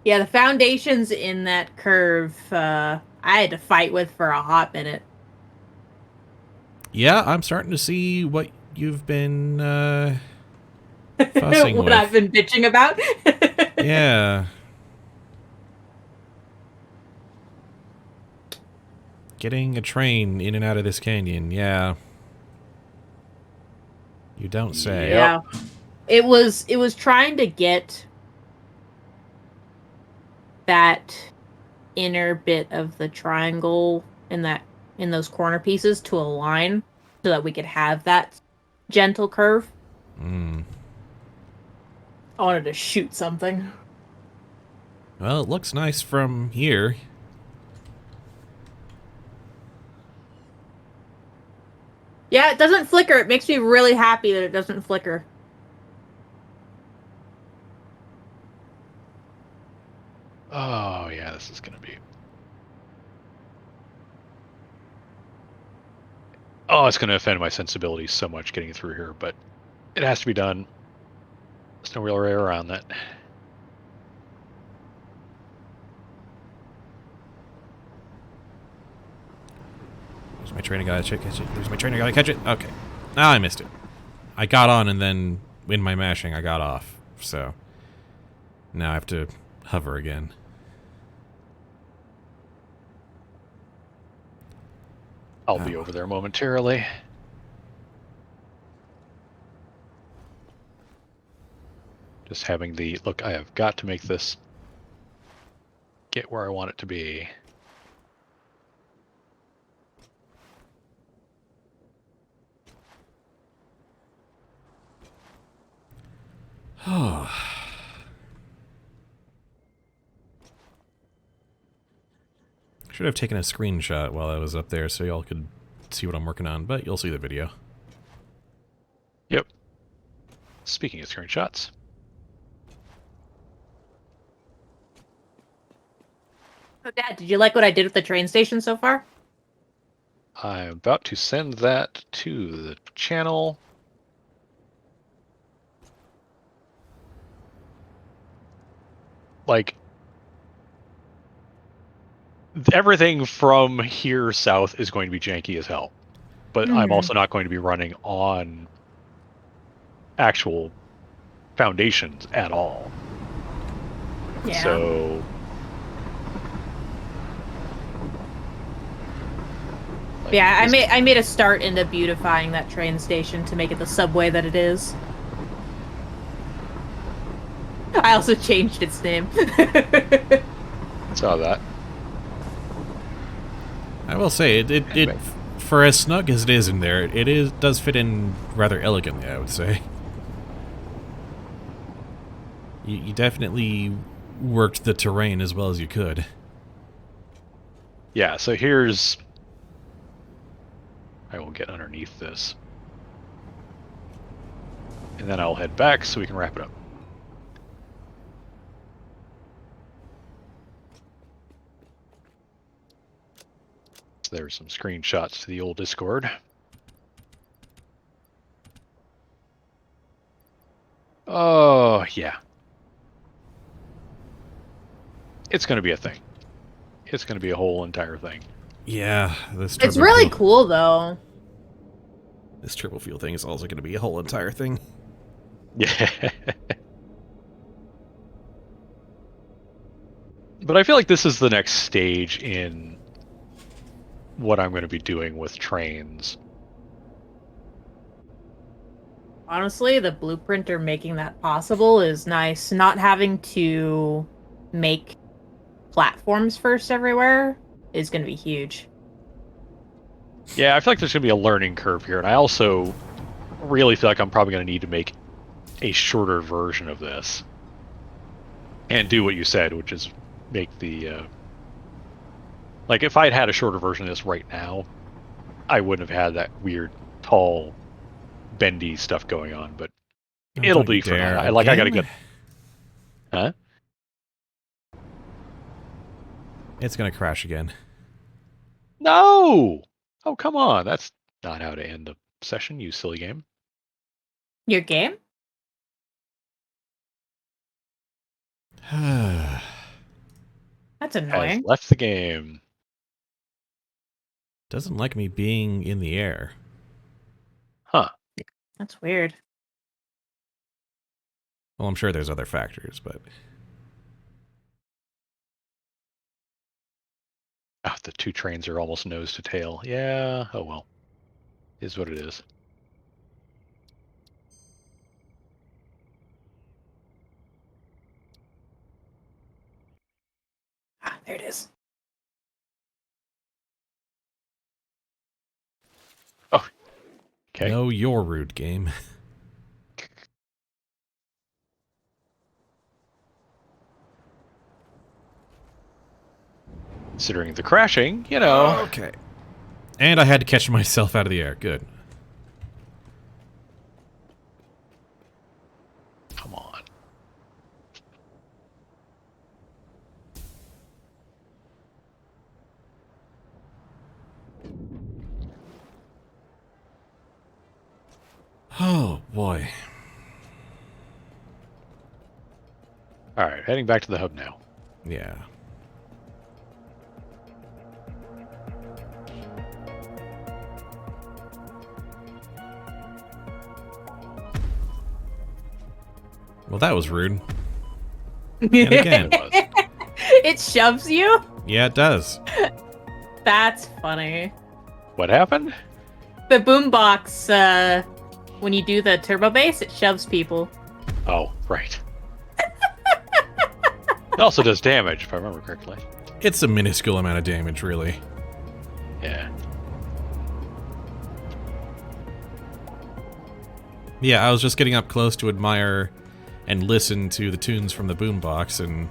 Yeah, the foundations in that curve, I had to fight with for a hot minute. Yeah, I'm starting to see what you've been fussing What with. I've been bitching about. Yeah. Getting a train in and out of this canyon, yeah. You don't say. Yeah. It was trying to get that inner bit of the triangle in those corner pieces to align so that we could have that gentle curve. Mm. I wanted to shoot something. Well, it looks nice from here. Yeah, it doesn't flicker. It makes me really happy that it doesn't flicker. Oh, yeah, this is going to be... Oh, it's going to offend my sensibilities so much getting through here, but it has to be done. There's no real way around that. There's my train, I gotta catch it. There's my train, I gotta catch it. Okay. Ah, I missed it. I got on and then in my mashing I got off. So now I have to hover again. I'll be over there momentarily. Just having the... Look, I have got to make this get where I want it to be. Should have taken a screenshot while I was up there so y'all could see what I'm working on, but you'll see the video. Yep. Speaking of screenshots. So, Dad, did you like what I did with the train station so far? I'm about to send that to the channel. Like, everything from here south is going to be janky as hell. But I'm also not going to be running on actual foundations at all. Yeah. So... Yeah, I made a start into beautifying that train station to make it the subway that it is. I also changed its name. Saw that. I will say, it for as snug as it is in there, does fit in rather elegantly, I would say. You definitely worked the terrain as well as you could. Yeah, so here's... I will get underneath this. And then I'll head back so we can wrap it up. So there's some screenshots to the old Discord. Oh, yeah. It's going to be a thing. It's going to be a whole entire thing. Yeah, this It's really cool, though. This turbofuel thing is also going to be a whole entire thing. Yeah. But I feel like this is the next stage in what I'm going to be doing with trains. Honestly, the blueprinter making that possible is nice. Not having to make platforms first everywhere is going to be huge. Yeah, I feel like there's going to be a learning curve here, and I also really feel like I'm probably going to need to make a shorter version of this. And do what you said, which is make the... like, if I'd had a shorter version of this right now, I wouldn't have had that weird, tall, bendy stuff going on, but Oh, it'll don't you be for dare. now. I gotta Again? get... Huh? It's gonna crash again. No! Oh, come on. That's not how to end a session, you silly game. Your game? That's Has annoying. left the game. Doesn't like me being in the air. Huh. That's weird. Well, I'm sure there's other factors, but... Ah, the two trains are almost nose to tail. Yeah, oh well. Is what it is. Ah, there it is. Oh. Okay. No, you're rude, game. Considering the crashing, you know. Okay. And I had to catch myself out of the air. Good. Come on. Oh, boy. Alright, heading back to the hub now. Yeah. Well, that was rude. And again. It was. It shoves you? Yeah, it does. That's funny. What happened? The boombox, when you do the turbo bass, it shoves people. Oh, right. It also does damage, if I remember correctly. It's a minuscule amount of damage, really. Yeah. Yeah, I was just getting up close to admire and listen to the tunes from the boombox, and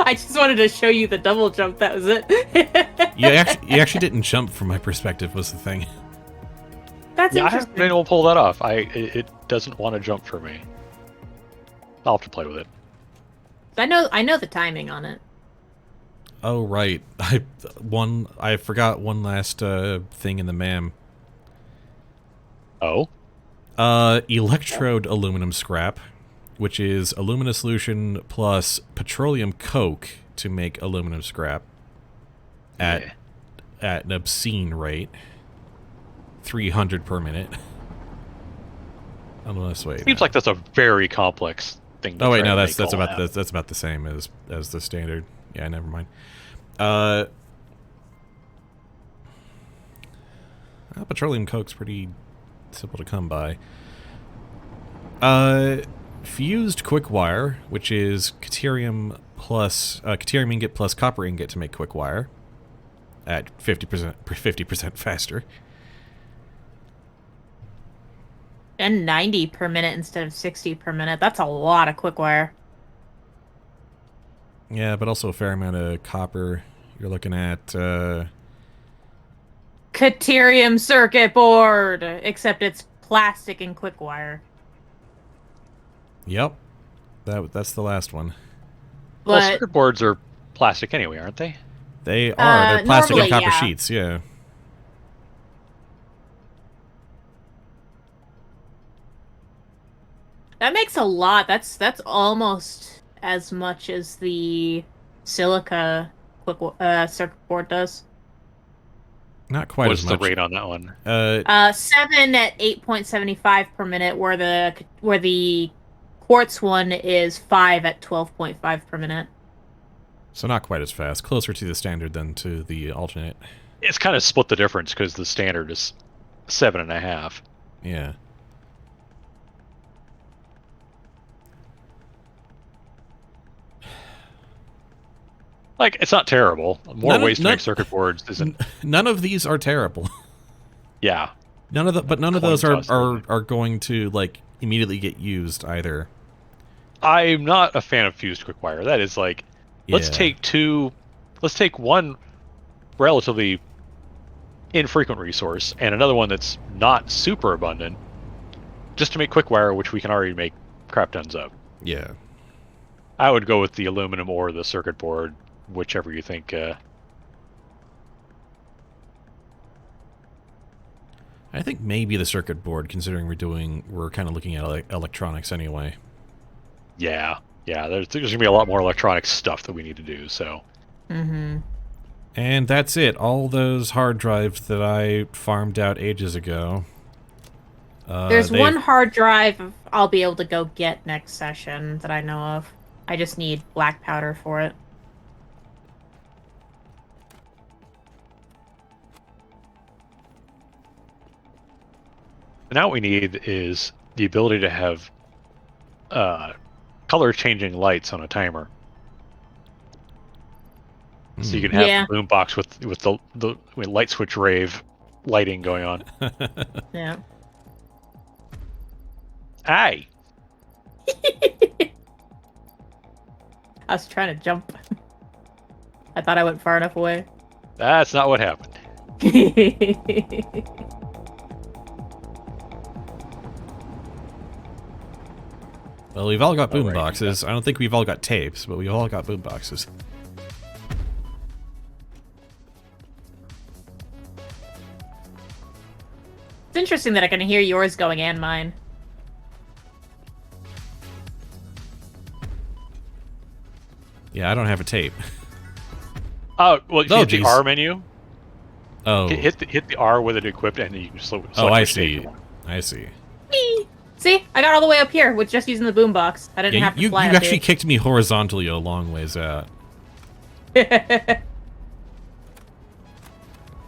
I just wanted to show you the double jump, that was it. you actually didn't jump from my perspective, was the thing. That's Yeah, I haven't interesting. been able to pull that off. It doesn't want to jump for me. I'll have to play with it. I know the timing on it. Oh, right. I forgot one last thing in the MAM. Oh? Electrode aluminum scrap, which is alumina solution plus petroleum coke to make aluminum scrap at an obscene rate. 300 per minute. Unless, wait. Seems like that's a very complex thing to Oh wait, try no, to that's make all about that. that's about the same as the standard. Yeah, never mind. Petroleum coke's pretty simple to come by. Fused quick wire, which is Caterium ingot plus copper ingot to make quick wire at 50% faster. And 90 per minute instead of 60 per minute. That's a lot of quick wire. Yeah, but also a fair amount of copper. You're looking at Caterium circuit board, except it's plastic and quick wire. Yep. That's the last one. Well, But circuit boards are plastic anyway, aren't they? They are. They're plastic and normally, copper yeah. sheets, yeah. that makes a lot. That's almost as much as the silica circuit board does. Not quite What's as the much. rate on that one? 7 at 8.75 per minute, where the quartz one is 5 at 12.5 per minute. So not quite as fast. Closer to the standard than to the alternate. It's kind of split the difference because the standard is 7.5. Yeah. Like, it's not terrible. More None of- ways to none- make circuit boards isn't. None of these are terrible. Yeah. None of Coin those toss limit. are going to like immediately get used either. I'm not a fan of fused quick wire. That is like, let's Yeah. take one relatively infrequent resource and another one that's not super abundant, just to make quick wire, which we can already make crap tons of. Yeah. I would go with the aluminum or the circuit board, whichever you think. I think maybe the circuit board, considering we're kind of looking at electronics anyway. Yeah, there's gonna be a lot more electronic stuff that we need to do. So Mm-hmm. And that's it. All those hard drives that I farmed out ages ago. There's one hard drive I'll be able to go get next session that I know of. I just need black powder for it. now what we need is the ability to have color changing lights on a timer. So you can have Yeah. the boombox with the light switch rave lighting going on. Yeah. Aye. I was trying to jump. I thought I went far enough away. That's not what happened. Well, we've all got boom Alright, boxes. I don't think we've all got tapes, but we've all got boom boxes. It's interesting that I can hear yours going and mine. Yeah, I don't have a tape. Oh, well, if you Oh, hit the geez. R menu, Oh. hit the R with it equipped, and you can select Oh, I which tape see. you want. I see. Whee! See, I got all the way up here with just using the boombox. I didn't Yeah, have to you fly up actually kicked me horizontally a long ways out. here.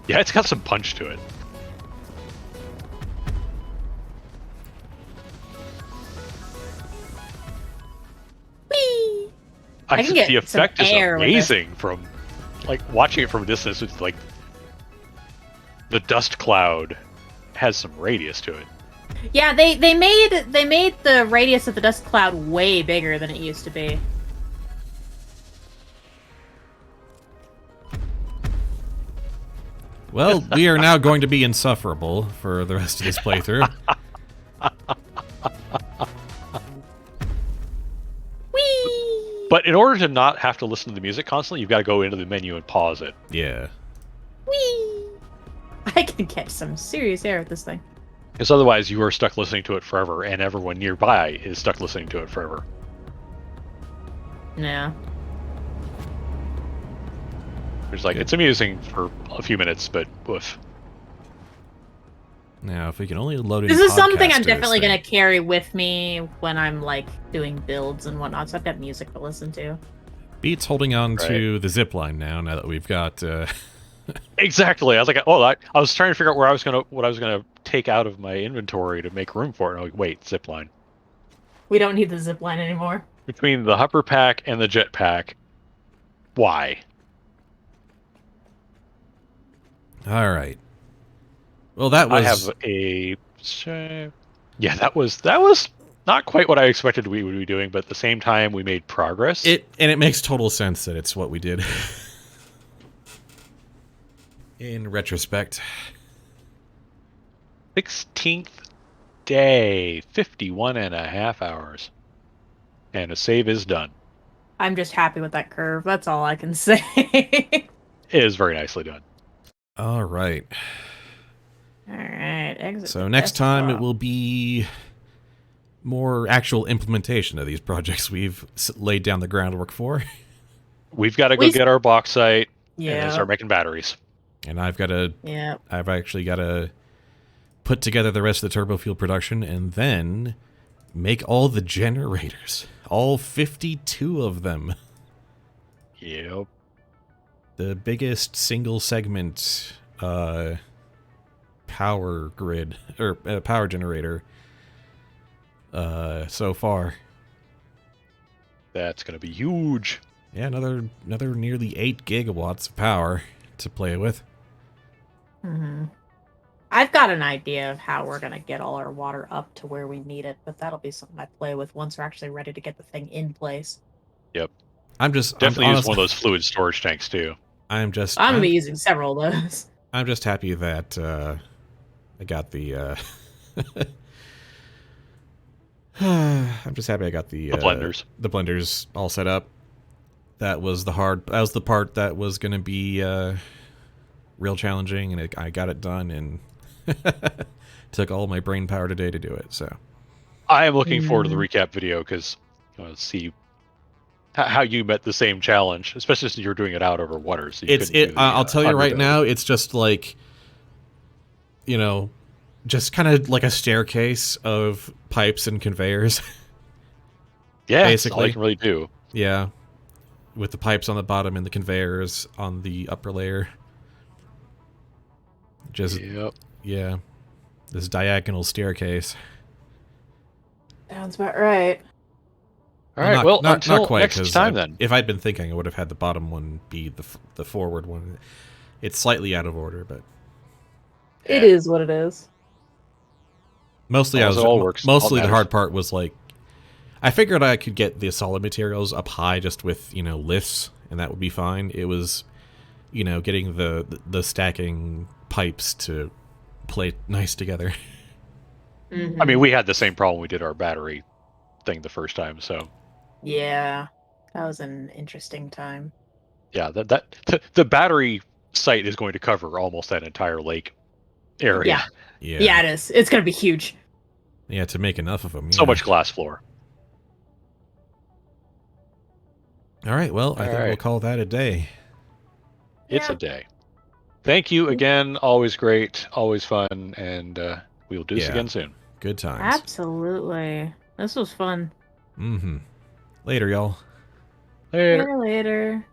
Yeah, it's got some punch to it. Whee! I can get The some effect is air with it. amazing from, like, watching it from a distance. It's like the dust cloud has some radius to it. Yeah, they made the radius of the dust cloud way bigger than it used to be. Well, we are now going to be insufferable for the rest of this playthrough. Whee! But in order to not have to listen to the music constantly, you've got to go into the menu and pause it. Yeah. Whee! I can catch some serious air with this thing. Because otherwise you are stuck listening to it forever, and everyone nearby is stuck listening to it forever. Yeah. It's like, Good. it's amusing for a few minutes, but woof. Now, if we can only load in This is something I'm podcasters, definitely then- gonna carry with me when I'm like doing builds and whatnot. So I've got music to listen to. Beat's holding on to the zip line now that we've got... Exactly. I was like, oh, I was trying to figure out what I was gonna take out of my inventory to make room for it. And I'm like, wait, zipline. We don't need the zip line anymore. Between the hopper pack and the jet pack, why? All right. Well, that was... I have a. Yeah, that was not quite what I expected we would be doing, but at the same time, we made progress. And it makes total sense that it's what we did. In retrospect. 16th day, 51.5 hours. And a save is done. I'm just happy with that curve. That's all I can say. It is very nicely done. All right. All right. Exit. So the next time it desktop. will be more actual implementation of these projects we've laid down the groundwork for. We've got to go We- get our bauxite and Yeah. start making batteries. And I've Yeah. actually got to put together the rest of the turbofuel production and then make all the generators. All 52 of them. Yep. The biggest single segment power grid or power generator so far. That's going to be huge. Yeah, another nearly 8 gigawatts of power to play with. Mm-hmm. I've got an idea of how we're gonna get all our water up to where we need it, but that'll be something I play with once we're actually ready to get the thing in place. Yep. I'm Definitely use one of those fluid storage tanks too. I'm gonna be using several of those. I'm just happy that I got the. I'm just happy I got the blenders. The blenders all set up. That was the part that was going to be real challenging, and I got it done, and took all my brain power today to do it. So I am looking forward to the recap video because I want to see how you met the same challenge, especially since you're doing it out over water. So I'll tell you right now, it's just like, just kind of like a staircase of pipes and conveyors. Yeah, basically, that's all I can really do. Yeah, with the pipes on the bottom and the conveyors on the upper layer. Just yeah, this diagonal staircase. Sounds about right. All right, not until quite, next time then. If I'd been thinking, I would have had the bottom one be the forward one. It's slightly out of order, but it is what it is. Mostly, the hard part was like, I figured I could get the solid materials up high just with lifts, and that would be fine. It was, getting the stacking pipes to play nice together. Mm-hmm. I mean, we had the same problem. We did our battery thing the first time, so yeah, that was an interesting time. Yeah, the battery site is going to cover almost that entire lake area. Yeah, it is. It's going to be huge. Yeah, to make enough of them. So much glass floor. All right, well, I think we'll call that a day. It's a day. Thank you again. Always great, always fun, and we'll do this again soon. Good times. Absolutely. This was fun. Mm-hmm. Later, y'all. Later. Later.